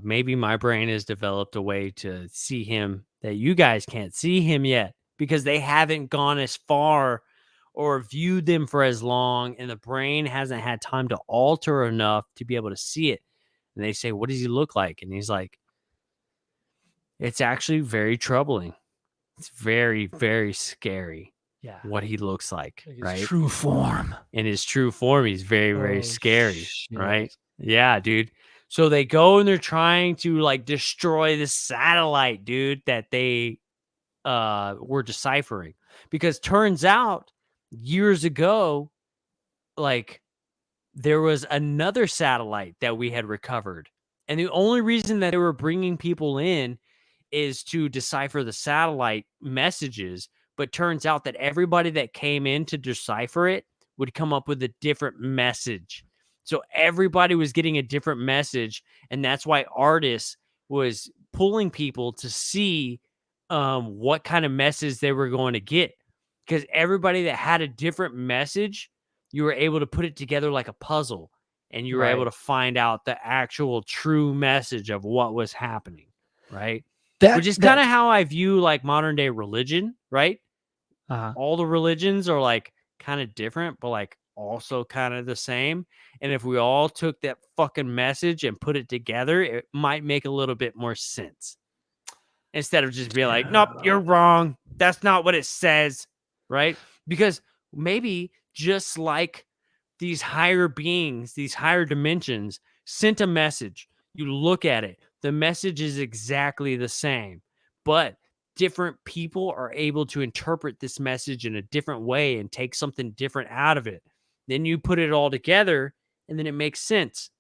Maybe my brain has developed a way to see him that you guys can't see him yet because they haven't gone as far or viewed them for as long, and the brain hasn't had time to alter enough to be able to see it. And they say, what does he look like? And he's like, it's actually very troubling. It's very, very scary. Yeah. What he looks like, right? True form. In his true form, he's very, very scary, shit. right? Yeah, dude. So they go and they're trying to like destroy the satellite, dude, that they were deciphering. Because turns out years ago, like there was another satellite that we had recovered. And the only reason that they were bringing people in is to decipher the satellite messages. But turns out that everybody that came in to decipher it would come up with a different message. So everybody was getting a different message. And that's why Artis was pulling people to see what kind of message they were going to get. Because everybody that had a different message, you were able to put it together like a puzzle. And you were able to find out the actual true message of what was happening. Right? Which is kind of how I view like modern day religion, right? All the religions are like kind of different, but like also kind of the same. And if we all took that fucking message and put it together, it might make a little bit more sense. Instead of just being like, nope, you're wrong. That's not what it says, right? Because maybe just like these higher beings, these higher dimensions sent a message. You look at it. The message is exactly the same, but different people are able to interpret this message in a different way and take something different out of it. Then you put it all together and then it makes sense.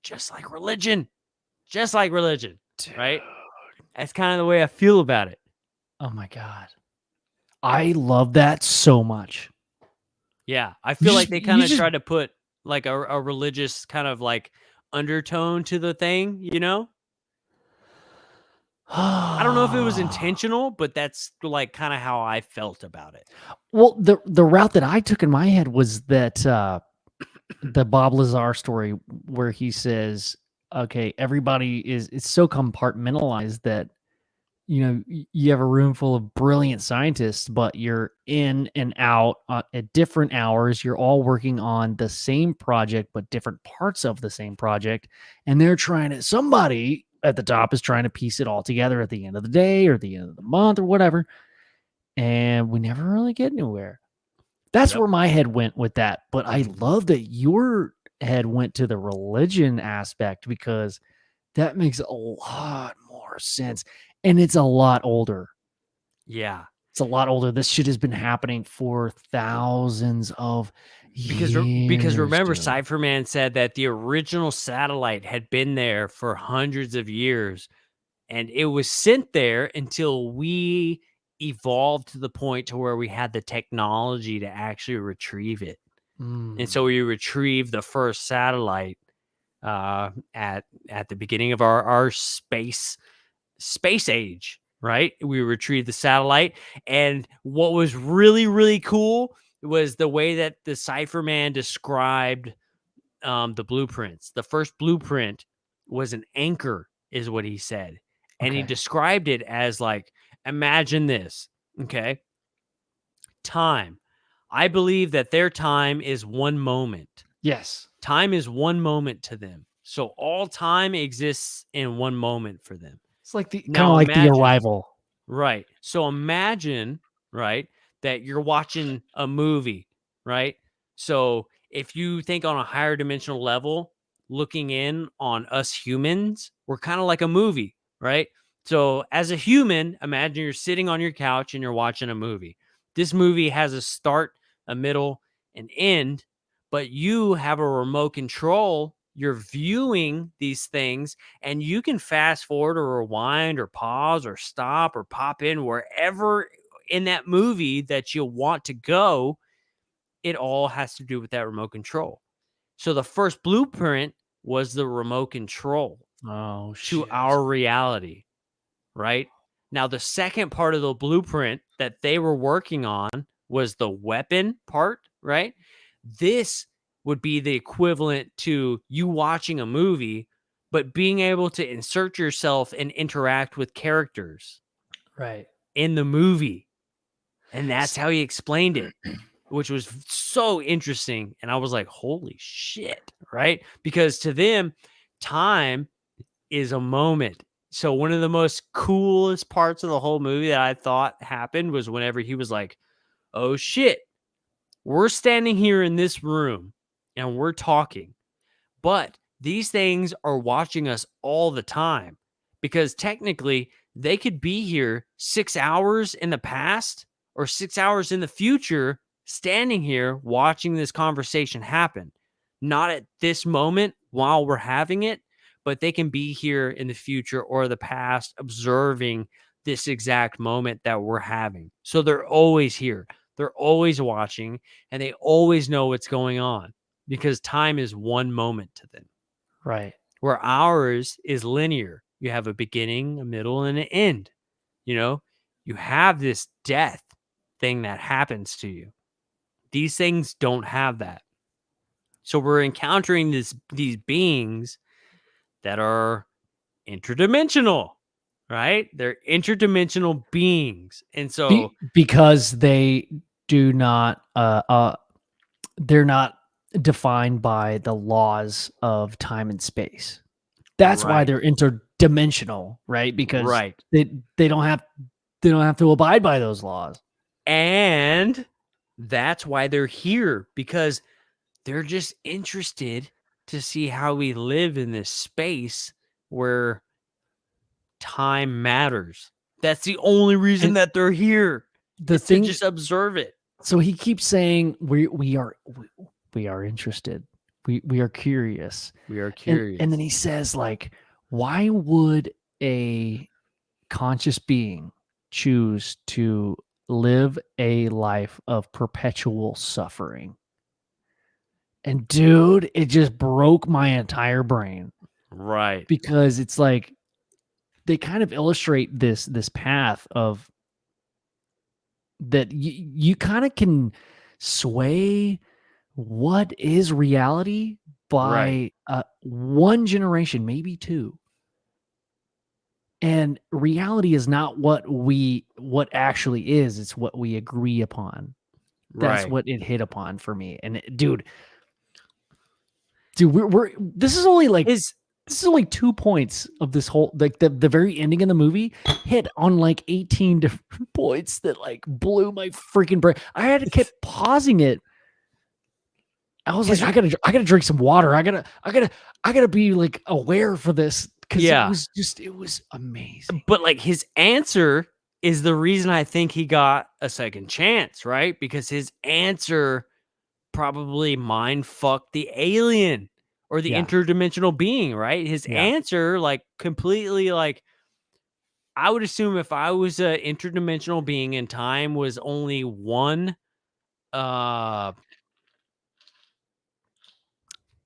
Just like religion. Just like religion, right? That's kind of the way I feel about it. Oh my God. I love that so much. Yeah. I feel like they kind of try to put like a religious kind of like undertone to the thing, you know? I don't know if it was intentional, but that's like kind of how I felt about it. Well, the route that I took in my head was that the Bob Lazar story where he says, okay, everybody it's so compartmentalized that, you know, you have a room full of brilliant scientists, but you're in and out at different hours. You're all working on the same project, but different parts of the same project. And they're somebody at the top is trying to piece it all together at the end of the day or the end of the month or whatever. And we never really get anywhere. That's where my head went with that. But I love that your head went to the religion aspect because that makes a lot more sense. And it's a lot older. Yeah. It's a lot older. This shit has been happening for thousands of years. Because remember, Cipherman said that the original satellite had been there for hundreds of years. And it was sent there until we evolved to the point to where we had the technology to actually retrieve it. And so we retrieved the first satellite at the beginning of our space age, right? We retrieved the satellite. And what was really, really cool was the way that the Cipherman described the blueprints. The first blueprint was an anchor, is what he said. And he described it as like, imagine this, okay? Time. I believe that their time is one moment. Yes. Time is one moment to them. So all time exists in one moment for them. It's like kind of like the Arrival. Right. So imagine, right, that you're watching a movie, right? So if you think on a higher dimensional level, looking in on us humans, we're kind of like a movie, right? So as a human, imagine you're sitting on your couch and you're watching a movie. This movie has a start, a middle, an end, but you have a remote control. You're viewing these things and you can fast forward or rewind or pause or stop or pop in wherever in that movie that you want to go. It all has to do with that remote control. So the first blueprint was the remote control to our reality, right? Now, the second part of the blueprint that they were working on was the weapon part, right? This would be the equivalent to you watching a movie, but being able to insert yourself and interact with characters. Right. in the movie. And that's how he explained it, which was so interesting. And I was like, holy shit, right? Because to them, time is a moment. So one of the most coolest parts of the whole movie that I thought happened was whenever he was like, oh shit, we're standing here in this room and we're talking, but these things are watching us all the time because technically they could be here 6 hours in the past or 6 hours in the future, standing here watching this conversation happen. Not at this moment while we're having it, but they can be here in the future or the past observing this exact moment that we're having. So they're always here. They're always watching and they always know what's going on because time is one moment to them. Right. Where ours is linear. You have a beginning, a middle, and an end. You know, you have this death thing that happens to you. These things don't have that. So we're encountering these beings that are interdimensional, right? They're interdimensional beings. And so Because they do not they're not defined by the laws of time and space. That's why Right. they're interdimensional, right? Because Right. they don't have to abide by those laws. And that's why they're here, because they're just interested to see how we live in this space where time matters. That's the only reason And that they're here. The is thing, to just observe it. so he keeps saying we are interested. We are curious. We are curious. And then he says, like, why would a conscious being choose to live a life of perpetual suffering? And dude, it just broke my entire brain. Right. Because it's like they kind of illustrate this path of that you kind of can sway what is reality by one generation, maybe two. And reality is not what actually is, it's what we agree upon. That's what it hit upon for me. And dude, we're this is only like this is only 2 points of this whole, like the very ending of the movie hit on like 18 different points that like blew my freaking brain. I had to keep pausing it. I was like, I gotta drink some water. I gotta be like aware for this. Cause it was amazing. But like his answer is the reason I think he got a second chance, right? Because his answer probably mind fucked the alien or the interdimensional being, right? His answer, like, completely, like, I would assume if I was an interdimensional being and time was only one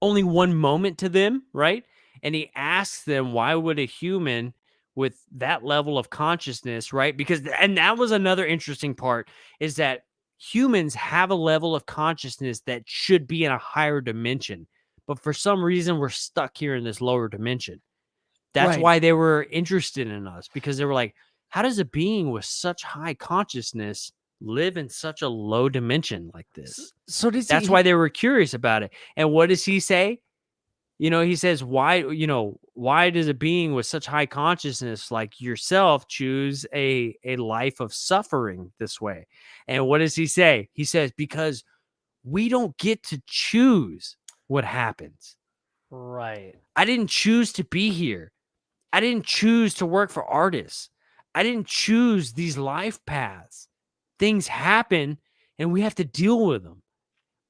moment to them, right? And he asks them, why would a human with that level of consciousness, right? Because, and that was another interesting part, is that humans have a level of consciousness that should be in a higher dimension. But for some reason, we're stuck here in this lower dimension. That's why they were interested in us, because they were like, how does a being with such high consciousness live in such a low dimension like this? So that's why they were curious about it. And what does he say? You know, he says, why does a being with such high consciousness like yourself choose a life of suffering this way? And what does he say? He says, because we don't get to choose what happens. Right. I didn't choose to be here. I didn't choose to work for artists. I didn't choose these life paths. Things happen and we have to deal with them.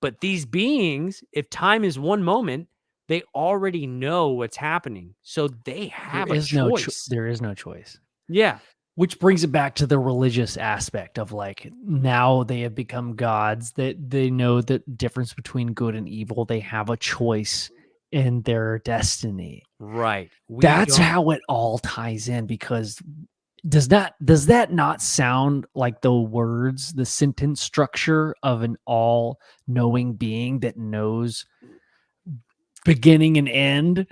But these beings, if time is one moment, they already know what's happening. So they have a choice. There is no choice. Yeah. Which brings it back to the religious aspect of like, now they have become gods, that they know the difference between good and evil. They have a choice in their destiny. Right. That's how it all ties in, because does that not sound like the sentence structure of an all-knowing being that knows beginning and end?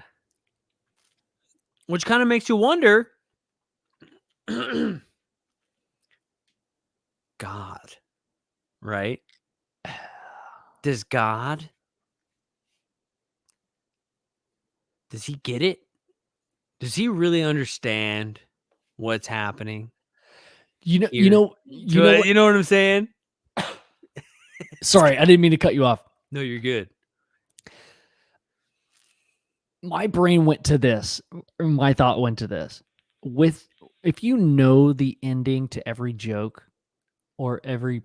Which kind of makes you wonder, God, right? Does God, does he get it? Does he really understand what's happening? You know, Here? what? You know what I'm saying? Sorry, I didn't mean to cut you off. No, you're good. My brain went to this. My thought went to this. If you know the ending to every joke or every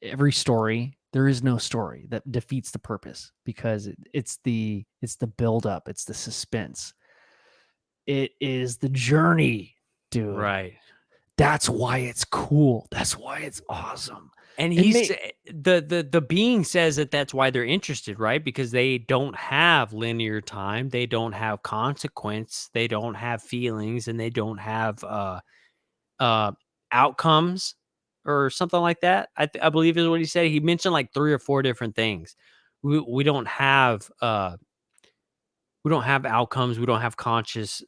every story, there is no story that defeats the purpose because it's the build up, it's the suspense. It is the journey, dude. Right. That's why it's cool. That's why it's awesome. And the being says that that's why they're interested, right? Because they don't have linear time, they don't have consequence, they don't have feelings, and they don't have outcomes or something like that. I believe is what he said. He mentioned like 3 or 4 different things. We don't have outcomes. We don't have conscious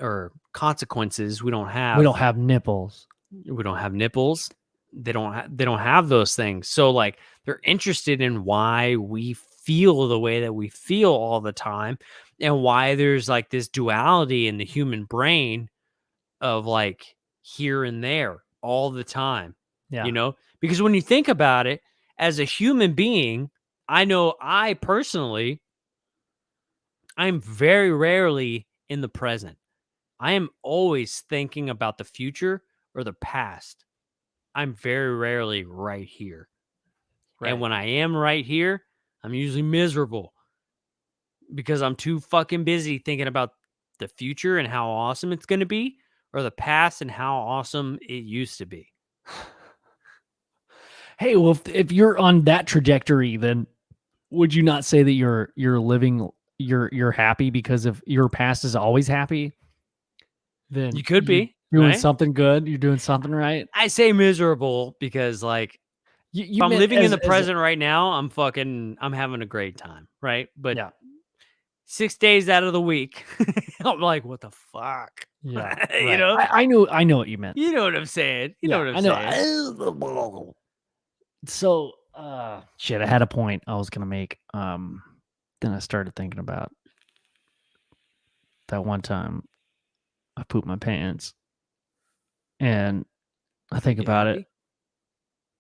or consequences. We don't have nipples. We don't have nipples. They don't have those things. So like they're interested in why we feel the way that we feel all the time and why there's like this duality in the human brain of like here and there all the time. Yeah. You know, because when you think about it, as a human being, I know I personally, I'm very rarely in the present. I am always thinking about the future or the past. I'm very rarely right here. Right. And when I am right here, I'm usually miserable because I'm too fucking busy thinking about the future and how awesome it's going to be, or the past and how awesome it used to be. Hey, well, if you're on that trajectory, then would you not say that you're living, you're happy because of your past is always happy? Then You could be doing right? something good. You're doing something right. I say miserable because like if I'm living in the present right now, I'm having a great time, right? But yeah. 6 days out of the week, I'm like, what the fuck? Yeah, You right. know? I know what you meant. You know what I'm saying? You know what I'm saying? So, shit, I had a point I was gonna make. Then I started thinking about that one time I pooped my pants, and I think about it.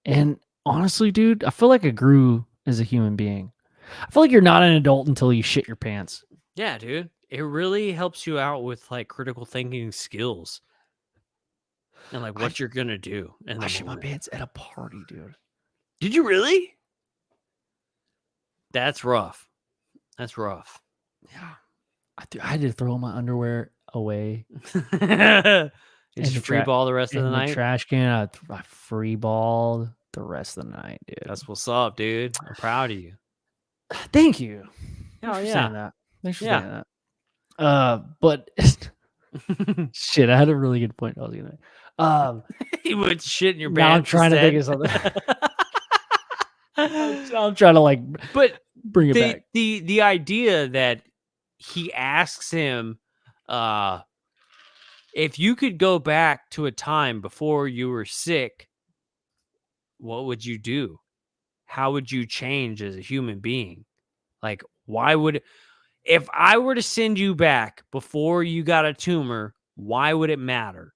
And honestly, dude, I feel like I grew as a human being. I feel like you're not an adult until you shit your pants. Yeah, dude. It really helps you out with like critical thinking skills and like what you're gonna do. And I shit my pants at a party, dude. Did you really? That's rough. That's rough. Yeah. I had to throw my underwear away. Did you free ball the rest of the night? The trash can. I free balled the rest of the night, dude. That's what's up, dude. I'm proud of you. Thank you. Oh yeah. Saying that. Thanks for saying that. But shit, I had a really good point I was gonna. You went shit in your now I'm pants. trying to think of something. I'm trying to like, but bring it back. The idea that he asks him, if you could go back to a time before you were sick, what would you do? How would you change as a human being? Like, if I were to send you back before you got a tumor, why would it matter?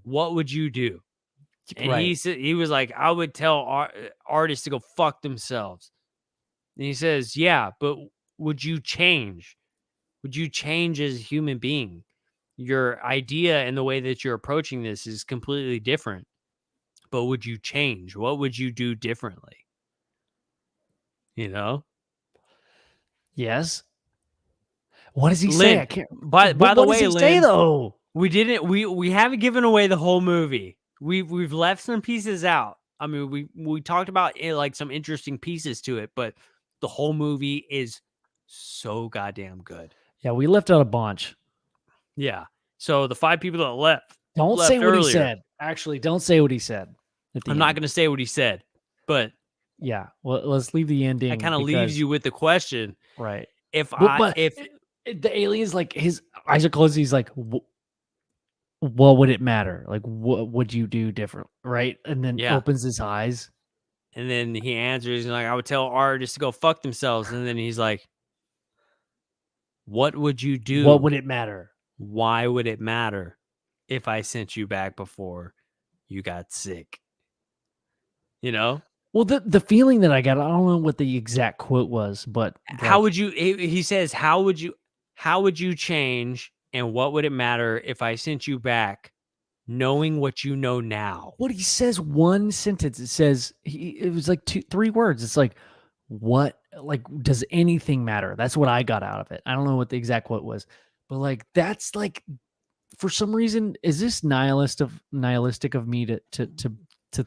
What would you do? And he was like, I would tell artists to go fuck themselves. And he says, yeah, but would you change? Would you change as a human being? Your idea and the way that you're approaching this is completely different. But would you change? What would you do differently? You know? Yes. What does he say? I can't. By the way, Lynn, say though? We haven't given away the whole movie. We've left some pieces out. I mean, we talked about like some interesting pieces to it, but the whole movie is so goddamn good. Yeah, we left out a bunch. Yeah. So the 5 people that left. Don't say what he said. Actually, don't say what he said. I'm not going to say what he said, but yeah. Well, let's leave the ending. That kind of leaves you with the question, right? If the aliens, like his eyes are closed, he's like, what would it matter? Like, what would you do different? Right. And then Yeah. opens his eyes. And then he answers, and like, I would tell artists to go fuck themselves. And then he's like, what would you do? What would it matter? Why would it matter if I sent you back before you got sick? You know? Well, the feeling that I got, I don't know what the exact quote was, but How would you, he says, how would you change, and what would it matter if I sent you back knowing what you know now? what he says, one sentence, it says, it was like 3 words. It's like, what, like, does anything matter? That's what I got out of it. I don't know what the exact quote was, but like, that's like, for some reason, is this nihilistic of me to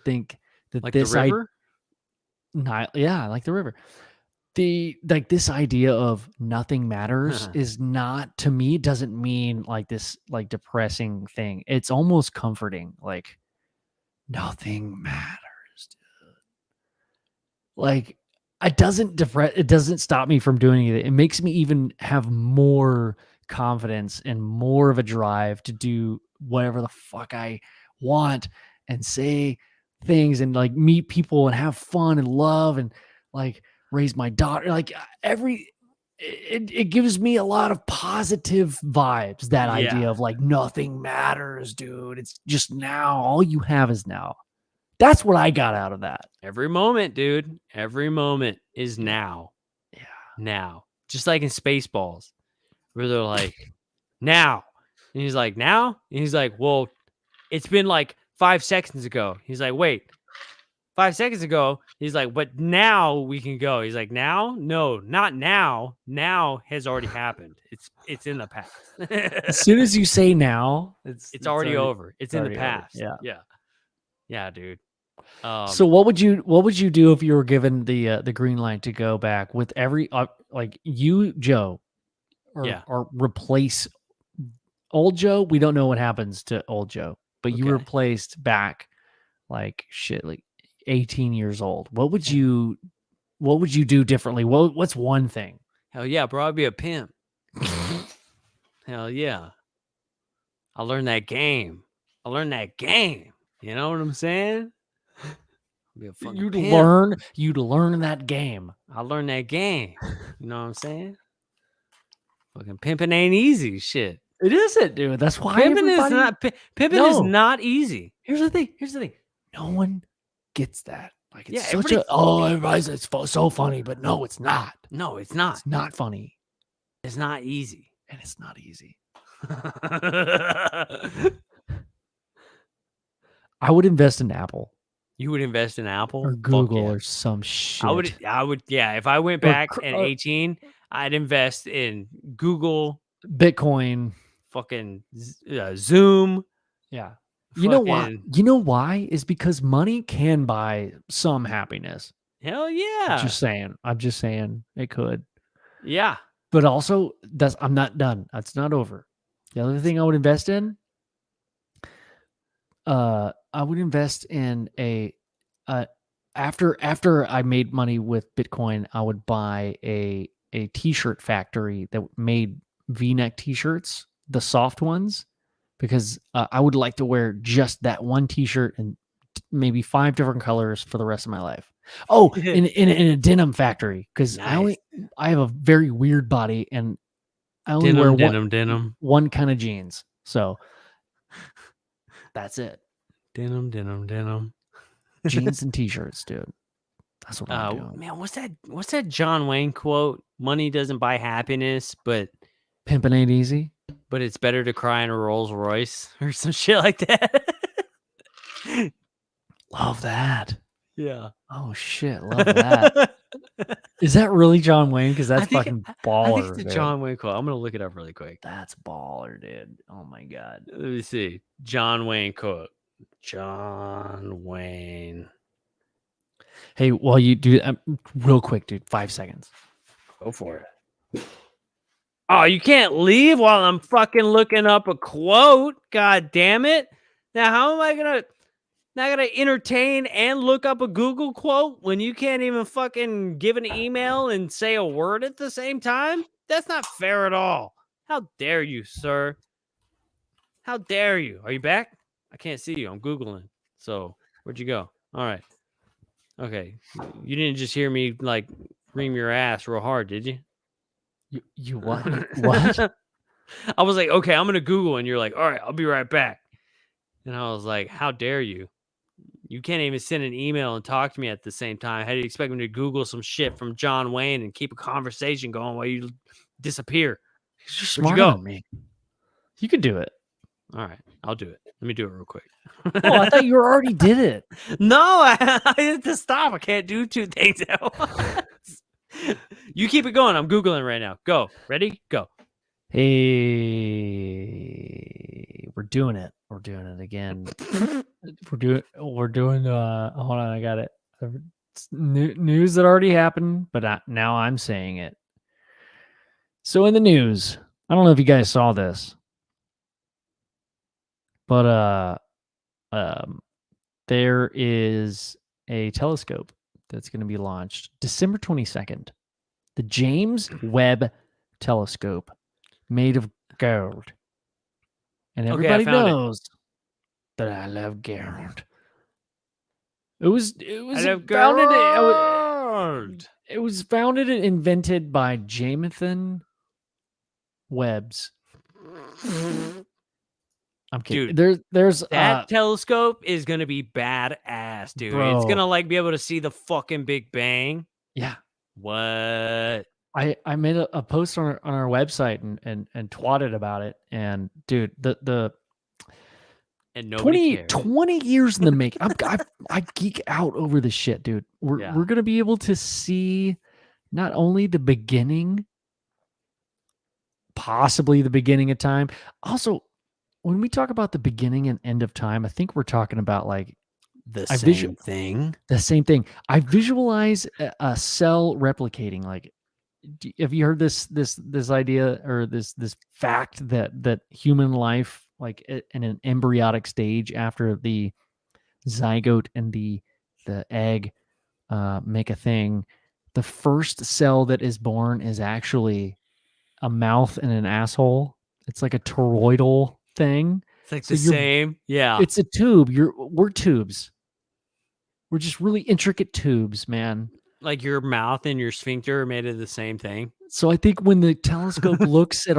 think that Like this the river? yeah, like the river. Like this idea of nothing matters is not, to me, doesn't mean like this like depressing thing. It's almost comforting. Like nothing matters, dude. Like it doesn't stop me from doing it. It makes me even have more confidence and more of a drive to do whatever the fuck I want and say things and like meet people and have fun and love and like raise my daughter. Like it gives me a lot of positive vibes, that Yeah. idea of like nothing matters, dude. It's just now. All you have is now. That's what I got out of that. Every moment, dude. Every moment is now. Yeah. Now. Just like in Spaceballs, where they're like, now. And he's like, now? And he's like, well, it's been like 5 seconds ago. He's like, wait, 5 seconds ago? He's like, but now we can go. He's like, now? No, not now. Now has already happened. It's in the past. As soon as you say now, it's already over. It's in the already over. past. Yeah. Yeah. Yeah, dude. So what would you do if you were given the green light to go back with every like you, Joe, or replace old Joe? We don't know what happens to old Joe, but you Okay. replaced back like shit, like 18 years old. What would you do differently? What's one thing? Hell yeah, bro, I'd be a pimp. Hell yeah. I learned that game. You know what I'm saying? Be a fucking You'd pimp. learn that game. I learned that game. You know what I'm saying? Fucking pimping ain't easy. Shit. It isn't, dude. That's why Pimping is everybody... not pimping is not easy. Here's the thing. No one gets that. Like it's Yeah, such everybody's it's so funny, but no, it's not. No, it's not. It's not funny. It's not easy. And it's not easy. I would invest in Apple. You would invest in Apple or Google or some shit. I would. Yeah, if I went back at 18, I'd invest in Google, Bitcoin, fucking Zoom. Yeah. You know why? You know why? Is because money can buy some happiness. Hell yeah. I'm just saying it could. Yeah. But also, I'm not done. That's not over. The other thing I would invest in, I would invest in after I made money with Bitcoin, I would buy a t-shirt factory that made V-neck t-shirts, the soft ones, because I would like to wear just that one t-shirt and maybe 5 different colors for the rest of my life. Oh, in a denim factory, because I have a very weird body and I only wear one kind of jeans. So that's it. Denim. Jeans and t-shirts, dude. That's what I'm doing. Man, what's that John Wayne quote? Money doesn't buy happiness, but pimping ain't easy. But it's better to cry in a Rolls Royce or some shit like that. Love that. Yeah. Oh shit, love that. Is that really John Wayne? Because that's fucking baller. I think it's a John Wayne quote. I'm gonna look it up really quick. That's baller, dude. Oh my god. Let me see. John Wayne quote. John Wayne. Hey, while you do real quick, dude, 5 seconds. Go for it. Oh, you can't leave while I'm fucking looking up a quote. God damn it. Now, how am I not gonna entertain and look up a Google quote when you can't even fucking give an email and say a word at the same time? That's not fair at all. How dare you, sir? How dare you? Are you back? I can't see you. I'm Googling. So where'd you go? All right. Okay. You didn't just hear me like ream your ass real hard, did you? You what? What? I was like, okay, I'm gonna Google, and you're like, all right, I'll be right back. And I was like, how dare you? You can't even send an email and talk to me at the same time. How do you expect me to Google some shit from John Wayne and keep a conversation going while you disappear? You're Where'd you smarter go? than me. You could do it. All right, I'll do it. Let me do it real quick. Oh, I thought you already did it. No, I had to stop. I can't do two things at once. You keep it going. I'm Googling right now. Go. Ready? Go. Hey, we're doing it. We're doing it again. we're doing hold on, I got it. It's news that already happened, but now I'm saying it. So in the news, I don't know if you guys saw this, but there is a telescope that's going to be launched December 22nd. The James Webb Telescope, made of gold. And everybody knows that I love gold. It was founded and invented by Jamathan Webbs. I'm kidding. Dude, there's that telescope is gonna be badass, dude. Bro. It's gonna like be able to see the fucking Big Bang. Yeah. What? I made a post on our website and twatted about it. And dude, the And nobody cares. 20 years in the making. I geek out over this shit, dude. We're gonna be able to see not only the beginning, possibly the beginning of time. Also, when we talk about the beginning and end of time, I think we're talking about like the same thing. The same thing. I visualize a cell replicating. Like, have you heard this idea or this fact that human life, like in an embryonic stage after the zygote and the egg make a thing, the first cell that is born is actually a mouth and an asshole. It's like a toroidal thing. It's like the same. Yeah. It's a tube. We're tubes. We're just really intricate tubes, man. Like your mouth and your sphincter are made of the same thing. So I think when the telescope looks at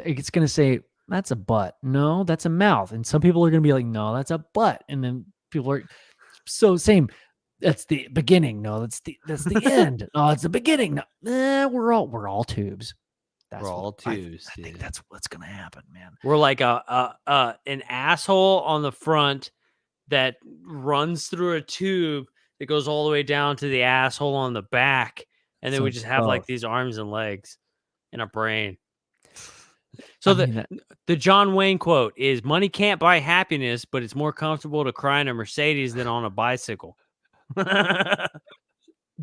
it's going to say, that's a butt. No, that's a mouth. And some people are going to be like, no, that's a butt. And then people are so same. That's the beginning. No, that's the end. No, it's the beginning. No, we're all tubes. We're all tubes. I think that's what's going to happen, man. We're like an asshole on the front that runs through a tube that goes all the way down to the asshole on the back. And then we just have like these arms and legs and a brain. So the John Wayne quote is, money can't buy happiness, but it's more comfortable to cry in a Mercedes than on a bicycle.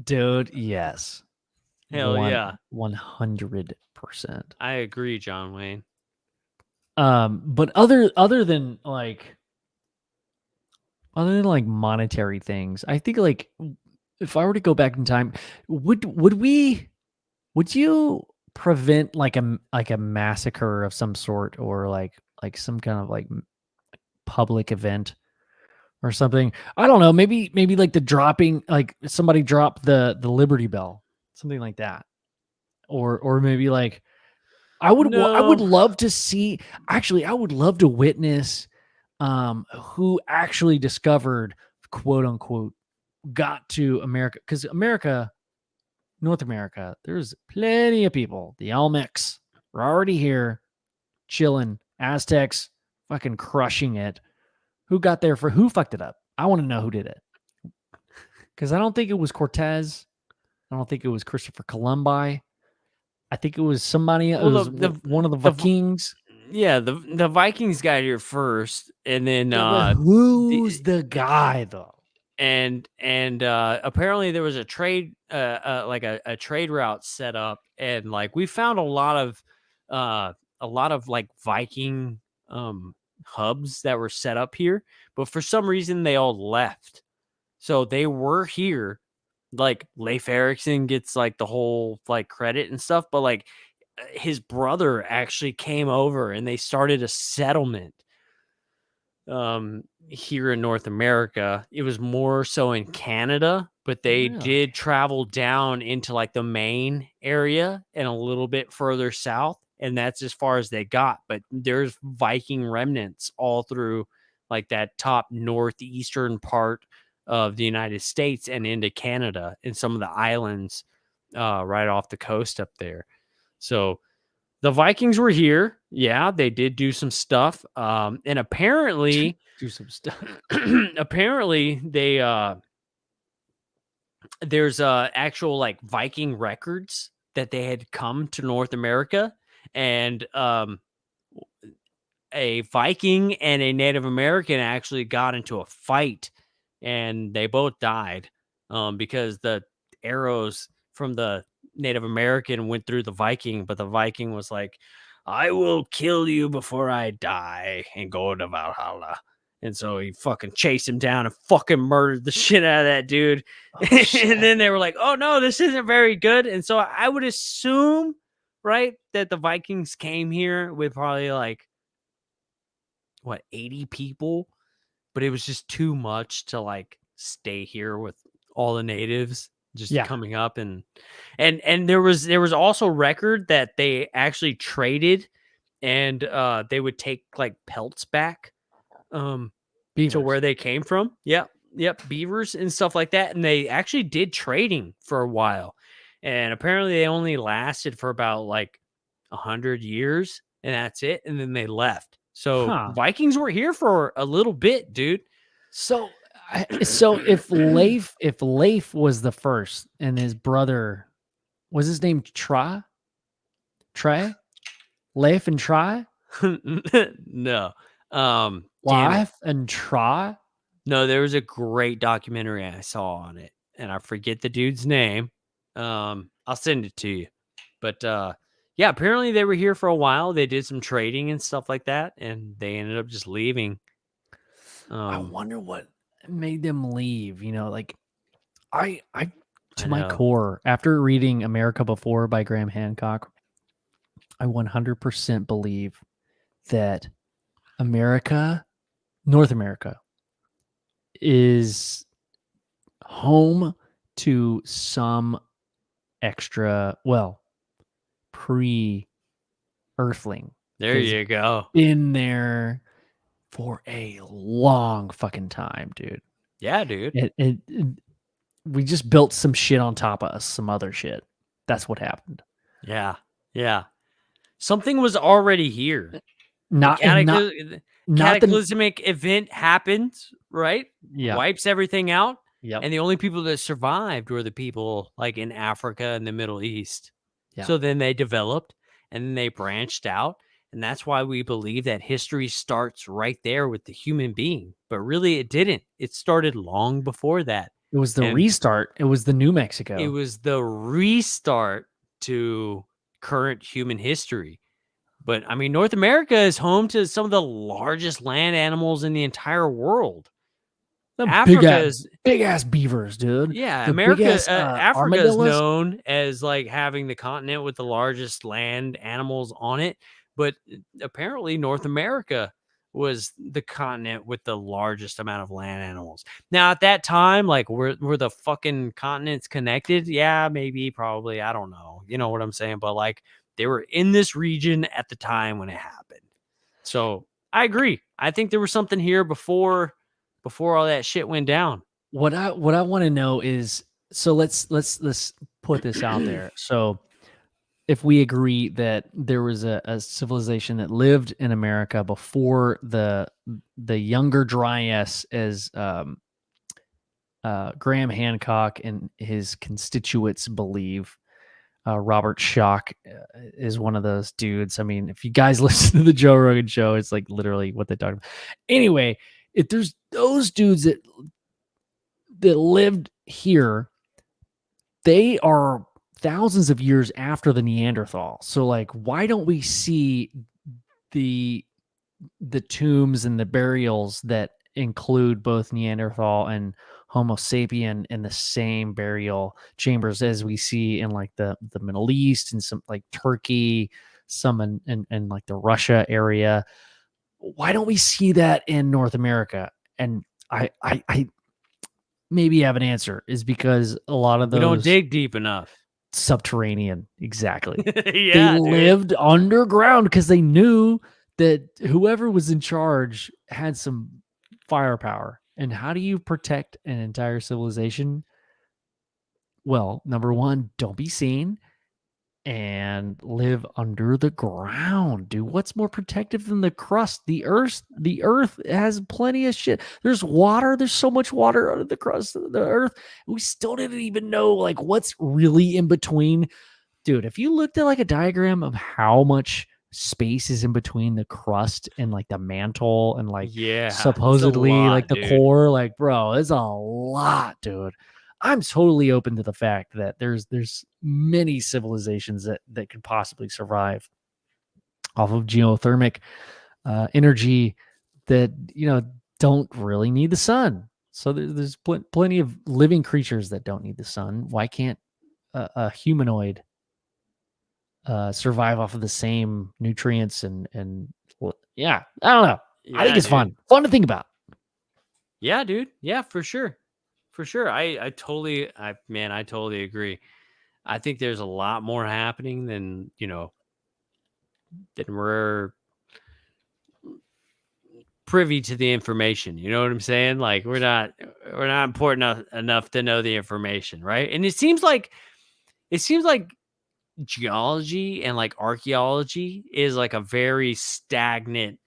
Dude, yes. Hell yeah. 100%. I agree, John Wayne. But other than like monetary things, I think like if I were to go back in time, would you prevent like a massacre of some sort, or like some kind of like public event or something? I don't know, maybe like the dropping, like somebody dropped the Liberty Bell, something like that. Or maybe like I would love to see, actually I would love to witness who actually discovered, quote unquote, got to America, because North America, there's plenty of people. The Olmecs were already here, chilling. Aztecs, fucking crushing it. Who got there who fucked it up? I want to know who did it. Because I don't think it was Cortez. I don't think it was Christopher Columbus. I think it was somebody. It was one of the Vikings. Yeah, the Vikings got here first, and then who's the guy though? And apparently there was a trade like a trade route set up, and like we found a lot of like Viking hubs that were set up here, but for some reason they all left. So they were here. Like Leif Erikson gets like the whole like credit and stuff, but like his brother actually came over and they started a settlement here in North America. It was more so in Canada, but they Really? did travel down into like the Maine area and a little bit further south, and that's as far as they got. But there's Viking remnants all through like that top northeastern part of the United States and into Canada and some of the islands right off the coast up there. So the Vikings were here. Yeah, they did do some stuff. And apparently, Do some stuff. apparently they there's actual like Viking records that they had come to North America, and a Viking and a Native American actually got into a fight, and they both died because the arrows from the Native American went through the Viking, but the Viking was like, "I will kill you before I die and go to Valhalla." And so he fucking chased him down and fucking murdered the shit out of that dude. And then they were like, "Oh no, this isn't very good." And so I would assume, right, that the Vikings came here with probably like 80 people, but it was just too much to like stay here with all the natives just coming up, and there was also record that they actually traded, and they would take like pelts back to where they came from. Yep, beavers and stuff like that, and they actually did trading for a while, and apparently they only lasted for about like 100 years, and that's it, and then they left. So Vikings were here for a little bit, dude. So if Leif was the first, and his brother was his name Trey, Leif and Trey, no, Leif and Trey. No, there was a great documentary I saw on it, and I forget the dude's name. I'll send it to you, but yeah, apparently they were here for a while. They did some trading and stuff like that, and they ended up just leaving. I wonder what made them leave. You know, like I to my core, after reading America Before by Graham Hancock, I 100% believe that North America, is home to some extra, pre-earthling. There you go. Been there for a long fucking time, dude. Yeah, dude. We just built some shit on top of us, some other shit. That's what happened. Yeah. Something was already here. Cataclysmic event happens, right? Yeah. Wipes everything out. Yep. And the only people that survived were the people like in Africa and the Middle East. Yeah. So then they developed, and then they branched out. And that's why we believe that history starts right there with the human being. But really, it didn't. It started long before that. It was the restart. It was the New Mexico. It was the restart to current human history. But I mean, North America is home to some of the largest land animals in the entire world. Big ass beavers, dude. Yeah, Africa is known as like having the continent with the largest land animals on it. But apparently North America was the continent with the largest amount of land animals. Now, at that time, like, were the fucking continents connected? Yeah, maybe, probably. I don't know. You know what I'm saying? But, like, they were in this region at the time when it happened. So, I agree. I think there was something here before all that shit went down. What I want to know is, so let's put this out there. So, if we agree that there was a civilization that lived in America before the younger Dryas, as Graham Hancock and his constituents believe, Robert Schoch is one of those dudes. I mean, if you guys listen to the Joe Rogan show, it's like literally what they talk about. Anyway, if there's those dudes that lived here, they are thousands of years after the Neanderthal. So, like, why don't we see the tombs and the burials that include both Neanderthal and Homo sapien in the same burial chambers as we see in like the Middle East and some like Turkey, some in like the Russia area? Why don't we see that in North America? And I maybe have an answer, is because a lot of We don't those dig deep enough. subterranean, exactly. They Yeah, dude. lived underground because they knew that whoever was in charge had some firepower. And how do you protect an entire civilization? Well, number one, don't be seen and live under the ground, dude. What's more protective than the crust? The earth has plenty of shit. There's water. There's so much water under the crust of the earth. We still didn't even know like what's really in between. Dude, if you looked at like a diagram of how much space is in between the crust and like the mantle and like Yeah, it's a supposedly lot, like the dude. core, like bro, it's a lot, dude. I'm totally open to the fact that there's many civilizations that could possibly survive off of geothermic energy that don't really need the sun. So there's plenty of living creatures that don't need the sun. Why can't a humanoid survive off of the same nutrients and yeah, I don't know. I think Yeah, it's dude. fun to think about. Yeah, dude. Yeah, for sure. For sure. I totally agree. I think there's a lot more happening than, than we're privy to the information. You know what I'm saying? Like we're not important enough to know the information, right? And it seems like geology and like archaeology is like a very stagnant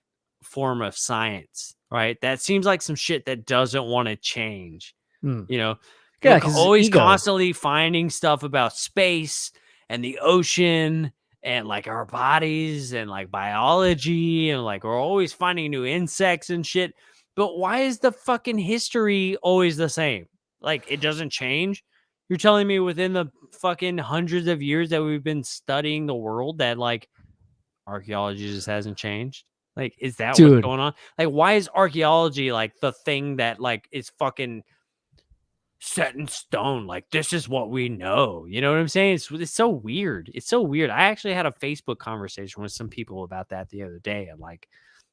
form of science, right? That seems like some shit that doesn't want to change. Hmm. Yeah, Yeah, we're 'cause always ego. constantly finding stuff about space and the ocean and like our bodies and like biology and like we're always finding new insects and shit. But why is the fucking history always the same? Like it doesn't change. You're telling me within the fucking hundreds of years that we've been studying the world that like archaeology just hasn't changed? Like, is that what's Dude, going on? Like, why is archaeology like the thing that like is fucking set in stone? Like, this is what we know. You know what I'm saying? It's so weird. It's so weird. I actually had a Facebook conversation with some people about that the other day. And like,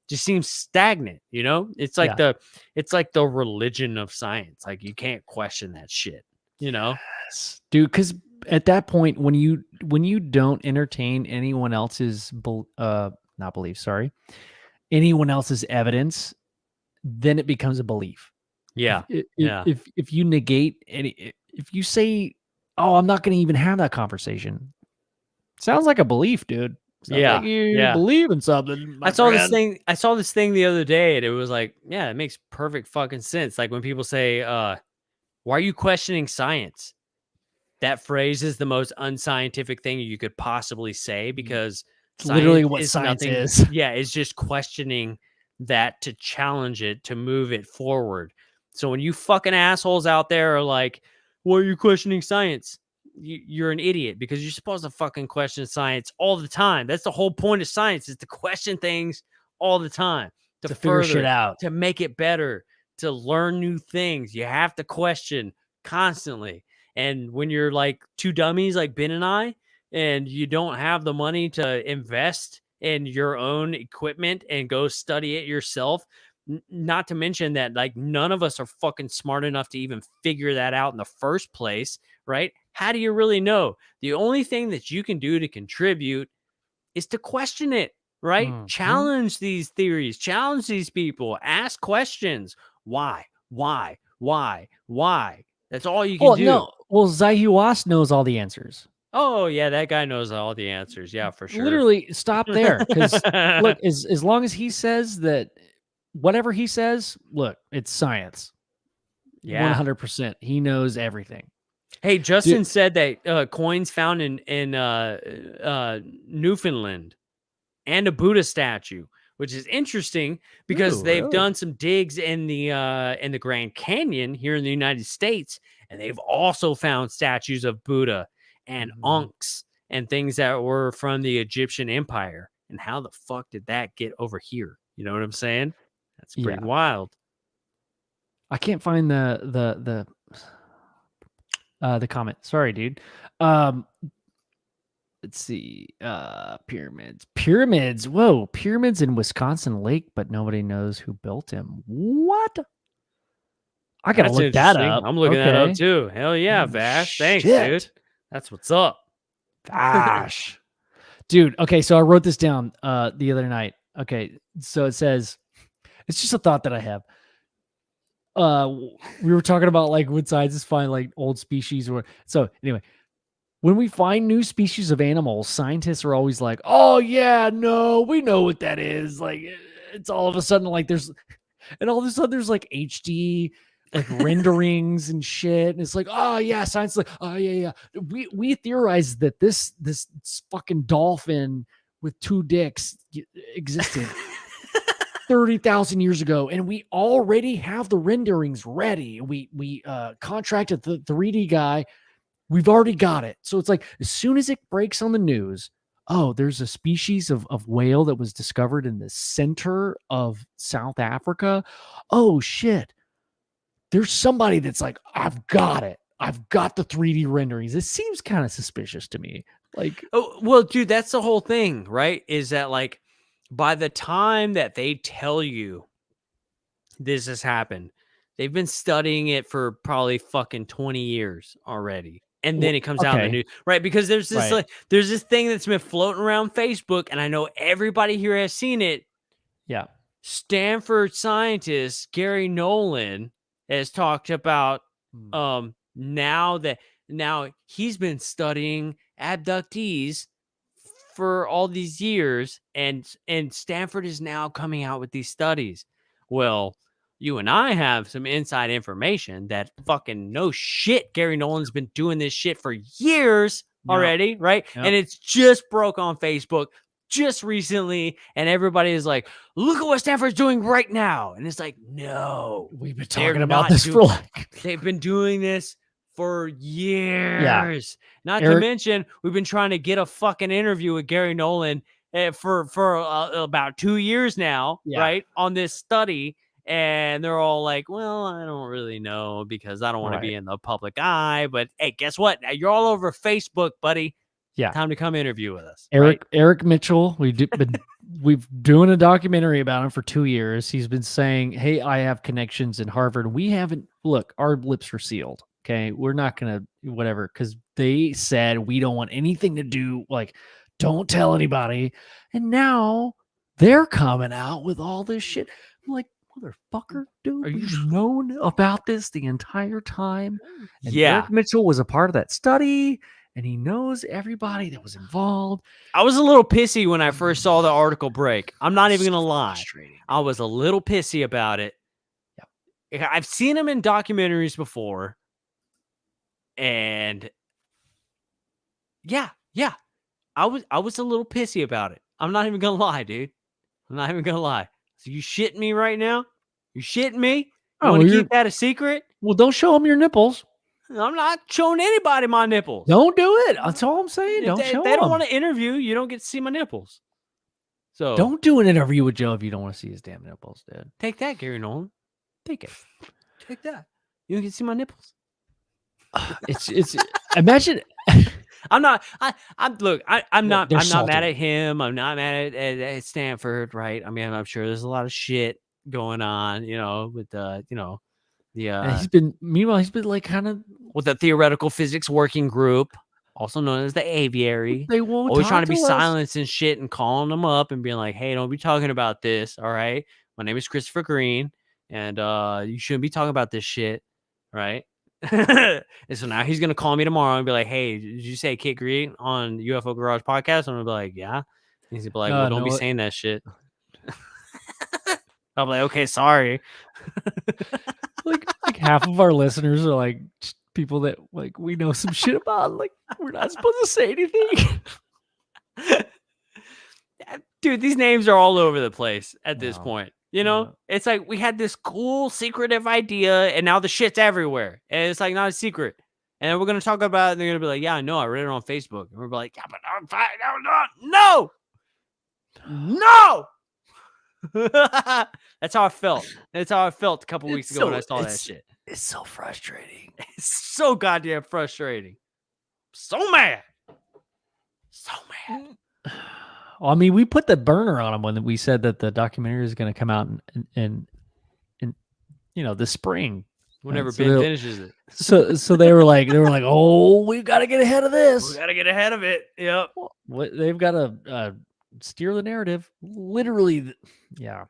just seems stagnant. It's like Yeah. it's like the religion of science. Like, you can't question that shit. Yes, dude, because at that point when you don't entertain anyone else's not belief, sorry, anyone else's evidence, then it becomes a belief. Yeah. Yeah. If you negate if you say, oh, I'm not going to even have that conversation, sounds like a belief, dude. Sounds Yeah. like you Yeah. believe in something, my I saw this friend. thing. I saw this thing the other day, and it was like, yeah, it makes perfect fucking sense. Like when people say, "Why are you questioning science?" That phrase is the most unscientific thing you could possibly say because It's literally science what is science nothing. is. Yeah, it's just questioning that to challenge it, to move it forward. So when you fucking assholes out there are like, "Why are you questioning science?" You're an idiot because you're supposed to fucking question science all the time. That's the whole point of science, is to question things all the time, to To figure further shit it, out. to make it better, to learn new things. You have to question constantly. And when you're like two dummies like Ben and I, and you don't have the money to invest in your own equipment and go study it yourself, not to mention that like none of us are fucking smart enough to even figure that out in the first place, right? How do you really know? The only thing that you can do to contribute is to question it, right? Mhm. Challenge these theories, challenge these people, ask questions. Why? Why? Why? Why? That's all you can Well, do. no. Well, Zaihuas knows all the answers. Oh, yeah, that guy knows all the answers. Yeah, for sure. Literally, stop there. Because look, as long as he says that, whatever he says, look, it's science. Yeah. 100%. He knows everything. Hey, Justin Dude, said that coins found in Newfoundland and a Buddha statue, which is interesting because ooh, they've really? done some digs in the Grand Canyon here in the United States, and they've also found statues of Buddha and Mhm. unks and things that were from the Egyptian Empire. And how the fuck did that get over here? You know what I'm saying? That's pretty Yeah. wild. I can't find the comment. Sorry, dude. Um, Let's see. Pyramids. Whoa, pyramids in Wisconsin Lake, but nobody knows who built them. What? I gotta That's look that interesting. up. I'm looking that up Okay. too. Hell yeah, Holy Vash. Thanks, dude. shit. That's what's up. Gosh. Dude, okay, so I wrote this down the other night. Okay, so it says, it's just a thought that I have. We were talking about like what scientists find like old species or so anyway. When we find new species of animals, scientists are always like, "Oh yeah, no, we know what that is." Like it's all of a sudden like there's like HD like renderings and shit, and it's like, "Oh yeah, science like, oh yeah, yeah." We theorize that this fucking dolphin with two dicks existed 30,000 years ago, and we already have the renderings ready. We contracted the 3D guy. We've already got it. So it's like as soon as it breaks on the news, oh, there's a species of whale that was discovered in the center of South Africa. Oh shit. There's somebody that's like, I've got it. I've got the 3D renderings. It seems kind of suspicious to me. Like, oh, well, dude, that's the whole thing, right? Is that like by the time that they tell you this has happened, they've been studying it for probably fucking 20 years already. And then it comes out in the news, right? Because there's this like there's this thing that's been floating around Facebook, and I know everybody here has seen it. Yeah. Stanford scientist Gary Nolan has talked about now he's been studying abductees for all these years, and Stanford is now coming out with these studies. Well, you and I have some inside information that fucking no shit. Gary Nolan's been doing this shit for years already, right? Yep. And it's just broke on Facebook just recently, and everybody is like, look at what Stanford's doing right now. And it's like, no, we've been talking about this for like they've been doing this for years. Not Eric, to mention, we've been trying to get a fucking interview with Gary Nolan for about 2 years now, right? On this study. And they're all like, well, I don't really know because I don't want to be in the public eye. But hey, guess what? Now you're all over Facebook, buddy. Yeah. Time to come interview with us. Eric Mitchell. We've doing a documentary about him for 2 years. He's been saying, hey, I have connections in Harvard. We haven't, look, our lips are sealed. Okay. We're not going to whatever. Cause they said, we don't want anything to do. Like, don't tell anybody. And now they're coming out with all this shit. I'm like, motherfucker, dude, we've known about this the entire time. And Eric Mitchell was a part of that study, and he knows everybody that was involved. I was a little pissy when I first saw the article break. I'm not even gonna lie. I was a little pissy about it. Yeah. I've seen him in documentaries before, and yeah, I was a little pissy about it. I'm not even gonna lie, dude. I'm not even gonna lie. So you shitting me right now? You shitting me? You want to keep that a secret? Well, don't show them your nipples. I'm not showing anybody my nipples. Don't do it. That's all I'm saying. Don't show them. They don't want to interview. You don't get to see my nipples. So don't do an interview with Joe if you don't want to see his damn nipples, dude. Take that, Gary Nolan. Take it. Take that. You don't get to see my nipples. It's imagine. I'm not mad at him. I'm not mad at Stanford, right? I mean, I'm sure there's a lot of shit going on, with he's been like kind of with the theoretical physics working group, also known as the aviary. They won't always trying to be silenced and shit and calling them up and being like, hey, don't be talking about this. All right. My name is Christopher Green, and you shouldn't be talking about this shit. Right. And so now he's gonna call me tomorrow and be like, hey, did you say Kit Green on UFO Garage podcast? And I'm gonna be like, yeah. And he's gonna be like, well, don't be saying that shit. I'm like, okay, sorry. like half of our listeners are like people that like we know some shit about. Like we're not supposed to say anything. Dude, these names are all over the place at this point. It's like we had this cool secretive idea, and now the shit's everywhere, and it's like not a secret. And then we're gonna talk about it, and they're gonna be like, "Yeah, I know, I read it on Facebook." And we're like, "Yeah, but I'm fine. No." That's how I felt. That's how I felt a couple weeks ago when I saw that shit. It's so frustrating. It's so goddamn frustrating. So mad. So mad. Well, I mean, we put the burner on him when we said that the documentary is going to come out in this spring. Whenever So Ben they'll- finishes it. So they were like, oh, we've got to get ahead of We this. got to get ahead of it. Yep. They've got to steer the narrative. Literally, yeah.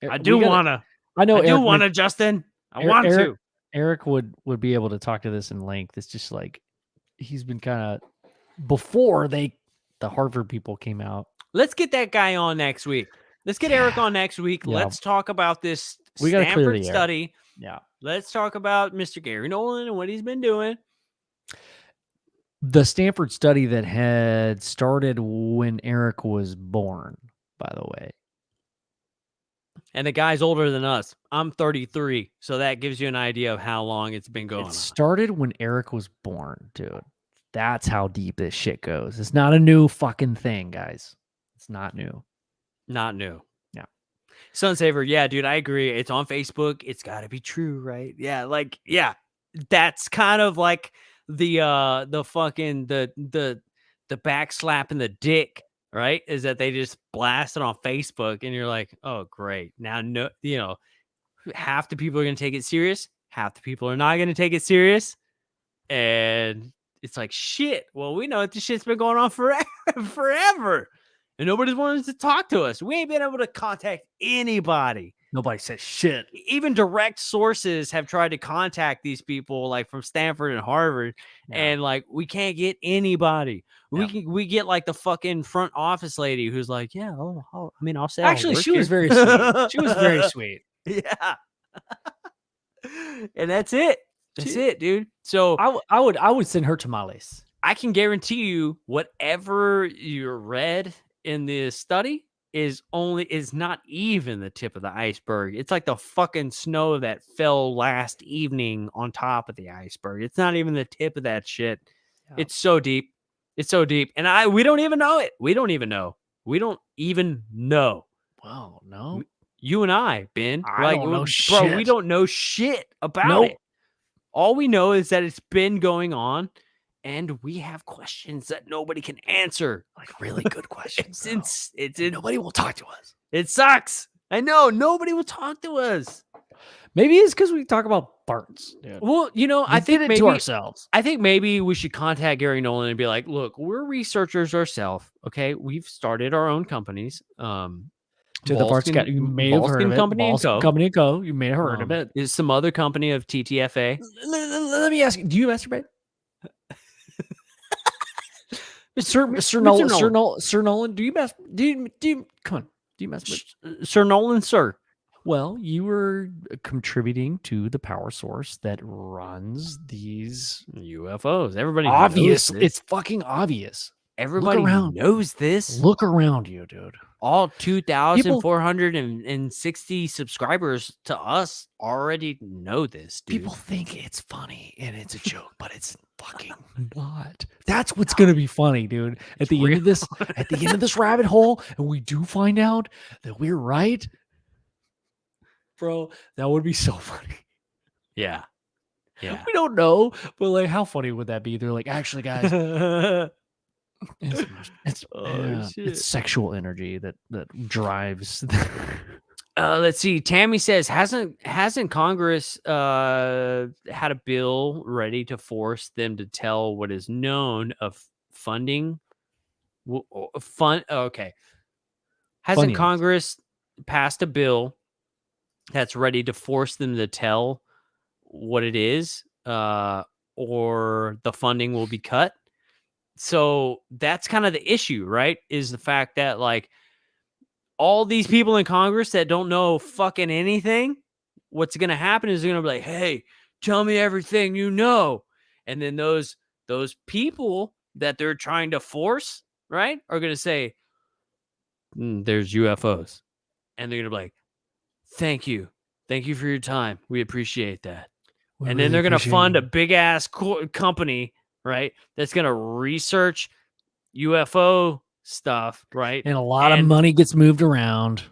I do want to. I know. I do Eric want to, Justin. I want to. Eric would be able to talk to this in length. It's just like he's been kind of before the Harvard people came out. Let's get that guy on next week. Let's get Eric on next week. Yeah. Let's talk about this We gotta clear Stanford the air. study. Yeah. Let's talk about Mr. Gary Nolan and what he's been doing. The Stanford study that had started when Eric was born, by the way. And the guy's older than us. I'm 33. So that gives you an idea of how long it's been going on. It started when Eric was born, dude. That's how deep this shit goes. It's not a new fucking thing, guys. It's not new. Not new. Yeah. Sunsaver, yeah, dude, I agree. It's on Facebook. It's got to be true, right? Yeah, that's kind of like the fucking the back slap in the dick, right? Is that they just blast it on Facebook and you're like, oh great. Now half the people are gonna take it serious, half the people are not gonna take it serious. And it's like shit. Well, we know this shit's been going on forever. And nobody's wanted to talk to us. We ain't been able to contact anybody. Nobody says shit. Even direct sources have tried to contact these people, like from Stanford and Harvard, and like we can't get anybody. We get like the fucking front office lady who's like, yeah, I'll say. Actually, she was very sweet. She was very sweet. Yeah. And that's it. That's it, dude. So I would send her tamales. I can guarantee you whatever you read in the study is not even the tip of the iceberg. It's like the fucking snow that fell last evening on top of the iceberg. It's not even the tip of that shit. Yeah. It's so deep. It's so deep. And we don't even know it. We don't even know. Wow, no. You and I, Ben. I don't know bro, shit. We don't know shit about it. All we know is that it's been going on. And we have questions that nobody can answer. Like really good questions. Nobody will talk to us. It sucks. I know. Nobody will talk to us. Maybe it's because we talk about farts. Dude. Well, I think maybe to ourselves. I think maybe we should contact Gary Nolan and be like, look, we're researchers ourselves. Okay. We've started our own companies. To the parts you may have heard of it. Company and Co. You may have heard of it. Is some other company of TTFA. Let me ask you, do you masturbate? Sir Nolan, do you come on? Do you masturbate? Sir Nolan, sir. Well, you were contributing to the power source that runs these UFOs. Everybody obvious. Knows this. It's fucking obvious. Everybody knows this. Look around you, dude. All 2,460 subscribers to us already know this, dude. People think it's funny and it's a joke, but it's fucking not. That's what's gonna be funny, dude. At the end of this rabbit hole, and we do find out that we're right, bro. That would be so funny. Yeah. Yeah. We don't know, but like, how funny would that be? They're like, actually, guys. It's sexual energy that drives. Let's see. Tammy says, hasn't Congress had a bill ready to force them to tell what is known of funding? Okay. Hasn't Congress passed a bill that's ready to force them to tell what it is, or the funding will be cut? So that's kind of the issue, right? Is the fact that like all these people in Congress that don't know fucking anything, what's going to happen is they're going to be like, hey, tell me everything you know. And then those people that they're trying to force, right, are going to say, there's UFOs. And they're going to be like, thank you. Thank you for your time. We appreciate that. And then they're going to fund a big ass company, right, that's going to research UFO stuff, right? And a lot of money gets moved around.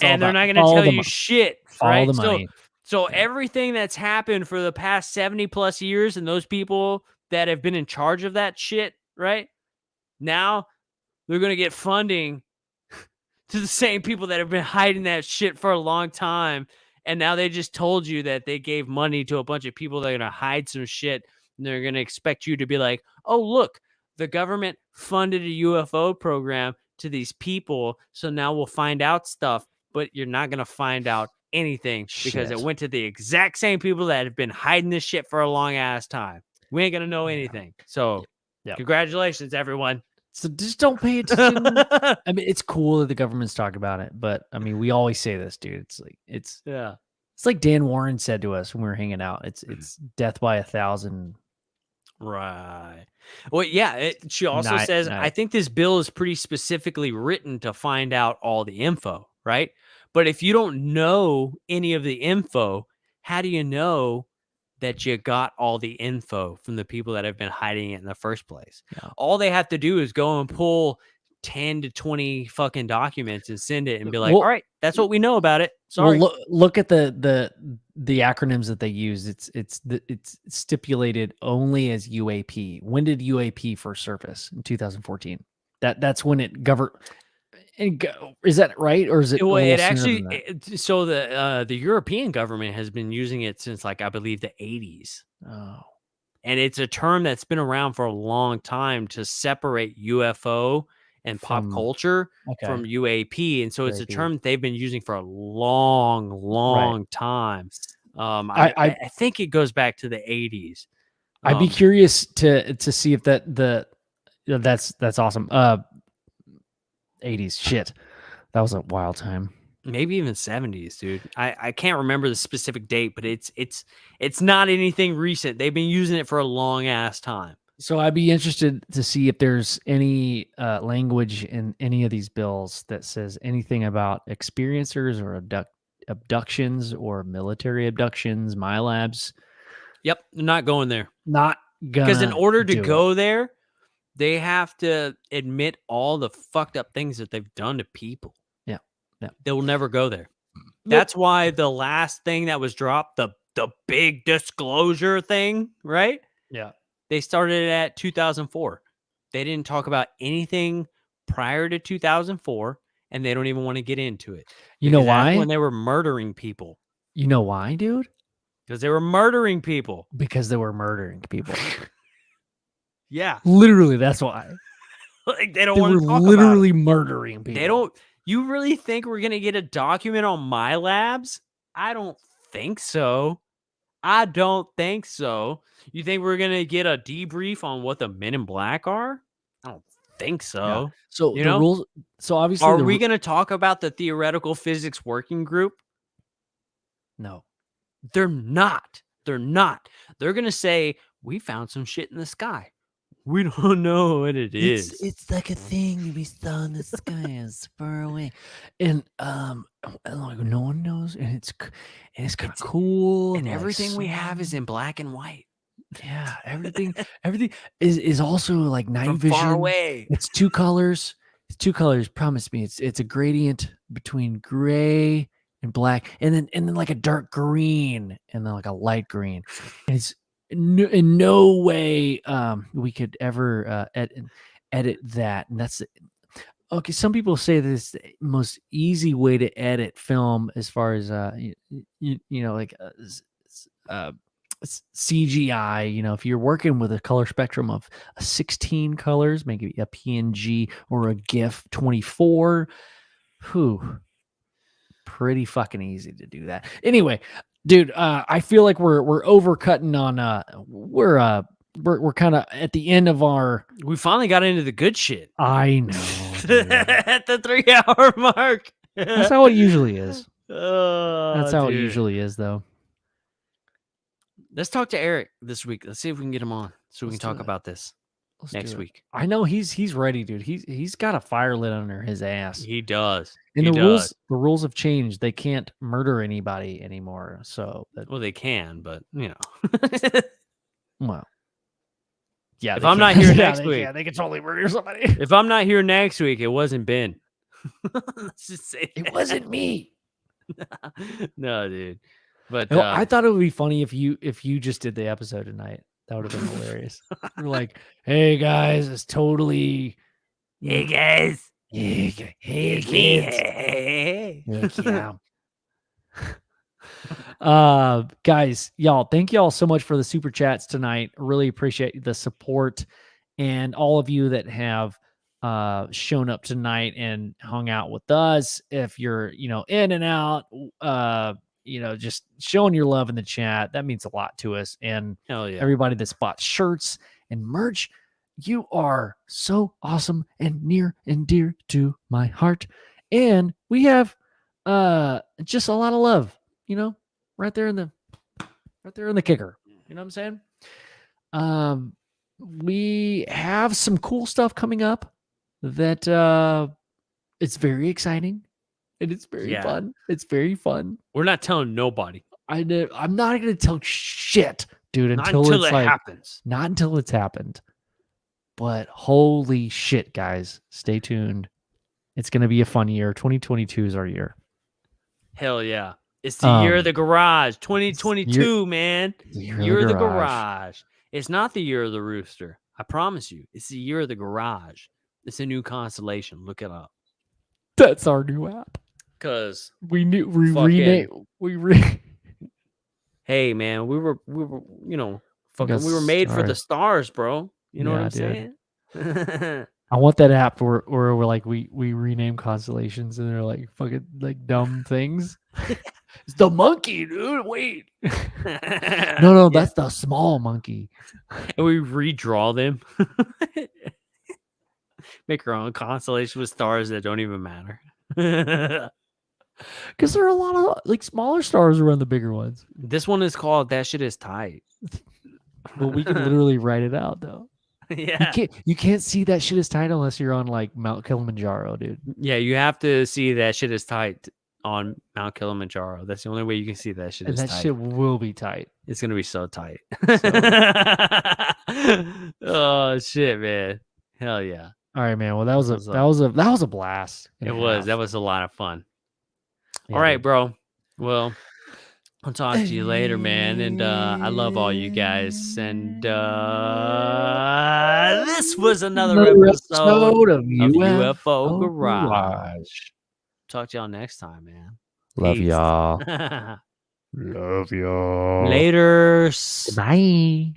And they're not going to tell you shit, right? All the money. So everything that's happened for the past 70 plus years and those people that have been in charge of that shit, right? Now they're going to get funding to the same people that have been hiding that shit for a long time. And now they just told you that they gave money to a bunch of people that are going to hide some shit. And they're going to expect you to be like, oh, look, the government funded a UFO program to these people. So now we'll find out stuff, but you're not going to find out anything because it Shit. went to the exact same people that have been hiding this shit for a long ass time. We ain't going to know anything. So Yep. congratulations, everyone. So just don't pay attention. I mean, it's cool that the government's talking about it, but I mean, we always say this, dude. It's like it's like Dan Warren said to us when we were hanging out. It's death by 1,000. Right. Well, yeah. She also says, I think this bill is pretty specifically written to find out all the info, right? But if you don't know any of the info, how do you know that you got all the info from the people that have been hiding it in the first place? Yeah. All they have to do is go and pull 10 to 20 fucking documents and send it and be like, Well, all right, that's what we know about it. Sorry. Well, look at the acronyms that they use. It's stipulated only as UAP. When did UAP first surface? In 2014. That's when it governed. Is that right, or is it? Well, it actually. So the European government has been using it since, like, I believe the 80s. Oh, and it's a term that's been around for a long time to separate UFO and pop culture from UAP, and so it's a term that they've been using for a long time. I think it goes back to the 80s. I'd be curious to see if that's awesome. 80s shit. That was a wild time. Maybe even 70s, dude. I can't remember the specific date, but it's not anything recent. They've been using it for a long ass time. So I'd be interested to see if there's any language in any of these bills that says anything about experiencers or abductions or military abductions, MILABs. Yep, they're not going there. Not gonna, because in order to go there, they have to admit all the fucked up things that they've done to people. Yeah. They will never go there. That's why the last thing that was dropped, the big disclosure thing, right? Yeah. They started at 2004. They didn't talk about anything prior to 2004, and they don't even want to get into it. You know why? That's when they were murdering people. You know why, dude? Because they were murdering people. Because they were murdering people. Yeah. Literally, that's why. Like, they don't want to talk about it. Literally murdering people. They don't. You really think we're going to get a document on my labs? I don't think so. I don't think so. You think we're going to get a debrief on what the Men in Black are? I don't think so. Yeah. So you the know? rules. So obviously, are we going to talk about the theoretical physics working group? No, they're not. They're not. They're going to say, we found some shit in the sky. We don't know what it is. It's like a thing we saw in the sky as far away, and like no one knows, and it's kind of cool, and everything we have is in black and white. Yeah, everything is also like night from vision. Far away. It's two colors. It's two colors. Promise me, it's a gradient between gray and black, and then like a dark green, and then like a light green. And it's in no way we could ever edit that, and that's okay. Some people say this is the most easy way to edit film, as far as you know, like CGI. You know, if you're working with a color spectrum of 16 colors, maybe a PNG or a GIF 24, pretty fucking easy to do that. Anyway, dude, I feel like we're overcutting on we're kind of at the end of our. We finally got into the good shit. I know. At the 3-hour mark. That's how it usually is. Oh, that's how it usually is, though. Let's talk to Eric this week. Let's see if we can get him on so we can talk about this next week. I know he's ready, dude. He's got a fire lit under his ass. He does. And the rules have changed. They can't murder anybody anymore. So well, they can, but you know. Well, yeah. If I'm not here next week, they can totally murder somebody. If I'm not here next week, it wasn't Ben. Let's just say it wasn't me. No, dude. But I thought it would be funny if you just did the episode tonight. That would have been hilarious. You're like, hey guys, it's totally Hey guys. Hey, It's kids. me. Heck yeah. Guys, y'all, thank y'all so much for the super chats tonight. Really appreciate the support and all of you that have shown up tonight and hung out with us. If you're, in and out, just showing your love in the chat, that means a lot to us. And Hell yeah. everybody that's bought shirts and merch, you are so awesome and near and dear to my heart. And we have just a lot of love, right there in the kicker. You know what I'm saying? We have some cool stuff coming up that it's very exciting and it's very fun. It's very fun. We're not telling nobody. I'm not gonna tell shit, dude, Not until until it's it like happens. not until it's happened. But holy shit, guys, stay tuned. It's gonna be a fun year. 2022 is our year. Hell yeah. It's the year of the garage. 2022, man. Year of the garage. It's not the year of the rooster. I promise you. It's the year of the garage. It's a new constellation. Look it up. That's our new app. Cause We fucking- rename. hey man, we were fucking we were made for the stars, bro. You know what I'm saying? I want that app where we're like we rename constellations and they're like fucking like dumb things. It's the monkey, dude. Wait. No, that's the small monkey. And we redraw them. Make our own constellation with stars that don't even matter. Because there are a lot of like smaller stars around the bigger ones. This one is called That Shit Is Tight. But we can literally write it out though. Yeah. You can't see that shit is tight unless you're on like Mount Kilimanjaro, dude. Yeah, you have to see That Shit Is Tight on Mount Kilimanjaro. That's the only way you can see that shit And is that tight. shit will be tight. It's gonna be so tight. Oh shit, man. Hell yeah. All right, man. Well, that was a blast. It was. That was a lot of fun. Yeah, all right, dude. bro. Well, I'll talk to you later, man. And I love all you guys. And this was another episode of UFO Garage. Talk to y'all next time, man. Love Peace. y'all. Love y'all. Later. Bye.